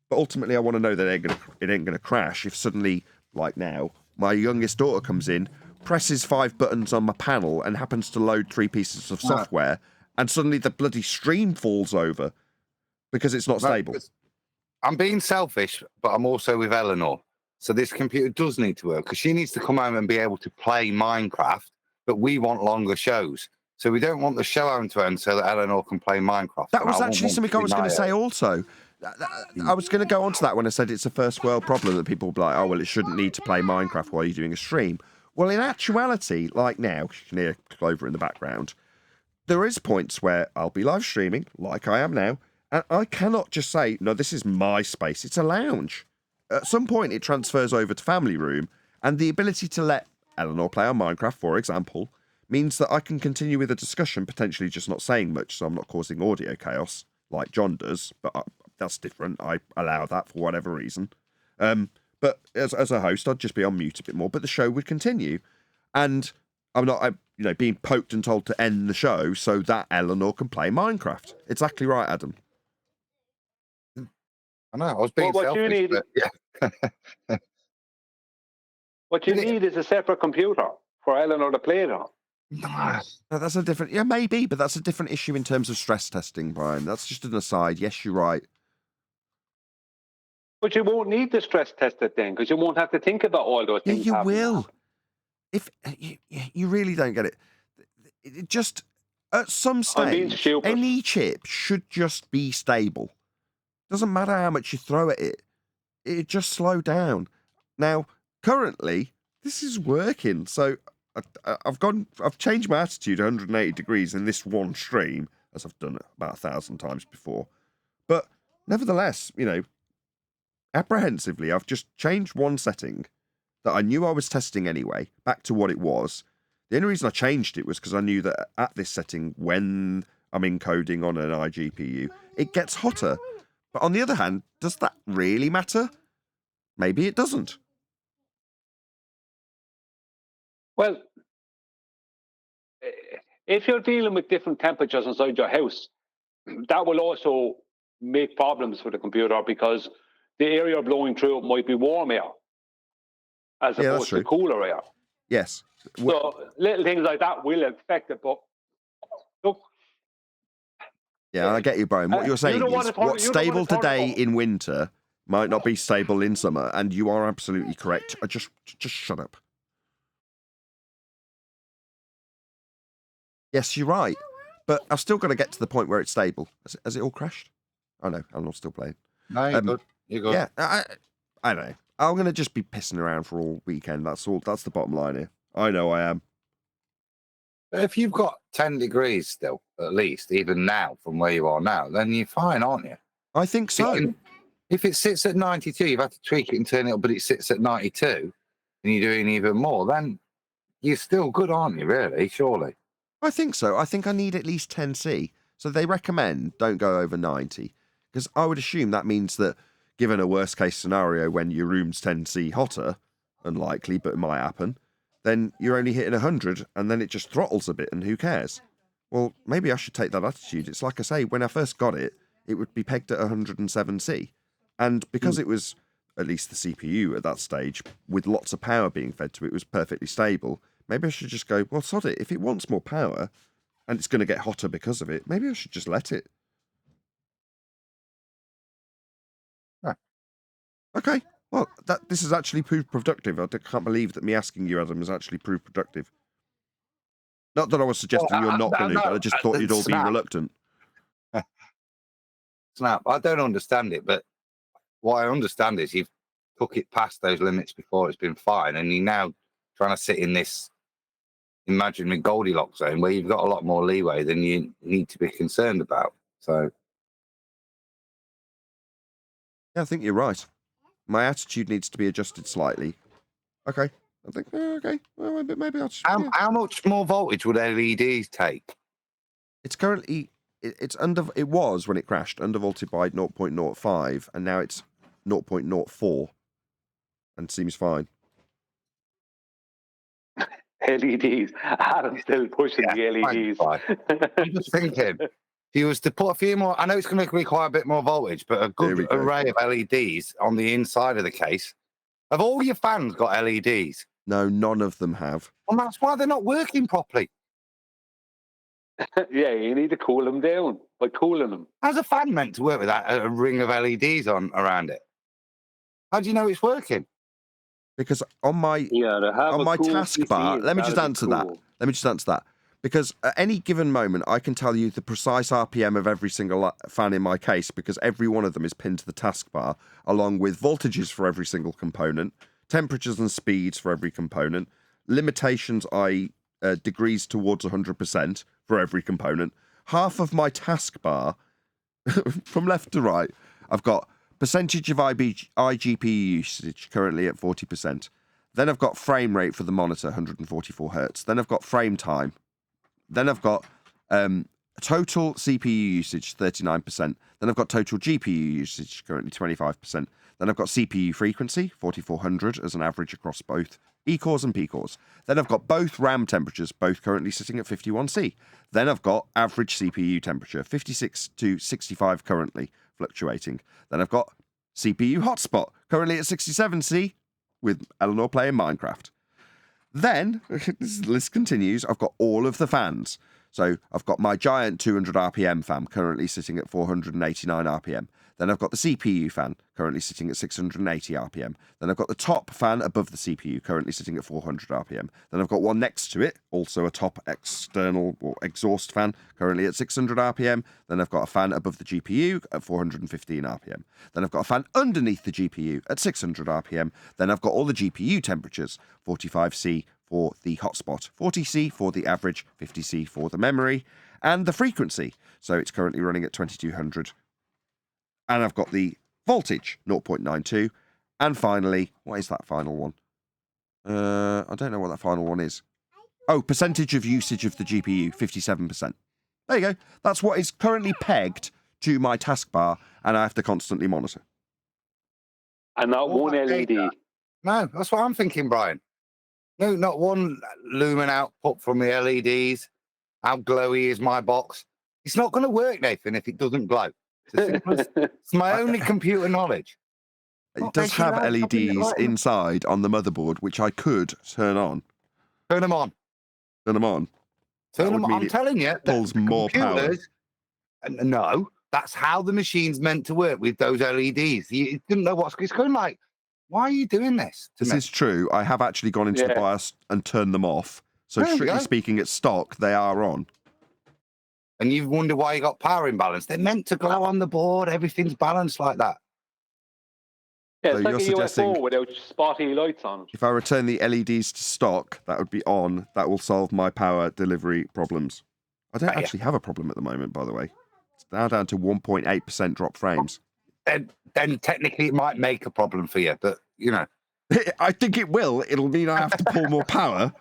But ultimately, I want to know that it ain't going to crash if suddenly, like now, my youngest daughter comes in, presses 5 buttons on my panel and happens to load 3 pieces of software, and suddenly the bloody stream falls over because it's not stable. I'm being selfish, but I'm also with Eleanor. So this computer does need to work, because she needs to come home and be able to play Minecraft, but we want longer shows. So we don't want the show home to end so that Eleanor can play Minecraft. That was actually something I was going to say also. I was going to go on to that when I said it's a first world problem that people will be like, oh, well, it shouldn't need to play Minecraft while you're doing a stream. Well, in actuality, like now, you can hear Clover in the background, there is points where I'll be live streaming, like I am now, and I cannot just say, no, this is my space. It's a lounge. At some point, it transfers over to family room, and the ability to let Eleanor play on Minecraft, for example, means that I can continue with a discussion, potentially just not saying much, so I'm not causing audio chaos like John does, but that's different. I allow that for whatever reason. But as a host, I'd just be on mute a bit more, but the show would continue. And I'm not being poked and told to end the show so that Eleanor can play Minecraft. Exactly right, Adam. I know, I was being selfish, you need, but yeah. What you need is a separate computer for Eleanor to play it on. No, that's a different... Yeah, maybe, but that's a different issue in terms of stress testing, Brian. That's just an aside. Yes, you're right. But you won't need to stress test it then, because you won't have to think about all those things. Yeah, you will. If you really don't get it. It just, at some stage, any chip should just be stable. Doesn't matter how much you throw at it. It just slow down. Now, currently, this is working. So I've changed my attitude 180 degrees in this one stream, as I've done it about 1,000 times before. But nevertheless, apprehensively, I've just changed one setting that I knew I was testing anyway, back to what it was. The only reason I changed it was because I knew that at this setting, when I'm encoding on an iGPU, it gets hotter. But on the other hand, does that really matter? Maybe it doesn't. Well, if you're dealing with different temperatures inside your house, that will also make problems for the computer, because the air you're blowing through might be warm air as opposed to cooler air. Yes. So little things like that will affect it. But look, yeah, I get you, Brian. What you're saying is what's stable today in winter might not be stable in summer, and you are absolutely correct. Just shut up. Yes, you're right. But I've still got to get to the point where it's stable. Has it all crashed? Oh, no, I'm not still playing. No, you're good. You're good. Yeah, I know. I'm going to just be pissing around for all weekend. That's all. That's the bottom line here. I know I am. If you've got 10 degrees still, at least, even now, from where you are now, then you're fine, aren't you? I think so. If it sits at 92, you've had to tweak it and turn it up, but it sits at 92, and you're doing even more, then you're still good, aren't you, really? Surely. I think so. I think I need at least 10C. So they recommend don't go over 90. Because I would assume that means that given a worst case scenario when your room's 10C hotter, unlikely, but it might happen, then you're only hitting 100 and then it just throttles a bit and who cares? Well, maybe I should take that attitude. It's like I say, when I first got it, it would be pegged at 107C. And because it was, at least the CPU at that stage, with lots of power being fed to it, was perfectly stable. Maybe I should just go, well, sod it. If it wants more power and it's going to get hotter because of it, maybe I should just let it. Huh. Okay. Well, this has actually proved productive. I can't believe that me asking you, Adam, has actually proved productive. Not that I was suggesting you're not going to, but I just thought you'd all be reluctant. Snap. I don't understand it, but what I understand is you've took it past those limits before, it's been fine, and you're now trying to sit in this imaginary Goldilocks zone where you've got a lot more leeway than you need to be concerned about. So, yeah, I think you're right. My attitude needs to be adjusted slightly. Okay. I think, okay. Well, maybe I'll just... How much more voltage would LEDs take? It's currently... It was, when it crashed, undervolted by 0.05, and now it's 0.04, and seems fine. LEDs. Adam's still pushing the LEDs. I'm just thinking, if you was to put a few more, I know it's going to require a bit more voltage, but a good array of LEDs on the inside of the case. Have all your fans got LEDs? No, none of them have. Well, that's why they're not working properly. Yeah, you need to cool them down by cooling them. How's a fan meant to work with that? A ring of LEDs on around it? How do you know it's working? Because on my taskbar, let me just answer that. Because at any given moment, I can tell you the precise RPM of every single fan in my case, because every one of them is pinned to the taskbar, along with voltages for every single component, temperatures and speeds for every component, limitations, i.e. degrees towards 100% for every component. Half of my taskbar, from left to right, I've got percentage of iGPU usage, currently at 40%. Then I've got frame rate for the monitor, 144 hertz. Then I've got frame time. Then I've got total CPU usage, 39%. Then I've got total GPU usage, currently 25%. Then I've got CPU frequency, 4400 as an average across both E-cores and P-cores. Then I've got both RAM temperatures, both currently sitting at 51C. Then I've got average CPU temperature, 56 to 65 currently, fluctuating. Then I've got CPU hotspot, currently at 67C, with Eleanor playing Minecraft. Then, this list continues, I've got all of the fans. So I've got my giant 200 RPM fan, currently sitting at 489 RPM. Then I've got the CPU fan, currently sitting at 680 RPM. Then I've got the top fan above the CPU, currently sitting at 400 RPM. Then I've got one next to it, also a top external or exhaust fan, currently at 600 RPM. Then I've got a fan above the GPU at 415 RPM. Then I've got a fan underneath the GPU at 600 RPM. Then I've got all the GPU temperatures, 45C for the hotspot, 40C for the average, 50C for the memory, and the frequency. So it's currently running at 2200. And I've got the voltage, 0.92. And finally, what is that final one? I don't know what that final one is. Oh, percentage of usage of the GPU, 57%. There you go. That's what is currently pegged to my taskbar, and I have to constantly monitor. And not one LED. No, that's what I'm thinking, Brian. No, not one lumen output from the LEDs. How glowy is my box? It's not going to work, Nathan, if it doesn't glow. It's my only computer knowledge. It does have LEDs inside on the motherboard, which I could turn on. Turn them on. Turn them on. Turn them on. I'm telling you, pulls more power. No, that's how the machine's meant to work with those LEDs. You didn't know what's it's going like. Why are you doing this? This is true. I have actually gone into the BIOS and turned them off. So strictly speaking, at stock, they are on. and you wonder why you got power imbalance. They're meant to glow on the board. Everything's balanced like that. Yeah, So it's like you're a suggesting UFO without spotty lights on it. if I return the LEDs to stock, that would be on. That will solve my power delivery problems. I don't actually have a problem at the moment, by the way. It's now down to 1.8% drop frames. Then technically it might make a problem for you, but you know. I think it will. It'll mean I have to pull more power.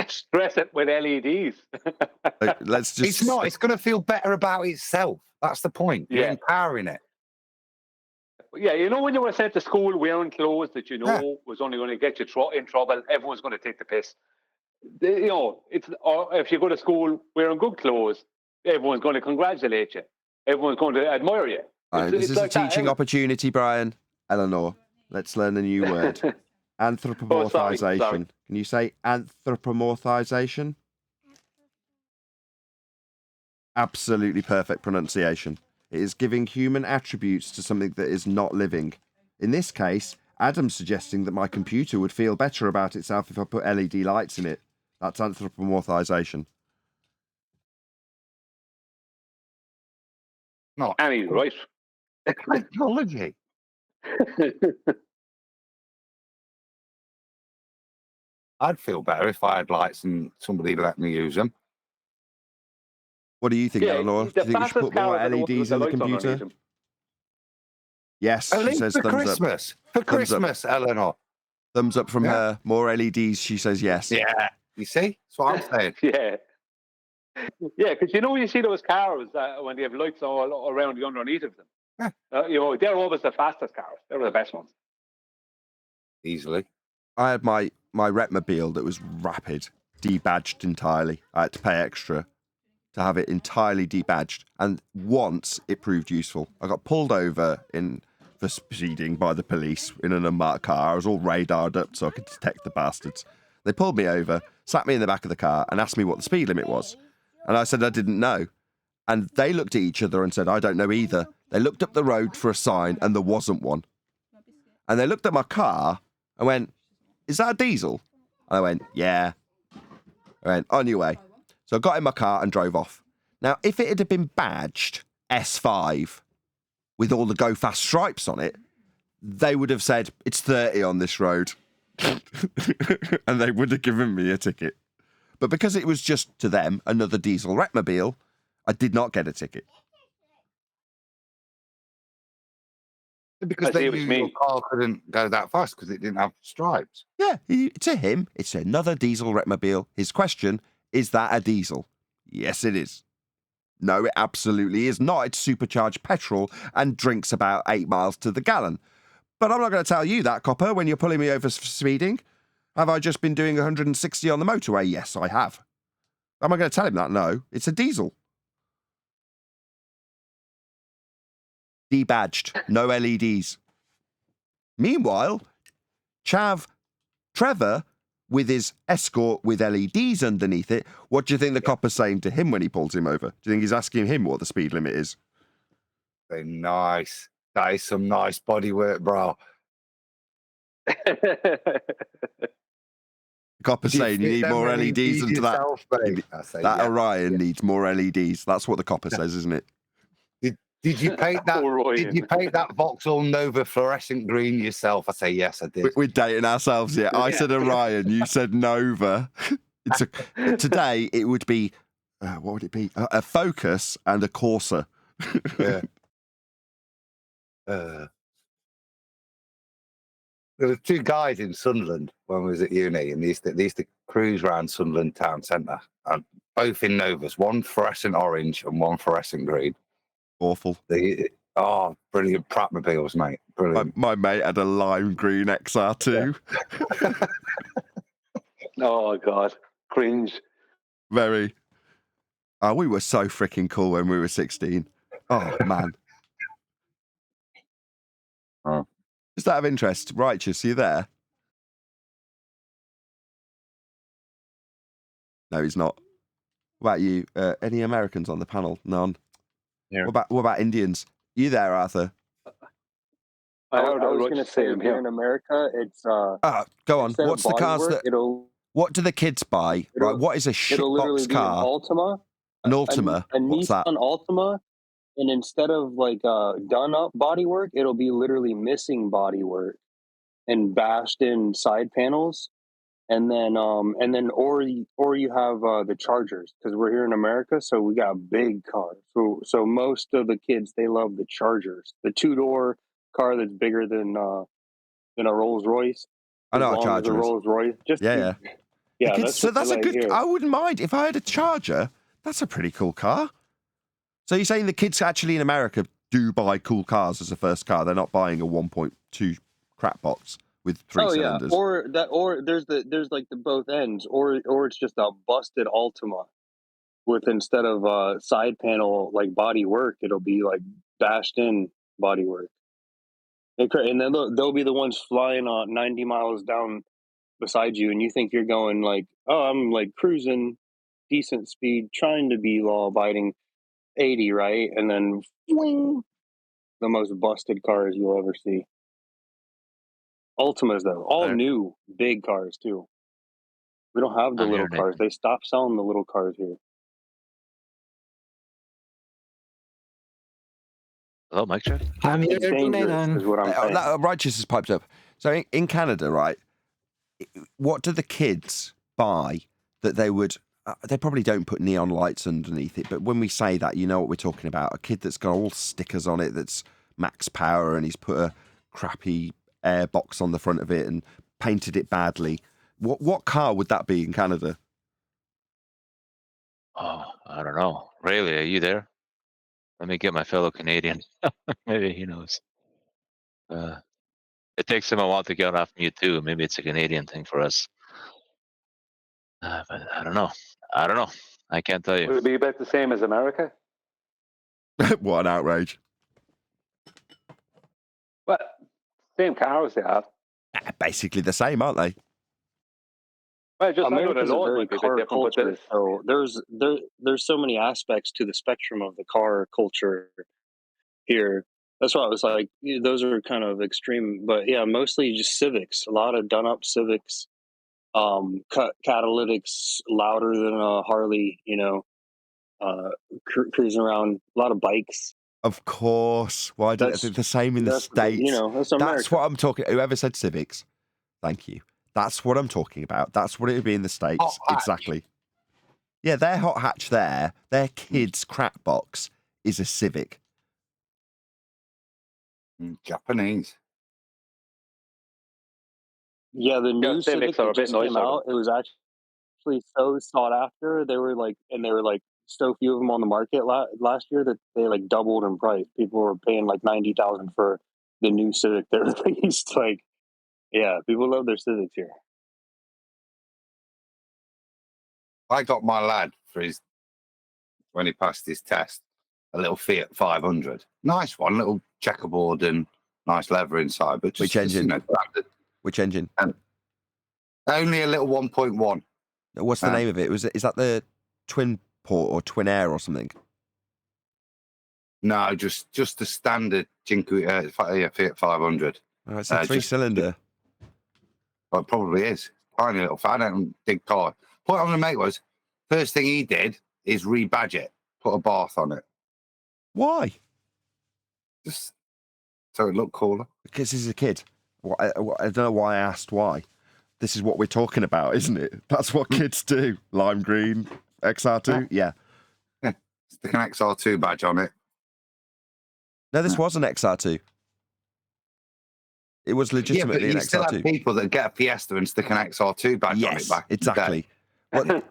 Stress it with LEDs. Let's just. It's not. It's going to feel better about itself. That's the point. You're empowering it. Yeah, you know when you were sent to school wearing clothes that you know was only going to get you in trouble, everyone's going to take the piss. You know, or if you go to school wearing good clothes, everyone's going to congratulate you. Everyone's going to admire you. This is like a teaching opportunity, Brian. Eleanor, let's learn a new word. Anthropomorphization. Sorry. Can you say anthropomorphization? Absolutely perfect pronunciation. It is giving human attributes to something that is not living. In this case, Adam's suggesting that my computer would feel better about itself if I put LED lights in it. That's anthropomorphization. Not. And he's right. Technology. I'd feel better if I had lights and somebody let me use them. What do you think, Eleanor? Do you think we should put more LEDs in the computer? Yes, she says for thumbs Christmas. up. For Christmas, Eleanor. Thumbs up from her. More LEDs, she says yes. Yeah. You see? That's what I'm saying. Yeah. Yeah, because you know when you see those cars when they have lights all around the underneath of them. You know, they're always the fastest cars. They're the best ones. Easily. I had my Retmobile that was rapid, debadged entirely. I had to pay extra to have it entirely debadged. And once it proved useful. I got pulled over for speeding by the police in an unmarked car. I was all radared up so I could detect the bastards. They pulled me over, sat me in the back of the car and asked me what the speed limit was. And I said I didn't know. And they looked at each other and said, I don't know either. They looked up the road for a sign and there wasn't one. And they looked at my car and went, is that a diesel? And I went, yeah. I went, on your way. So I got in my car and drove off. Now, if it had been badged S5 with all the go fast stripes on it, they would have said, it's 30 on this road. And they would have given me a ticket. But because it was just, to them, another diesel Retmobile, I did not get a ticket. Because they knew your car couldn't go that fast because it didn't have stripes. Yeah, to him, it's another diesel Retmobile. His question, is that a diesel? Yes, it is. No, it absolutely is not. It's supercharged petrol and drinks about 8 miles to the gallon. But I'm not going to tell you that, copper, when you're pulling me over for speeding. Have I just been doing 160 on the motorway? Yes, I have. Am I going to tell him that? No, it's a diesel. Debadged, no LEDs. Meanwhile, Trevor, with his Escort with LEDs underneath it, what do you think the copper's saying to him when he pulls him over? Do you think he's asking him what the speed limit is? Very nice. That is some nice body work, bro. The copper's saying you need more LEDs into that. That Orion needs more LEDs. That's what the copper says, isn't it? Did you paint that? Did you paint that Vauxhall Nova fluorescent green yourself? I say yes, I did. We're dating ourselves, yeah. I said Orion, you said Nova. Today it would be what would it be? A Focus and a Corsa. Yeah. There were two guys in Sunderland when we was at uni, and they used to cruise around Sunderland town centre, both in Novas, one fluorescent orange and one fluorescent green. Awful. Brilliant Pratmobiles, mate. Brilliant. My mate had a lime green XR2. Yeah. Oh, God. Cringe. Very. Oh, we were so freaking cool when we were 16. Oh, man. Oh. Just out of interest, Righteous, are you there? No, he's not. What about you? Any Americans on the panel? None. Yeah. What about Indians? You there, Arthur? I was going to say here in America, it's go on. What's the cars that? What do the kids buy? Right. What is a shitbox car? Altima. An Altima. A What's that? Nissan Altima, and instead of like done up bodywork, it'll be literally missing bodywork and bashed in side panels, and then or you have the Chargers, because we're here in America, so we got big cars. So most of the kids, they love the Chargers, the 2-door car that's bigger than a Rolls Royce. I know as a long as a Charger is. Rolls Royce. Just Yeah. yeah. Kids, so that's a good. Here. I wouldn't mind if I had a Charger. That's a pretty cool car. So you're saying the kids actually in America do buy cool cars as a first car? They're not buying a 1.2 crap box with 3 cylinders. Yeah, or there's like the both ends, or it's just a busted Altima with, instead of side panel like body work, it'll be like bashed in body work. And then they'll be the ones flying 90 miles down beside you, and you think you're going like, oh, I'm like cruising decent speed, trying to be law abiding 80, right? And then wing, the most busted cars you'll ever see. Ultimas, though, all new big cars too. We don't have the little cars. They stopped selling the little cars here. Hello, Mike check. I'm here, It's dangerous, Nathan. is what I'm saying. Righteous has piped up. So in Canada, right, what do the kids buy that they would... they probably don't put neon lights underneath it, but when we say that, you know what we're talking about. A kid that's got all stickers on it that's max power, and he's put a crappy air box on the front of it and painted it badly. What car would that be in Canada? Oh, I don't know. Rayleigh, are you there? Let me get my fellow Canadian. Maybe he knows. It takes him a while to get off mute too. Maybe it's a Canadian thing for us. But I don't know. I can't tell you. Would it be about the same as America? What an outrage. Well, same cars they have. Basically the same, aren't they? Well, just America's a very might be a bit car different, but culture, so there's so many aspects to the spectrum of the car culture here. That's why I was like, those are kind of extreme, but yeah, mostly just Civics. A lot of done-up Civics, catalytics louder than a Harley. Cruising around. A lot of bikes. Of course. Why do they do the same in the States? That's America. That's what I'm talking. Whoever said Civics, thank you. That's what I'm talking about. That's what it would be in the States. Exactly. Yeah, their hot hatch there, their kids' crap box is a Civic. Japanese. Yeah, the new Civic that just came out, it was actually so sought after. They were like so few of them on the market last year that they like doubled in price. People were paying like $90,000 for the new Civic they released. Like, yeah, people love their Civics here. I got my lad for when he passed his test, a little Fiat 500. Nice one, little checkerboard and nice leather inside. But just, which engine? Which engine? Only a little 1.1. What's the name of it? Is that the twin port or twin air or something? No, just the standard Fiat 500. Oh, it's a 3-cylinder. Well, it probably is. Tiny little fan. I don't dig car. What I'm going to make was, first thing he did is rebadge it, put a bath on it. Why? Just so it looked cooler. Because he's a kid. I don't know why I asked why. This is what we're talking about, isn't it? That's what kids do. Lime green, XR2, yeah. Stick an XR2 badge on it. No, this was an XR2. It was legitimately an XR2. Still have people that get a Fiesta and stick an XR2 badge on it back. Exactly. Well,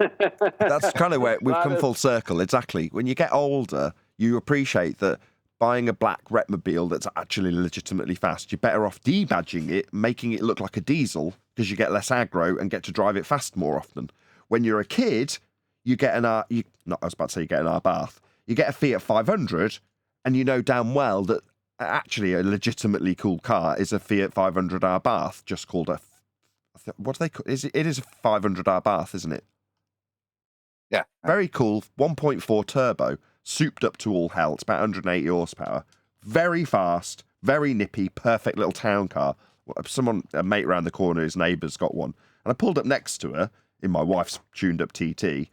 that's kind of where we've come full circle. Exactly. When you get older, you appreciate that buying a black Retmobile that's actually legitimately fast, you're better off debadging it, making it look like a diesel, because you get less aggro and get to drive it fast more often. When you're a kid, you get I was about to say you get an Abarth. You get a Fiat 500, and you know damn well that actually a legitimately cool car is a Fiat 500 Abarth, just called a... What do they call it? It is a 500 Abarth, isn't it? Yeah. Very cool, 1.4 turbo, souped up to all hell. It's about 180 horsepower. Very fast, very nippy, perfect little town car. A mate around the corner, his neighbour's got one. And I pulled up next to her in my wife's tuned up TT,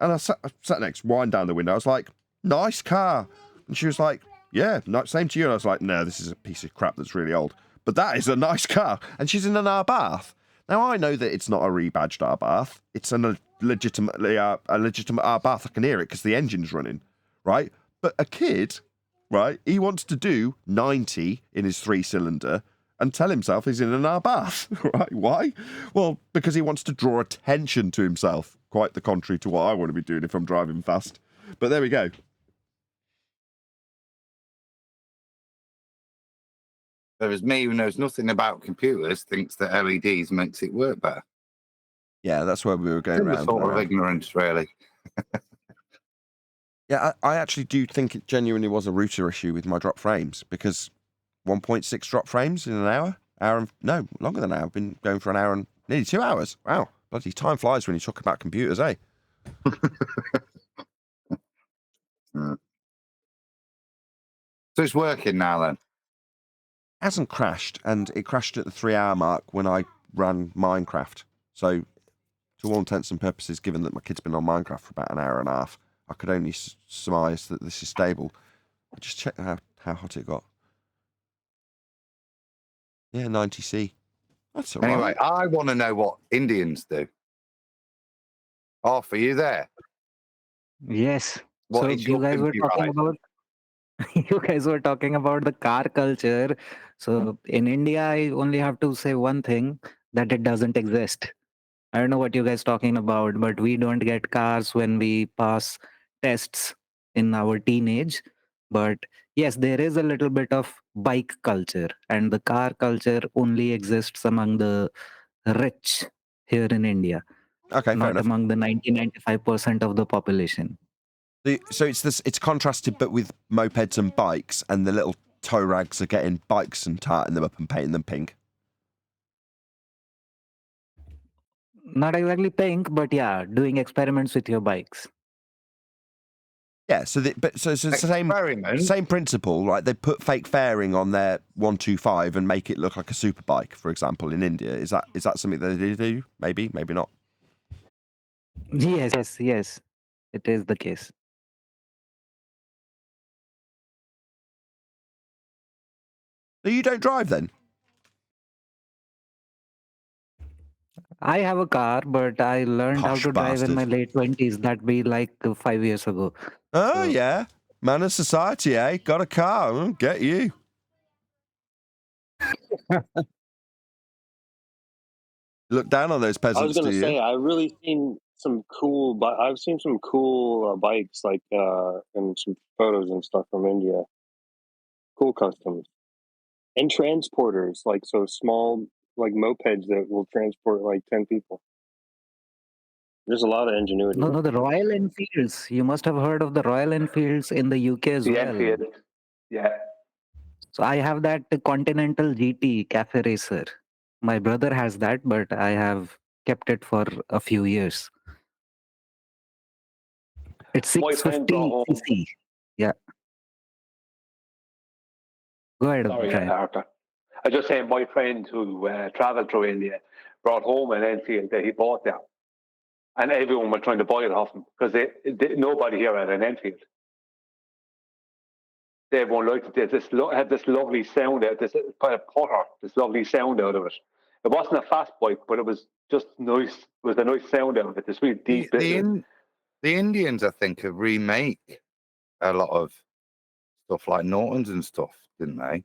And I sat next, wind down the window. I was like, nice car. And she was like, yeah, same to you. And I was like, no, this is a piece of crap that's really old. But that is a nice car. And she's in an Abarth. Now, I know that it's not a rebadged Abarth. It's a legitimate Abarth. I can hear it because the engine's running, right? But a kid, right, he wants to do 90 in his 3-cylinder and tell himself he's in an Abarth, right? Why? Well, because he wants to draw attention to himself. Quite the contrary to what I want to be doing if I'm driving fast. But there we go. Whereas me, who knows nothing about computers, thinks that LEDs makes it work better. Yeah, that's where we were going around. Sort of ignorance, really. Yeah, I actually do think it genuinely was a router issue with my drop frames, because 1.6 drop frames in an hour, no, longer than an hour. I've been going for an hour and nearly 2 hours. Wow, bloody time flies when you talk about computers, eh? So it's working now then? Hasn't crashed, and it crashed at the 3-hour mark when I ran Minecraft. So, to all intents and purposes, given that my kid's been on Minecraft for about an hour and a half, I could only surmise that this is stable. I just checked how hot it got. Yeah, 90C. That's all anyway, right. I want to know what Indians do. Arf, are you there? Yes. What So is you your guys were country talking right? about you guys were talking about the car culture. So in India, I only have to say one thing, that it doesn't exist. I don't know what you guys talking about, but we don't get cars when we pass tests in our teenage. But yes, there is a little bit of bike culture, and the car culture only exists among the rich here in India, Okay, fair not enough. among the 90-95% of the population. So it's contrasted, but with mopeds and bikes, and the little tow rags are getting bikes and tarting them up and painting them pink. Not exactly pink, but yeah, doing experiments with your bikes. Yeah, so it's the same principle, right? They put fake fairing on their 125 and make it look like a super bike, for example, in India. Is that something that they do? Maybe not. Yes, it is the case. So you don't drive then? I have a car, but I learned Posh how to drive in my bastard. late 20s. That'd be like 5 years ago. Oh, So- yeah. Man of society, eh? Got a car. Get you. Look down on those peasants, I was going to say, I've seen some cool bikes, like and some photos and stuff from India. Cool customs and transporters, like so small, like mopeds that will transport like 10 people. There's a lot of ingenuity. No, the Royal Enfields. You must have heard of the Royal Enfields in the UK as The well. Enfield. Yeah. So I have that Continental GT Cafe Racer. My brother has that, but I have kept it for a few years. It's My friend brought home. 650cc. Yeah. Go ahead, Sorry, Brian. Arthur. I just saying, my friend who travelled through India brought home an Enfield that he bought there, and everyone was trying to buy it off him because nobody here had an Enfield. Everyone liked it. Had this lovely sound out, this kind of putter, this lovely sound out of it. It wasn't a fast bike, but it was just nice. It was a nice sound out of it. This really deep. The Indians, I think, have remake a lot of stuff like Nortons and stuff, didn't they?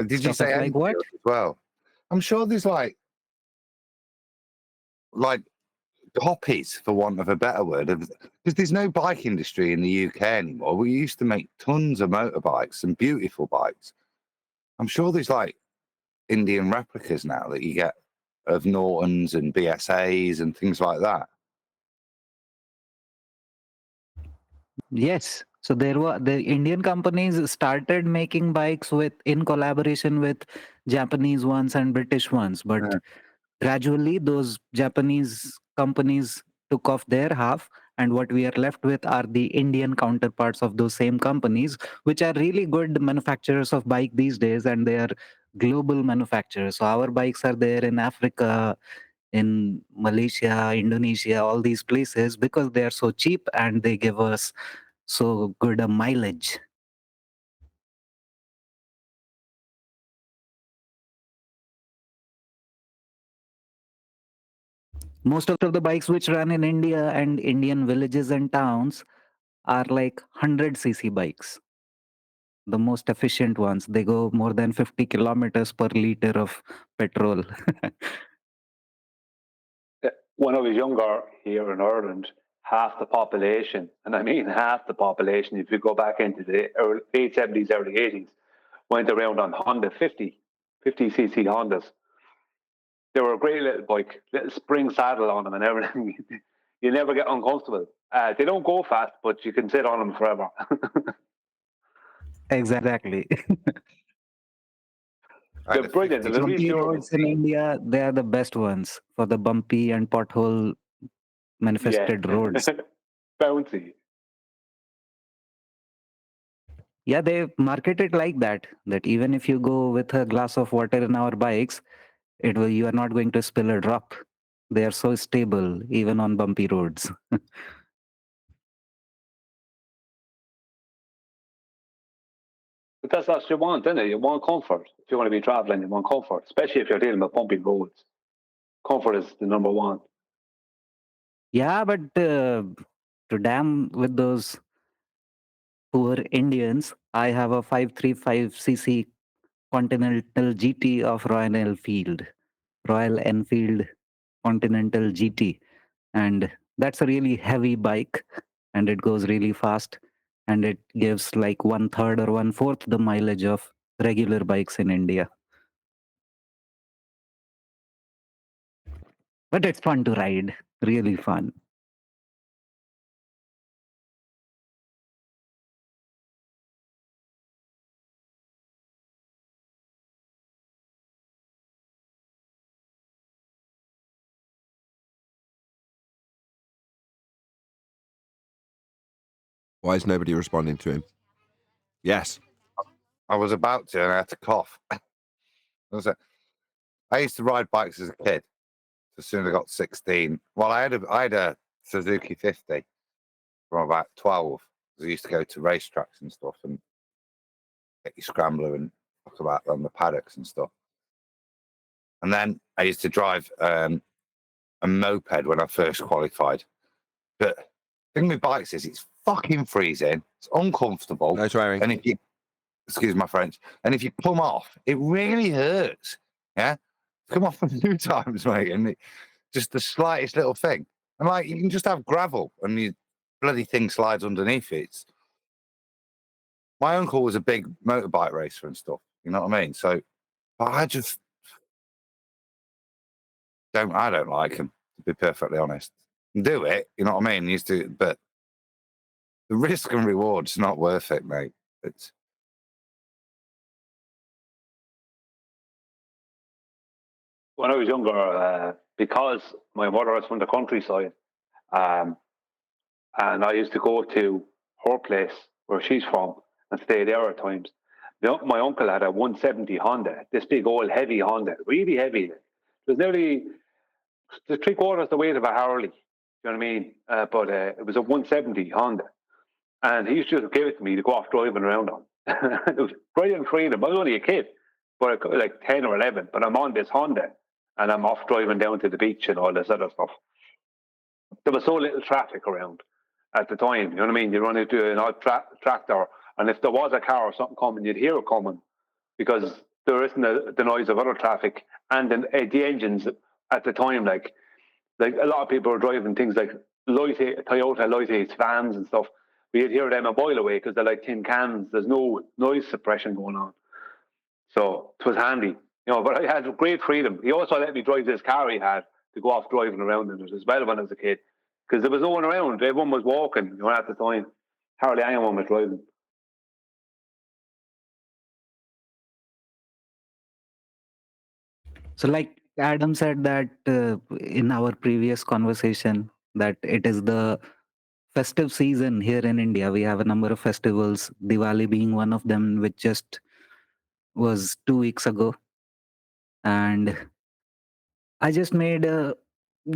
Did you say like what? as well? I'm sure there's like copies, for want of a better word, because there's no bike industry in the UK anymore. We used to make tons of motorbikes and beautiful bikes. I'm sure there's like Indian replicas now that you get of Nortons and BSAs and things like that. Yes. So there were the Indian companies started making bikes in collaboration with Japanese ones and British ones, but gradually those Japanese companies took off their half, and what we are left with are the Indian counterparts of those same companies, which are really good manufacturers of bike these days, and they are global manufacturers. So our bikes are there in Africa, in Malaysia, Indonesia, all these places, because they are so cheap and they give us so good a mileage. Most of the bikes which run in India and Indian villages and towns are like 100cc bikes. The most efficient ones. They go more than 50 kilometers per liter of petrol. When I was younger here in Ireland, half the population, and I mean half the population, if you go back into the late 70s, early 80s, went around on Honda 50cc Hondas. They were a great little bike, little spring saddle on them and everything. You never get uncomfortable. They don't go fast, but you can sit on them forever. Exactly. They're brilliant. They're really Bumpy roads in India, they are the best ones for the bumpy and pothole manifested roads. Bouncy. Yeah, they market it like that. That even if you go with a glass of water in our bikes, you are not going to spill a drop. They are so stable, even on bumpy roads. But that's what you want, isn't it? You want comfort. If you want to be traveling, you want comfort, especially if you're dealing with bumpy roads. Comfort is the number one. Yeah, but to damn with those poor Indians, I have a 535cc Continental GT of Royal Enfield. Royal Enfield Continental GT. And that's a really heavy bike and it goes really fast and it gives like 1/3 or 1/4 the mileage of regular bikes in India. But it's fun to ride, really fun. Why is nobody responding to him? Yes. I was about to, and I had to cough. I used to ride bikes as a kid. As soon as I got 16, well, I had a Suzuki 50 from about 12. I used to go to racetracks and stuff and get your scrambler and talk about on the paddocks and stuff. And then I used to drive a moped when I first qualified. But the thing with bikes is it's fucking freezing. It's uncomfortable. No swearing. And if you, excuse my French, and if you come off, it really hurts. Yeah? Come off a few times, mate, and just the slightest little thing. And like, you can just have gravel and the bloody thing slides underneath it. My uncle was a big motorbike racer and stuff. You know what I mean? So I just I don't like them, to be perfectly honest. Do it, you know what I mean? Used to, but the risk and reward's not worth it, mate. It's when I was younger, because my mother was from the countryside, and I used to go to her place where she's from and stay there at times. My uncle had a 170 Honda, this big old heavy Honda, really heavy. It was nearly the 3/4 the weight of a Harley. You know what I mean? But it was a 170 Honda, and he used to give it to me to go off driving around on. It was brilliant freedom. I was only a kid, but like 10 or 11. But I'm on this Honda, and I'm off driving down to the beach and all this other stuff. There was so little traffic around at the time. You know what I mean? You run into an odd tractor, and if there was a car or something coming, you'd hear it coming because there isn't the noise of other traffic and the engines at the time. Like a lot of people are driving things like Toyota Lite vans and stuff. But you'd hear them a mile away because they're like tin cans. There's no noise suppression going on. So it was handy. You know, but I had great freedom. He also let me drive this car he had to go off driving around in it as well when I was a kid. Because there was no one around. Everyone was walking, you know, at the time. Hardly anyone was driving. So like Adam said that in our previous conversation, that it is the festive season here in India. We have a number of festivals, Diwali being one of them, which just was 2 weeks ago. And I just made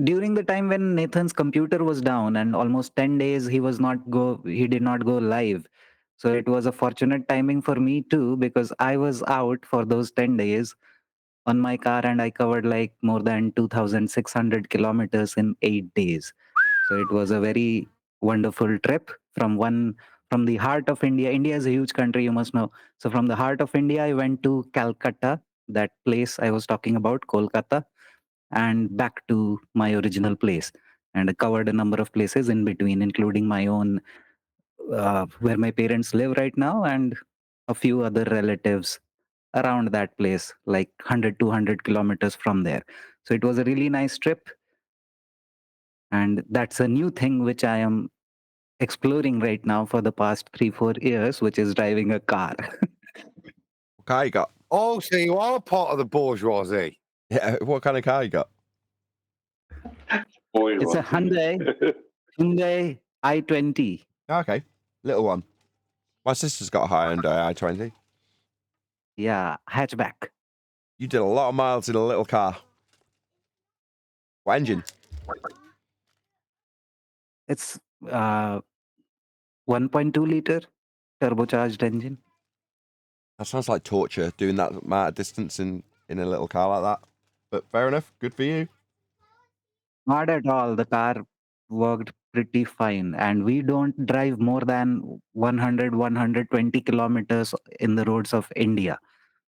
during the time when Nathan's computer was down and almost 10 days he did not go live. So it was a fortunate timing for me too, because I was out for those 10 days on my car and I covered like more than 2,600 kilometers in 8 days. So it was a very wonderful trip from the heart of India. India is a huge country, you must know. So from the heart of India, I went to Calcutta, that place I was talking about, Kolkata, and back to my original place. And I covered a number of places in between, including my own, where my parents live right now, and a few other relatives around that place, like 100, 200 kilometers from there. So it was a really nice trip. And that's a new thing which I am exploring right now for the past 3-4 years, which is driving a car. What car you got? Oh, so you are part of the bourgeoisie. Yeah, what kind of car you got? It's a Hyundai i20. Okay, little one. My sister's got a Hyundai i20. Yeah, hatchback. You did a lot of miles in a little car. What engine? It's 1.2 liter turbocharged engine. That sounds like torture, doing that amount of distance in a little car like that. But fair enough. Good for you. Not at all. The car worked pretty fine. And we don't drive more than 100, 120 kilometers in the roads of India.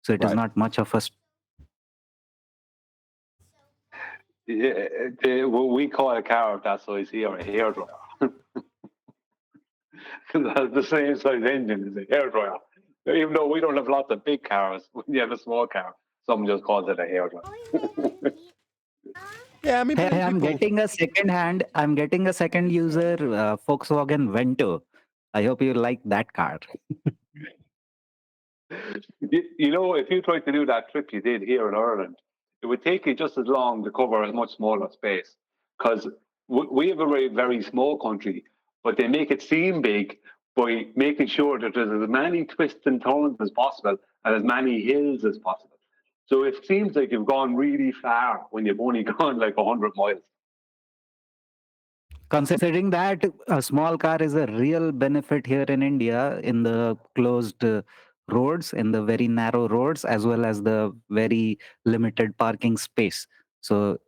So it is not much of a... Yeah, what we call a car of that size here a hairdryer. Because it has the same size engine as a hairdryer. Even though we don't have lots of big cars, when you have a small car, someone just calls it a hairdryer. Yeah, I mean, Hey, I'm getting a second user Volkswagen Vento. I hope you like that car. You know, if you tried to do that trip you did here in Ireland, it would take you just as long to cover a much smaller space. Because we have a very, very small country, but they make it seem big by making sure that there's as many twists and turns as possible and as many hills as possible. So it seems like you've gone really far when you've only gone like 100 miles. Considering that a small car is a real benefit here in India in the closed roads, in the very narrow roads, as well as the very limited parking space. So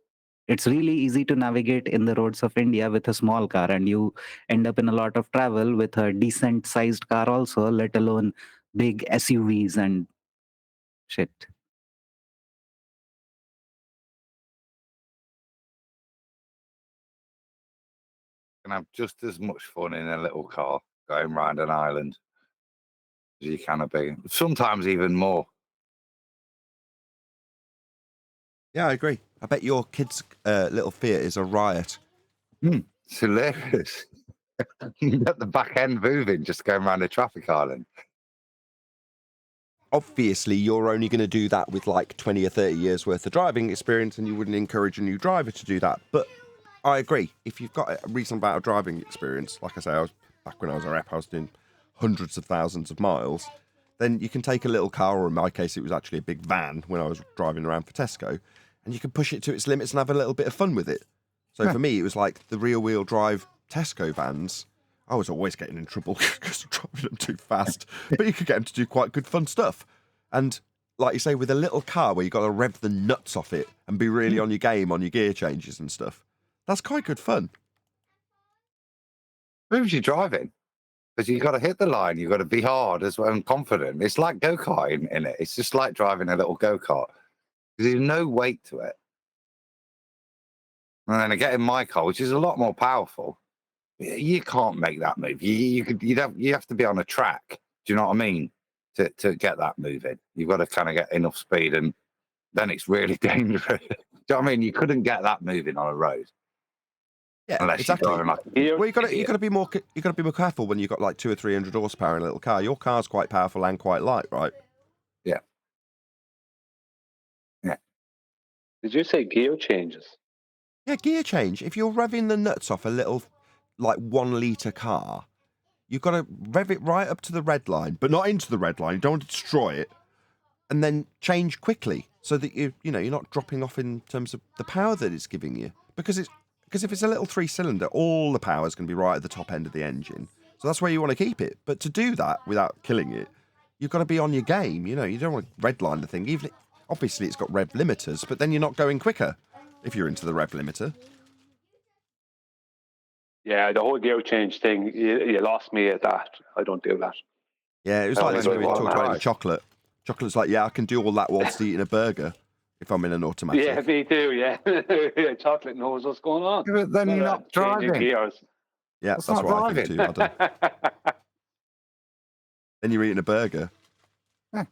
it's really easy to navigate in the roads of India with a small car, and you end up in a lot of travel with a decent sized car also, let alone big SUVs and shit. Can have just as much fun in a little car going around an island as you can a big. Sometimes even more. Yeah, I agree. I bet your kid's little Fiat is a riot. It's hilarious. You got the back end moving, just going around a traffic island. Obviously, you're only going to do that with like 20 or 30 years worth of driving experience, and you wouldn't encourage a new driver to do that. But I agree. If you've got a reasonable amount of driving experience, like I say, back when I was a rep, I was doing hundreds of thousands of miles, then you can take a little car, or in my case, it was actually a big van when I was driving around for Tesco, and you can push it to its limits and have a little bit of fun with it. So for me, it was like the rear-wheel drive Tesco vans. I was always getting in trouble because I'm driving them too fast, but you could get them to do quite good fun stuff. And like you say, with a little car where you've got to rev the nuts off it and be really on your game on your gear changes and stuff, that's quite good fun. Who's you driving? Because you've got to hit the line, you've got to be hard as well and confident. It's like go-karting in it. It's just like driving a little go-kart. There's no weight to it. And then I get in my car, which is a lot more powerful. You can't make that move. You have to be on a track. Do you know what I mean? To get that moving, you've got to kind of get enough speed, and then it's really dangerous. Do you know what I mean? You couldn't get that moving on a road. Yeah, unless exactly. You're driving Well, you got to be more careful when you've got like 200 or 300 horsepower in a little car. Your car's quite powerful and quite light, right? Yeah. Yeah. Did you say gear changes? Yeah, gear change. If you're revving the nuts off a little, like 1 litre car, you've got to rev it right up to the red line, but not into the red line. You don't want to destroy it. and then change quickly so that you're not dropping off in terms of the power that it's giving you. Because if it's a little 3-cylinder, all the power is going to be right at the top end of the engine. So that's where you want to keep it. But to do that without killing it, you've got to be on your game. You don't want to redline the thing. Obviously, it's got rev limiters, but then you're not going quicker if you're into the rev limiter. Yeah, the whole gear change thing, you lost me at that. I don't do that. Yeah, it was like this when we talked about the chocolate. Chocolate's like, I can do all that whilst eating a burger if I'm in an automatic. Yeah, me too, yeah. Chocolate knows what's going on. But then you're not driving. Gears. Yeah, that's what I think too, Adam. Then you're eating a burger. Yeah.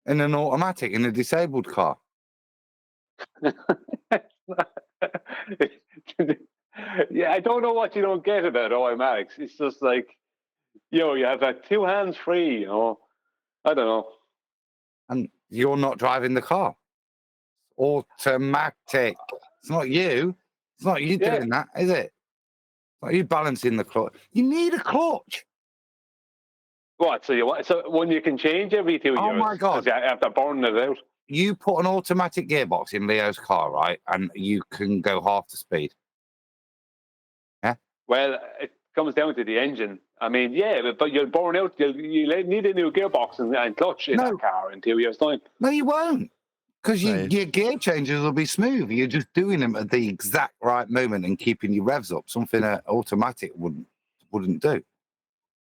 In an automatic, in a disabled car. Yeah, I don't know what you don't get about automatics. It's just like, you have that 2 hands free, I don't know. And you're not driving the car. Automatic. It's not you. It's not you doing that, is it? It's not you balancing the clutch. You need a clutch. What? So when you can change every 2 years? Oh my God! After burning it out. You put an automatic gearbox in Leo's car, right? And you can go half the speed. Yeah. Well, it comes down to the engine. I mean, yeah, but you'll burn out. You need a new gearbox and clutch in that car in 2 years' time. No, you won't. Because your gear changes will be smooth. You're just doing them at the exact right moment and keeping your revs up. Something an automatic wouldn't do.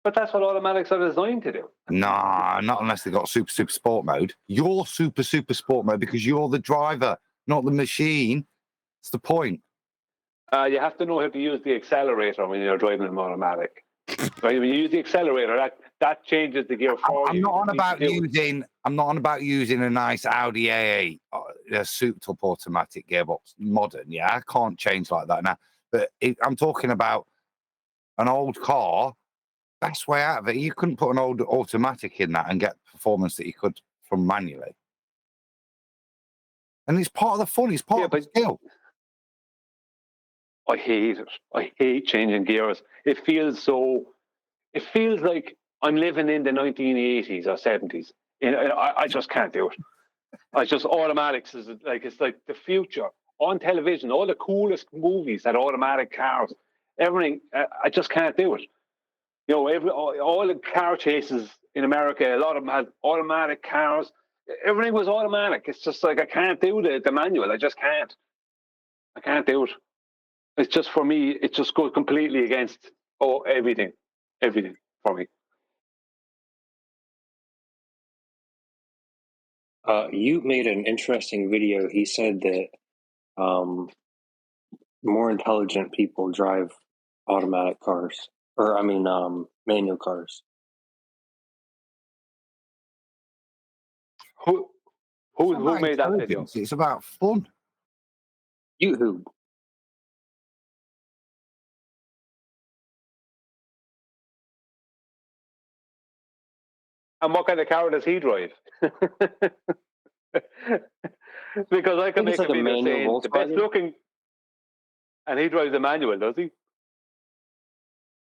But that's what automatics are designed to do. Nah, not unless they've got super sport mode. You're super sport mode because you're the driver, not the machine. That's the point. You have to know how to use the accelerator when you're driving an automatic. Right? When you use the accelerator, that changes the gear for you. I'm not on about using a nice Audi A8, a souped up automatic gearbox, modern. Yeah, I can't change like that now. But I'm talking about an old car. Best way out of it. You couldn't put an old automatic in that and get performance that you could from manually. And it's part of the fun. It's part of the skill. I hate it. I hate changing gears. It feels like I'm living in the 1980s or 70s. I just can't do it. Automatics is it's like the future. On television, all the coolest movies had automatic cars. Everything, I just can't do it. All the car chases in America, a lot of them had automatic cars. Everything was automatic. It's just like I can't do the manual. I just can't. I can't do it. It's just, for me, it just goes completely against everything for me. You made an interesting video. He said that more intelligent people drive automatic cars, manual cars. Who made that video? It's about fun. YouTube. And what kind of car does he drive? Because I can make a video saying the best looking, and he drives a manual, does he?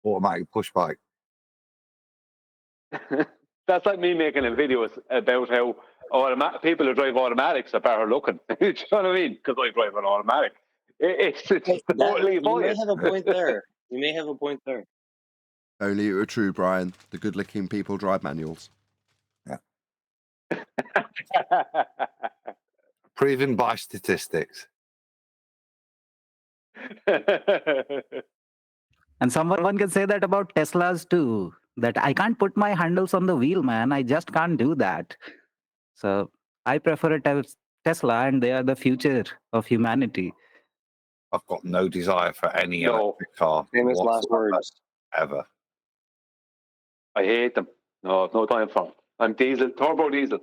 Automatic push bike. That's like me making a video about how people who drive automatics are better looking. Do you know what I mean? Because I drive an automatic. It's totally You biased. may have a point there. You may have a point there. Only it were true, Brian. The good-looking people drive manuals. Yeah. Proven by statistics. And someone can say that about Teslas too. That I can't put my handles on the wheel, man. I just can't do that. So I prefer a Tesla, and they are the future of humanity. I've got no desire for any electric car. Famous last words. Ever. I hate them. No time for them. I'm diesel, turbo diesel.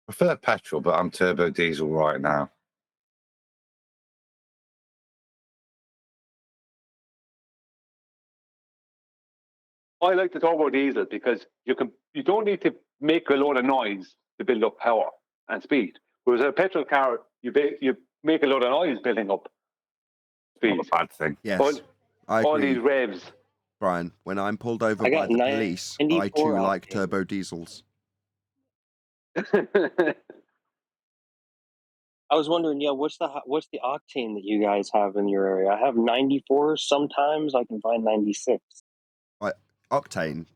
I prefer petrol, but I'm turbo diesel right now. I like the turbo diesel because you don't need to make a load of noise to build up power and speed. Whereas a petrol car, you make a load of noise building up speed. Not a bad thing. Yes, I agree. All these revs. Brian, when I'm pulled over I by got the police, I 94 too like octane. turbo diesels. I was wondering, what's the octane that you guys have in your area? I have 94. Sometimes I can find 96. Right, octane.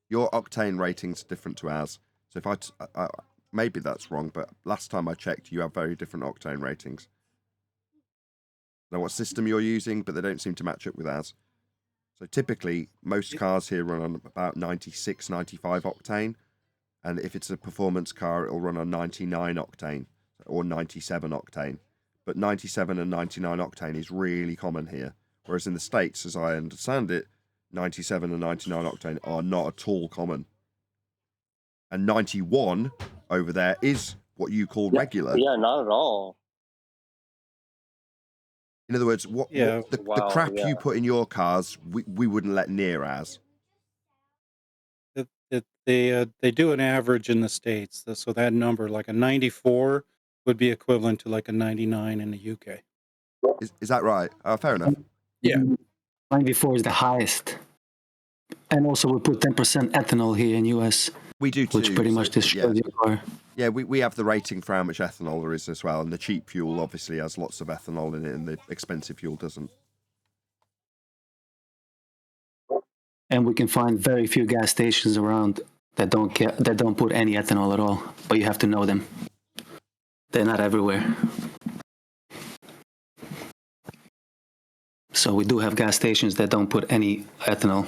Your octane rating's different to ours. So if maybe that's wrong, but last time I checked, you have very different octane ratings. I don't know what system you're using, but they don't seem to match up with ours. So typically, most cars here run on about 96, 95 octane. And if it's a performance car, it'll run on 99 octane or 97 octane. But 97 and 99 octane is really common here. Whereas in the States, as I understand it, 97 and 99 octane are not at all common. And 91 over there is what you call regular. Yeah, not at all. In other words, the crap you put in your cars, we wouldn't let near ours. They do an average in the States, so that number, like a 94, would be equivalent to like a 99 in the UK. Is that right? Oh, fair enough. Yeah. 94 is the highest. And also we put 10% ethanol here in US. We do too. Which pretty much destroys your car. Yeah, we have the rating for how much ethanol there is as well. And the cheap fuel obviously has lots of ethanol in it and the expensive fuel doesn't. And we can find very few gas stations around that don't put any ethanol at all. But you have to know them. They're not everywhere. So we do have gas stations that don't put any ethanol.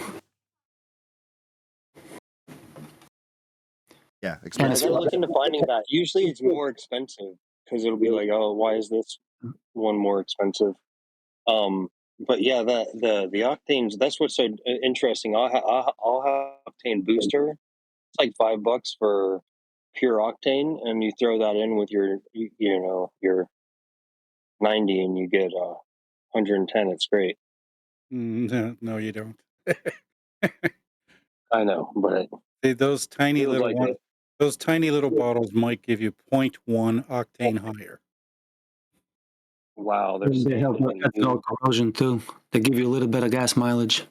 Yeah, I gotta look into finding that. Usually it's more expensive because it'll be like, oh, why is this one more expensive? But yeah, the octanes, that's what's so interesting. I'll have octane booster. It's like $5 for pure octane, and you throw that in with your your 90, and you get 110. It's great. No, you don't. I know, but those tiny little bottles might give you 0.1 octane higher. Wow, they help with ethanol corrosion too. They give you a little bit of gas mileage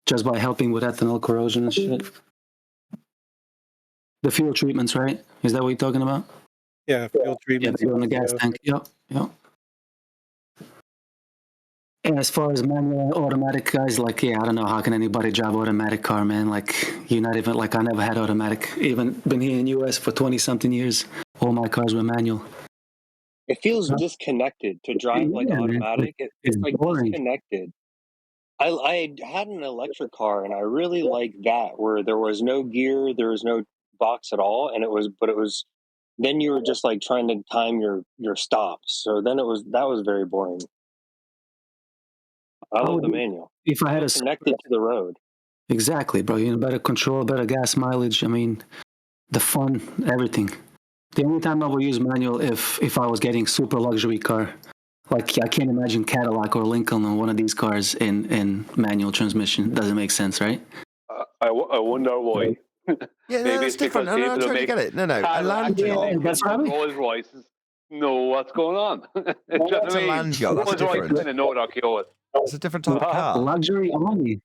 just by helping with ethanol corrosion and shit. The fuel treatments, right? Is that what you're talking about? Yeah, fuel treatments. Yeah, they go in the gas tank. Yep. And as far as manual and automatic guys, like, I don't know, how can anybody drive automatic car, man? Like, you're not even, like, I never had automatic. Even been here in the US for 20-something years. All my cars were manual. It feels disconnected to drive like automatic. It's like boring. Disconnected. I had an electric car and I really liked that, where there was no gear, there was no box at all, and it was then you were just like trying to time your stops. So then that was very boring. I love the manual. If I had connected to the road. Exactly, bro. You know, better control, better gas mileage. I mean, the fun, everything. The only time I would use manual if I was getting super luxury car. Like, I can't imagine Cadillac or Lincoln on one of these cars in manual transmission. Doesn't make sense, right? I wonder why. Yeah, no, that's different. No, I totally get it. No, a land yacht. That's Rolls Royces know what's going on. It's a land yacht. That's different. It's a different type of car. Luxury only.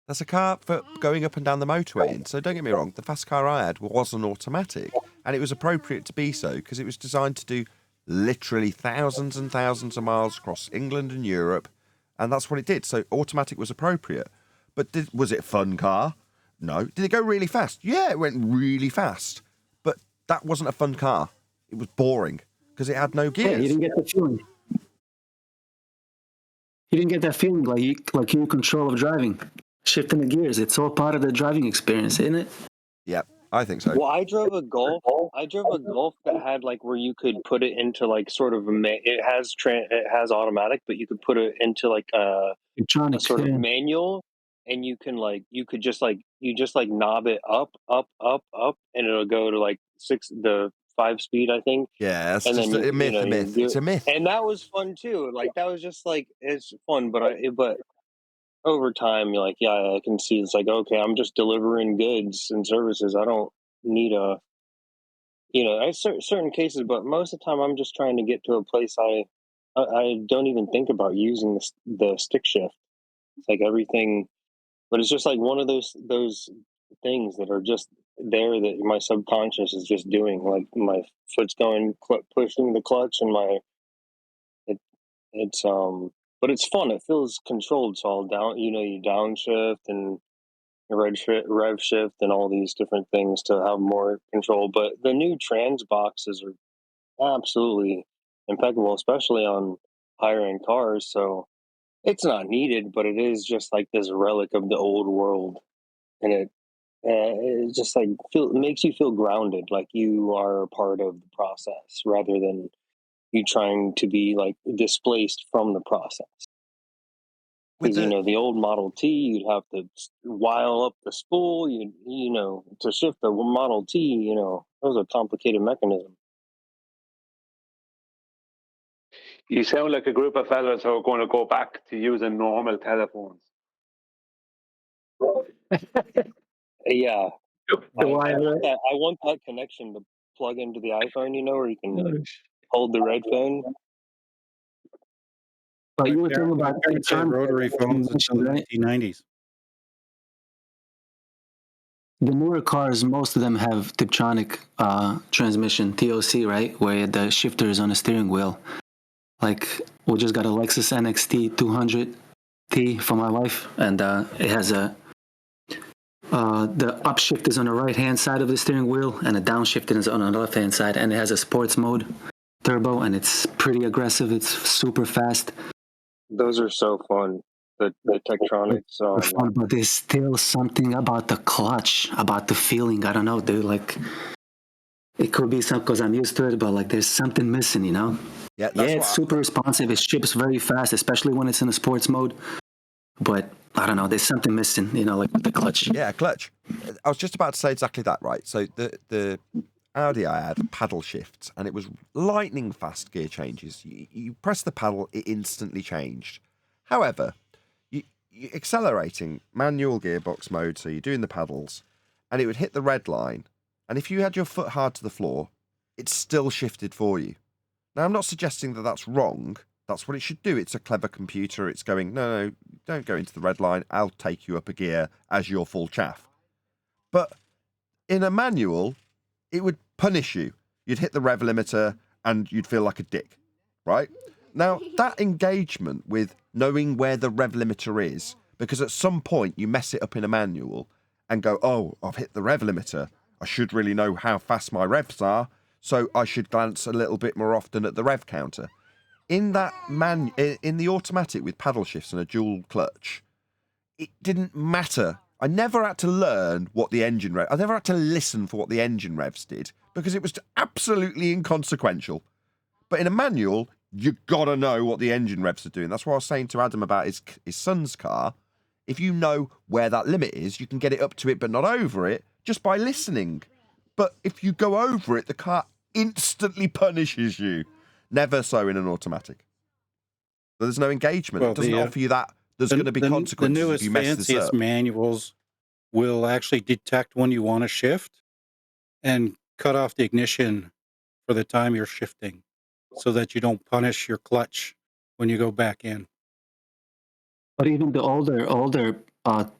That's a car for going up and down the motorway. And so don't get me wrong, the fast car I had was an automatic, and it was appropriate to be so because it was designed to do literally thousands and thousands of miles across England and Europe, and that's what it did. So automatic was appropriate. But was it a fun car? No. Did it go really fast? Yeah, it went really fast. But that wasn't a fun car. It was boring because it had no gears. Yeah, you didn't get the feeling. You didn't get that feeling like you're in control of driving. Shifting the gears. It's all part of the driving experience, isn't it? Yeah, I think so. Well, I drove a Golf that had like where you could put it into like sort of it has automatic, but you could put it into like a sort of manual, and you could just knob it up, and it'll go to like 5-speed, I think. Yeah, that's just a myth. It's a myth. And that was fun too. Like that was just like, it's fun, but over time, you're like, yeah, I can see it's like, okay, I'm just delivering goods and services. I don't need certain cases, but most of the time I'm just trying to get to a place I don't even think about using the stick shift. It's like everything But it's just like one of those things that are just there that my subconscious is just doing. Like my foot's going pushing the clutch, and it's but it's fun. It feels controlled. So I'll down, you downshift and rev shift and all these different things to have more control. But the new trans boxes are absolutely impeccable, especially on higher end cars. So it's not needed, but it is just like this relic of the old world, and it just like makes you feel grounded, like you are a part of the process rather than you trying to be like displaced from the process. Because the old Model T, you'd have to wile up the spool. To shift the Model T, that was a complicated mechanism. You sound like a group of fellas who are going to go back to using normal telephones. Yeah, I want that connection to plug into the iPhone. Where you can hold the red phone. But you were talking about rotary phones until the 1990s. The newer cars, most of them have Tiptronic transmission, TOC, right? Where the shifter is on the steering wheel. Like, we just got a Lexus NXT 200T for my wife, and it has the upshift is on the right-hand side of the steering wheel, and the downshift is on the left-hand side, and it has a sports mode turbo, and it's pretty aggressive. It's super fast. Those are so fun. The Tektronix. Fun, but there's still something about the clutch, about the feeling. I don't know, dude. Like, it could be something because I'm used to it, but like, there's something missing, Yeah, it's super responsive. It ships very fast, especially when it's in a sports mode. But I don't know, there's something missing, like with the clutch. Yeah, clutch. I was just about to say exactly that, right? So the Audi I had paddle shifts, and it was lightning fast gear changes. You press the paddle, it instantly changed. However, you're accelerating manual gearbox mode, so you're doing the paddles, and it would hit the red line. And if you had your foot hard to the floor, it still shifted for you. Now, I'm not suggesting that that's wrong. That's what it should do. It's a clever computer. It's going, no, don't go into the red line. I'll take you up a gear as your full chaff. But in a manual, it would punish you. You'd hit the rev limiter and you'd feel like a dick, right? Now, that engagement with knowing where the rev limiter is, because at some point you mess it up in a manual and go, oh, I've hit the rev limiter. I should really know how fast my revs are, so I should glance a little bit more often at the rev counter. In that in the automatic with paddle shifts and a dual clutch, it didn't matter. I never had to learn what the engine rev. I never had to listen for what the engine revs did because it was absolutely inconsequential. But in a manual, you gotta know what the engine revs are doing. That's what I was saying to Adam about his son's car. If you know where that limit is, you can get it up to it but not over it just by listening. But if you go over it, the car instantly punishes you. Never so in an automatic. There's no engagement. It doesn't offer you that. There's going to be consequences if you mess this up. The newest, fanciest manuals will actually detect when you want to shift and cut off the ignition for the time you're shifting so that you don't punish your clutch when you go back in. But even the older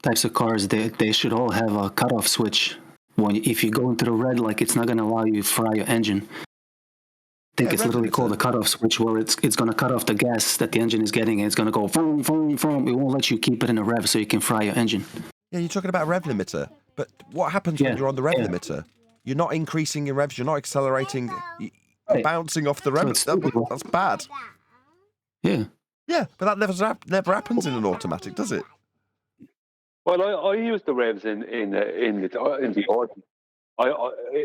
types of cars, they should all have a cutoff switch. If you go into the red, like, it's not going to allow you to fry your engine. I think it's literally called a cutoff switch. Well, it's going to cut off the gas that the engine is getting, and it's going to go boom, boom, boom. It won't let you keep it in a rev so you can fry your engine. Yeah, you're talking about a rev limiter. But what happens when you're on the rev limiter? You're not increasing your revs. You're not accelerating. You're bouncing off the rev. That's bad. Yeah. Yeah, but that never happens in an automatic, does it? Well, I use the revs in the Audi.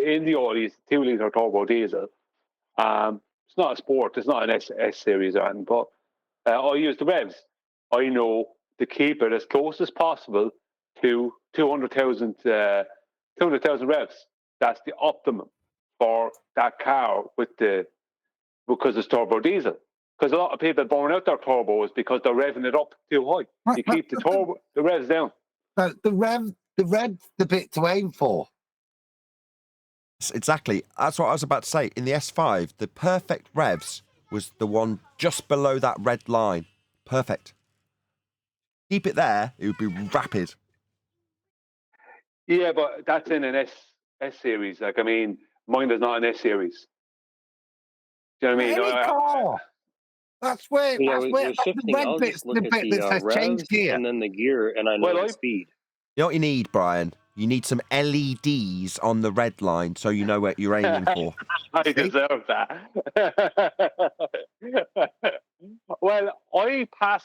In the Audi, it's 2-litre turbo diesel. It's not a sport. It's not an S series or anything. But I use the revs. I know to keep it as close as possible to 200,000 revs. That's the optimum for that car because it's turbo diesel. Because a lot of people burn out their turbos because they're revving it up too high. You keep the revs down. No, the rev's the bit to aim for. Exactly. That's what I was about to say. In the S5, the perfect revs was the one just below that red line. Perfect. Keep it there, it would be rapid. Yeah, but that's in an S series. Like, I mean, mine is not an S series. Do you know what I mean? Any car. That's where with the shifting, red I'll bit's just the look at bit the that says change revs gear. and then the gear, and I know the speed. You know what you need, Brian? You need some LEDs on the red line so you know what you're aiming for. I deserve that. Well, I pass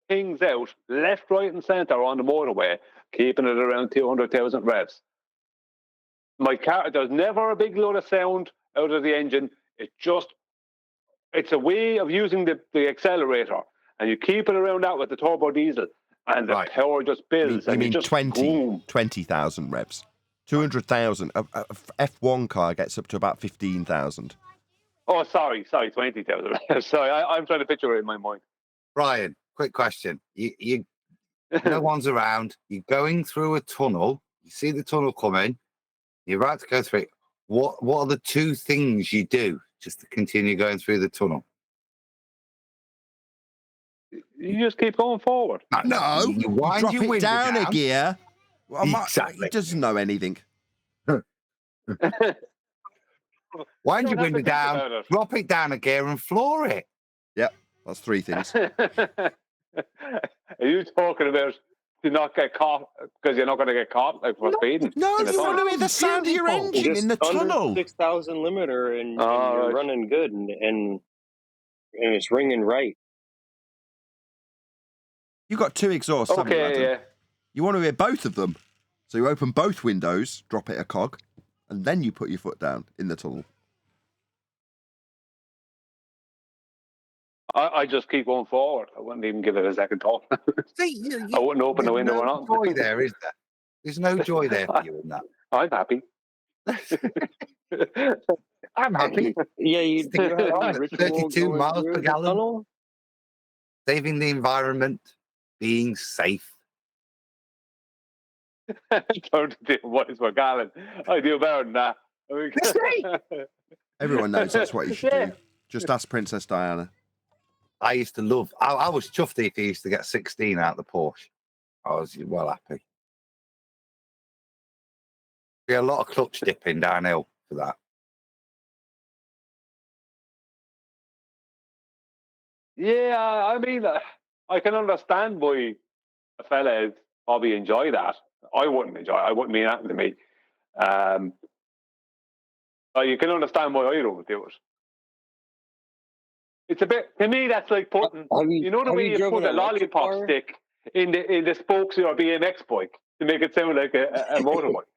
things out left, right, and centre on the motorway, keeping it around 200,000 revs. My car, there's never a big load of sound out of the engine. It's a way of using the accelerator, and you keep it around that with the turbo diesel, and the power just builds. You and mean just 20,000 revs? 200,000. A F1 car gets up to about 15,000. Oh, sorry, 20,000. Sorry, I'm trying to picture it in my mind. Brian, quick question. No one's around. You're going through a tunnel. You see the tunnel coming. You're about to go through it. What are the two things you do just to continue going through the tunnel? You just keep going forward. No, you wind drop your it window down a gear. Well, Exactly. He doesn't know anything. Wind your window down, drop it down a gear, and floor it. Yep, that's three things. Are you talking about to not get caught because you're not going to get caught like for speeding? No, you want to hear the sound of your engine in the tunnel. 6,000 limiter, and you're running good, and it's ringing right. You've got two exhausts. Okay, yeah. You want to hear both of them, so you open both windows, drop it a cog, and then you put your foot down in the tunnel. I just keep going forward. I wouldn't even give it a second thought. See, I wouldn't open the window or not. Joy there, is there? There's no joy there for you in that. I'm happy. I'm happy. Yeah, you do have a ritual 32 going miles through per the gallon. tunnel? Saving the environment, being safe. Don't do what is for gallon. I do better than that. Everyone knows that's what you should do. Just ask Princess Diana. I used to love. I was chuffed if he used to get 16 out of the Porsche. I was well happy. Be a lot of clutch dipping downhill for that. Yeah, I mean, I can understand why a fella would probably enjoy that. I wouldn't enjoy it. I wouldn't mean that to me. You can understand why I don't do it. It's a bit, to me, that's like putting, you know the way you put a lollipop stick in the spokes of your BMX bike to make it sound like a motorbike.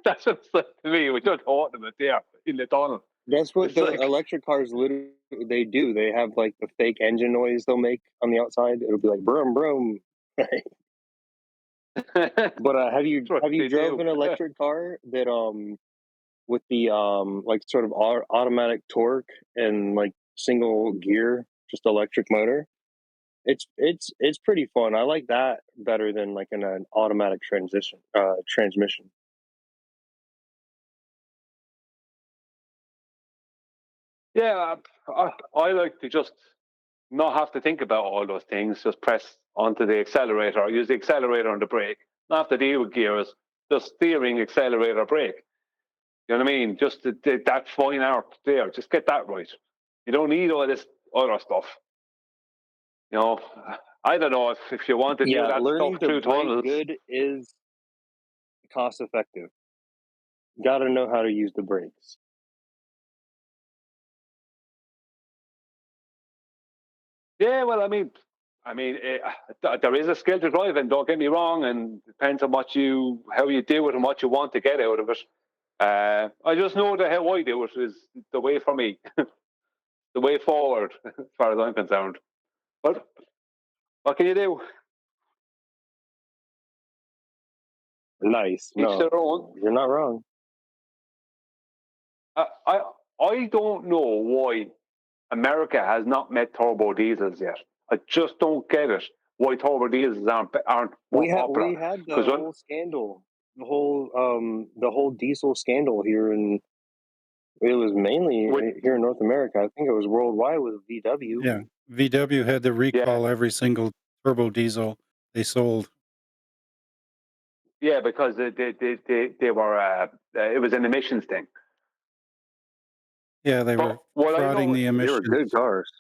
That's what it's like to me. We're just holding it there in the tunnel. That's what electric cars literally they do. They have like the fake engine noise they'll make on the outside. It'll be like brum brum. But have you drove an electric car that with the like sort of automatic torque and like single gear, just electric motor? It's pretty fun. I like that better than like an automatic transmission. Yeah, I like to just not have to think about all those things. Just press onto the accelerator, use the accelerator and the brake. Not have to deal with gears. Just steering, accelerator, brake. You know what I mean? Just that fine art there. Just get that right. You don't need all this other stuff. You know, I don't know if you want to do that learning stuff through to brake tunnels. good is cost effective. Got to know how to use the brakes. Yeah, well, I mean, there is a skill to driving. Don't get me wrong, and depends on how you do it and what you want to get out of it. I just know that how I do it is the way for me, the way forward, as far as I'm concerned. But what can you do? Nice. Each their own. You're not wrong. I don't know why America has not met turbo diesels yet. I just don't get it. Why turbo diesels aren't more popular? We had the whole scandal, the whole diesel scandal here, and it was mainly here in North America. I think it was worldwide with VW. Yeah, VW had to recall every single turbo diesel they sold. Yeah, because they were. It was an emissions thing. Yeah, they were what frauding the They were emissions. good cars.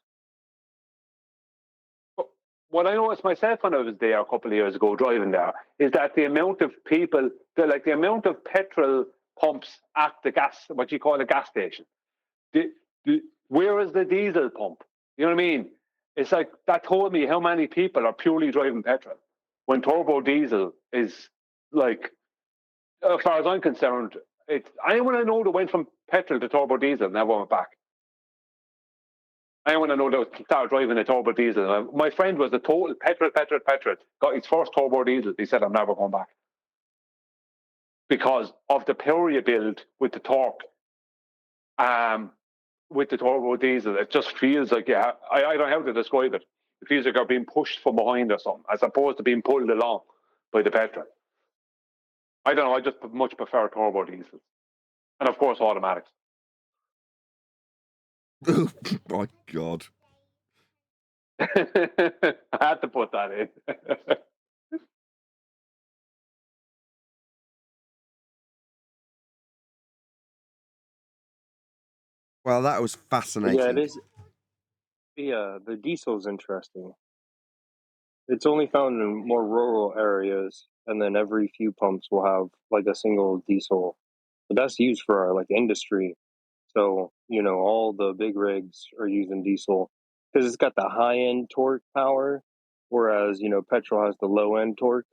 What I noticed myself when I was there a couple of years ago driving there is that the amount of people, the amount of petrol pumps at the gas, what you call a gas station. Where is the diesel pump? You know what I mean? It's like that told me how many people are purely driving petrol when turbo diesel is like, as far as I'm concerned, anyone I know that went from petrol to turbo diesel never went back. Anyone I know that started driving a turbo diesel. My friend was a total petrol. Got his first turbo diesel. He said, I'm never going back. Because of the power you build with the torque. With the turbo diesel, it just feels like, I don't know how to describe it. It feels like you're being pushed from behind or something, as opposed to being pulled along by the petrol. I don't know, I just much prefer turbo diesels. And of course, automatics. Oh my God. I had to put that in. Well, that was fascinating. Yeah, it is. Yeah, the diesel is interesting. It's only found in more rural areas, and then every few pumps will have like a single diesel. But that's used for our like industry. So, all the big rigs are using diesel because it's got the high end torque power, whereas, petrol has the low end torque.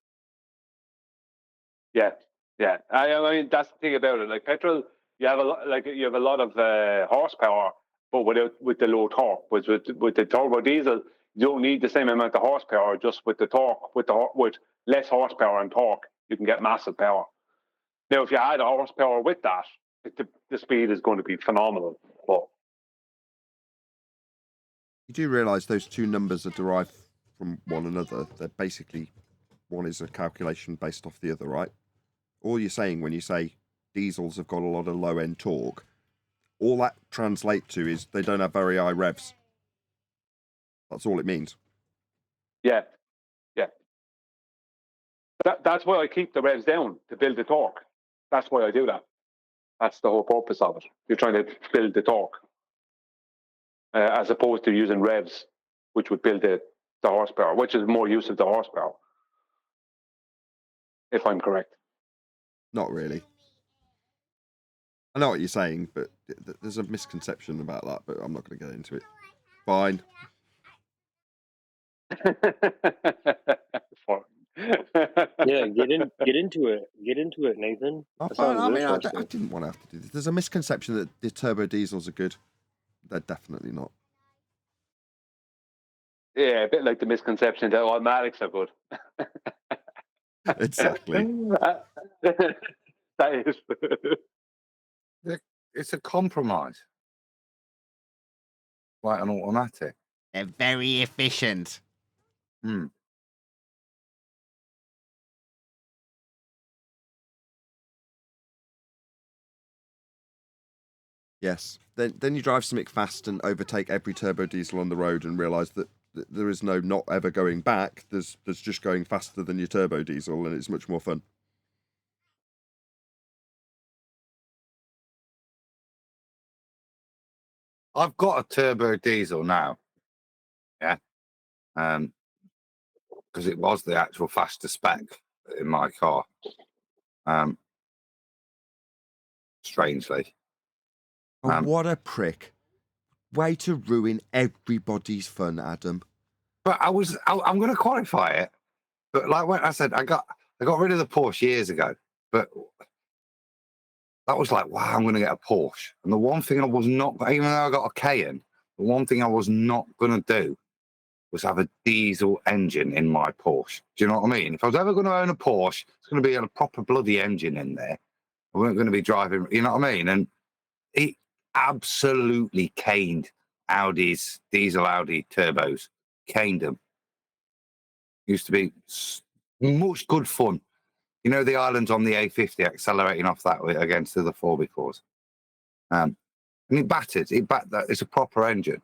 Yeah. I mean, that's the thing about it. Like petrol, you have a lot of horsepower, but with the low torque. With the turbo diesel, you don't need the same amount of horsepower. Just with the torque, with less horsepower and torque, you can get massive power. Now, if you add horsepower with that, the speed is going to be phenomenal. But you do realise those two numbers are derived from one another. They're basically, one is a calculation based off the other, right? All you're saying when you say diesels have got a lot of low-end torque, all that translates to is they don't have very high revs. That's all it means. Yeah. That's why I keep the revs down, to build the torque. That's why I do that. That's the whole purpose of it. You're trying to build the torque, as opposed to using revs, which would build the horsepower, which is more use of the horsepower, if I'm correct. Not really. I know what you're saying, but there's a misconception about that, but I'm not going to get into it. Fine. Yeah, get into it, Nathan. I didn't want to have to do this. There's a misconception that the turbo diesels are good. They're definitely not. Yeah, a bit like the misconception that automatics are good. Exactly. That is. It's a compromise. Like an automatic. They're very efficient. Yes. Then you drive something fast and overtake every turbo diesel on the road and realise that there is no not ever going back. There's just going faster than your turbo diesel, and it's much more fun. I've got a turbo diesel now. Yeah. Because it was the actual faster spec in my car. Strangely. Oh, what a prick. Way to ruin everybody's fun, Adam. But I'm going to qualify it. But like when I said, I got rid of the Porsche years ago. But that was like, wow, I'm going to get a Porsche. And the one thing I was not, even though I got a Cayenne, the one thing I was not going to do was have a diesel engine in my Porsche. Do you know what I mean? If I was ever going to own a Porsche, it's going to be a proper bloody engine in there. I weren't going to be driving, you know what I mean? And it absolutely caned diesel Audi turbos. Caned them. Used to be much good fun. You know the islands on the A50 accelerating off that against the other 4x4s. And it battered. It's a proper engine.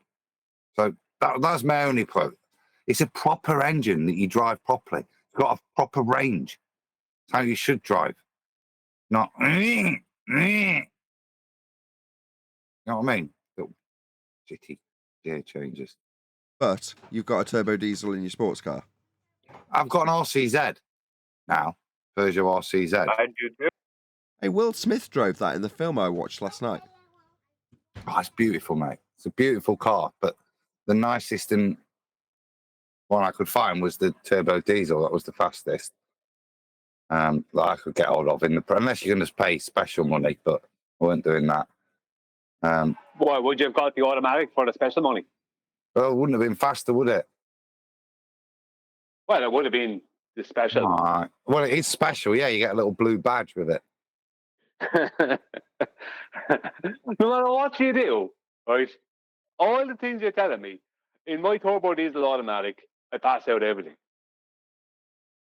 So that's my only pro. It's a proper engine that you drive properly. It's got a proper range. It's how you should drive. Not, you know what I mean? Little shitty gear changes. But you've got a turbo diesel in your sports car. I've got an RCZ now, Peugeot RCZ. I do too. Hey, Will Smith drove that in the film I watched last night. Oh, it's beautiful, mate. It's a beautiful car, but the nicest and one I could find was the turbo diesel. That was the fastest that I could get hold of unless you can just pay special money, but I weren't doing that. Why would you have got the automatic for the special money? Well, it wouldn't have been faster, would it? Well, it would have been the special. Right. Well, it is special. Yeah, you get a little blue badge with it. No matter what you do, right? All the things you're telling me, in my turbo diesel automatic, I pass out everything.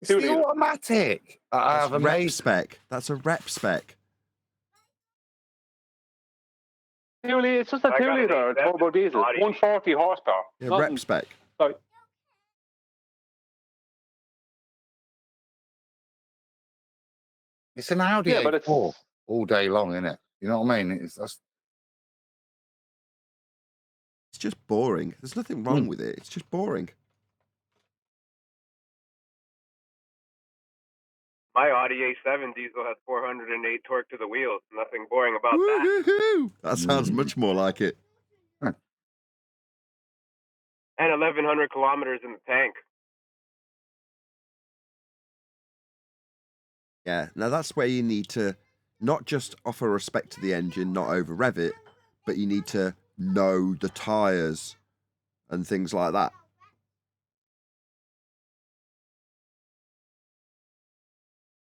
It's the automatic. I have a rep spec. That's a rep spec. It's just a 2-litre turbo diesel, 140 horsepower. Yeah, rep spec. Sorry. It's an Audi A4 all day long, isn't it? You know what I mean? It's just boring. There's nothing wrong with it. It's just boring. My Audi A7 diesel has 408 torque to the wheels. Nothing boring about that. That sounds much more like it. And 1,100 kilometers in the tank. Yeah, now that's where you need to not just offer respect to the engine, not over rev it, but you need to know the tyres and things like that.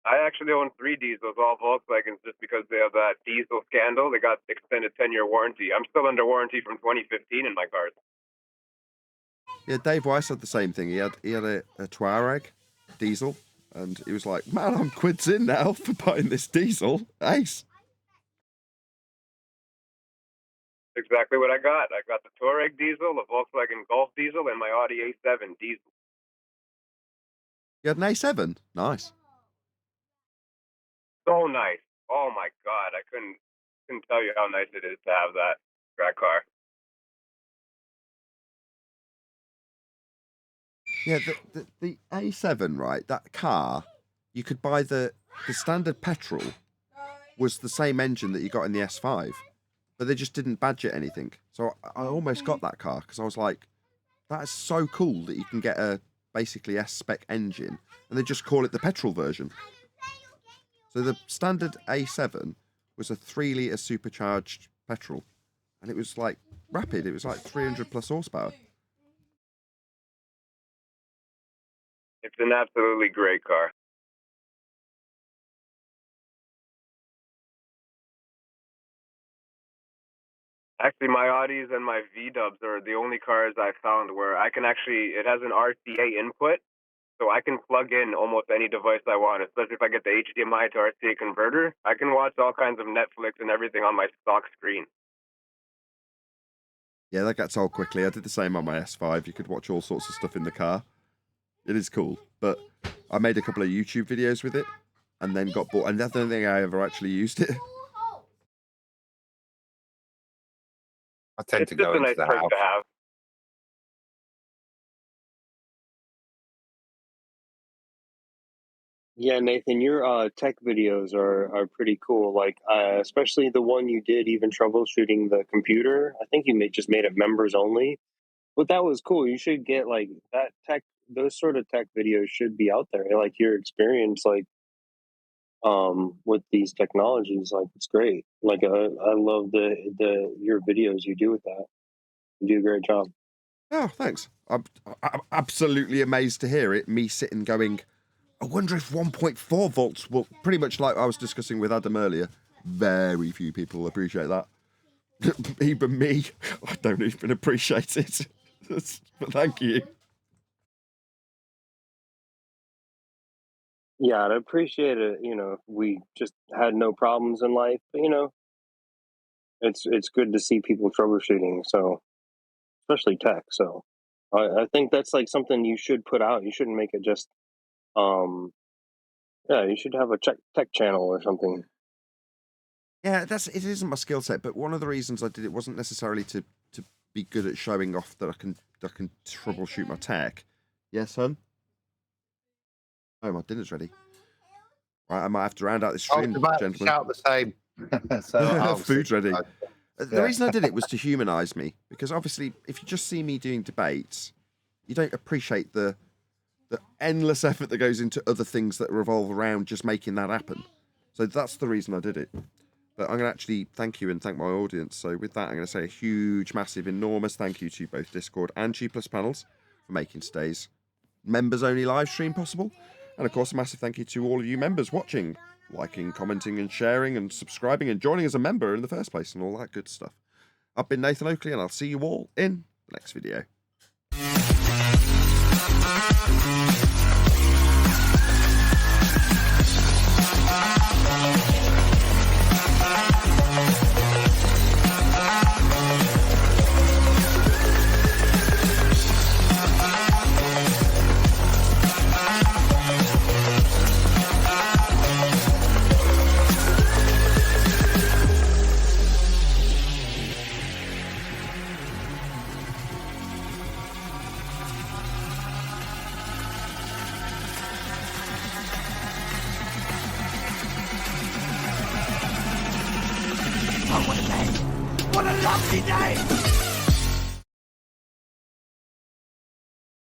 I actually own 3 diesels, all Volkswagens, just because they have that diesel scandal. They got extended 10-year warranty. I'm still under warranty from 2015 in my cars. Yeah, Dave Weiss had the same thing. He had a Touareg diesel, and he was like, man, I'm quids in now for buying this diesel. Ace. Exactly what I got. I got the Touareg diesel, the Volkswagen Golf diesel, and my Audi A7 diesel. You had an A7? Nice. So nice. Oh my God. I couldn't tell you how nice it is to have that car. Yeah, the A7, right? That car, you could buy the standard petrol was the same engine that you got in the S5, but they just didn't badge it anything. So I almost got that car because I was like, that is so cool that you can get a basically S-spec engine and they just call it the petrol version. So the standard A7 was a 3-litre supercharged petrol, and it was like rapid. It was like 300 plus horsepower. It's an absolutely great car. Actually, my Audis and my V-dubs are the only cars I found where I can actually, it has an RCA input, so I can plug in almost any device I want, especially if I get the HDMI to RCA converter. I can watch all kinds of Netflix and everything on my stock screen. Yeah, that gets old quickly. I did the same on my S5. You could watch all sorts of stuff in the car. It is cool, but I made a couple of YouTube videos with it and then got bored. And that's the only thing I ever actually used it. I tend to go into the house. To have. Yeah, Nathan, your tech videos are pretty cool. Like, especially the one you did, even troubleshooting the computer. I think you just made it members only, but that was cool. You should get like that tech. Those sort of tech videos should be out there. Like your experience, like with these technologies, like it's great. Like I love your videos you do with that. You do a great job. Oh, thanks. I'm absolutely amazed to hear it. Me sitting going, I wonder if 1.4 volts will, pretty much like I was discussing with Adam earlier. Very few people appreciate that. Even me, I don't even appreciate it. But thank you. Yeah, I'd appreciate it. You know, we just had no problems in life, but you know, it's good to see people troubleshooting. So, especially tech. So, I think that's like something you should put out. You shouldn't make it just Yeah, you should have a tech channel or something. Yeah, it isn't my skill set, but one of the reasons I did it wasn't necessarily to be good at showing off that I can troubleshoot my tech. Yeah, son? Oh, my dinner's ready. Right, I might have to round out this stream, gentlemen. Shout the same. So food's ready. The reason I did it was to humanise me, because obviously, if you just see me doing debates, you don't appreciate the endless effort that goes into other things that revolve around just making that happen. So that's the reason I did it. But I'm going to actually thank you and thank my audience. So with that, I'm going to say a huge, massive, enormous thank you to both Discord and G+ panels for making today's members-only live stream possible. And of course, a massive thank you to all of you members watching, liking, commenting and sharing and subscribing and joining as a member in the first place and all that good stuff. I've been Nathan Oakley and I'll see you all in the next video. What a lovely day!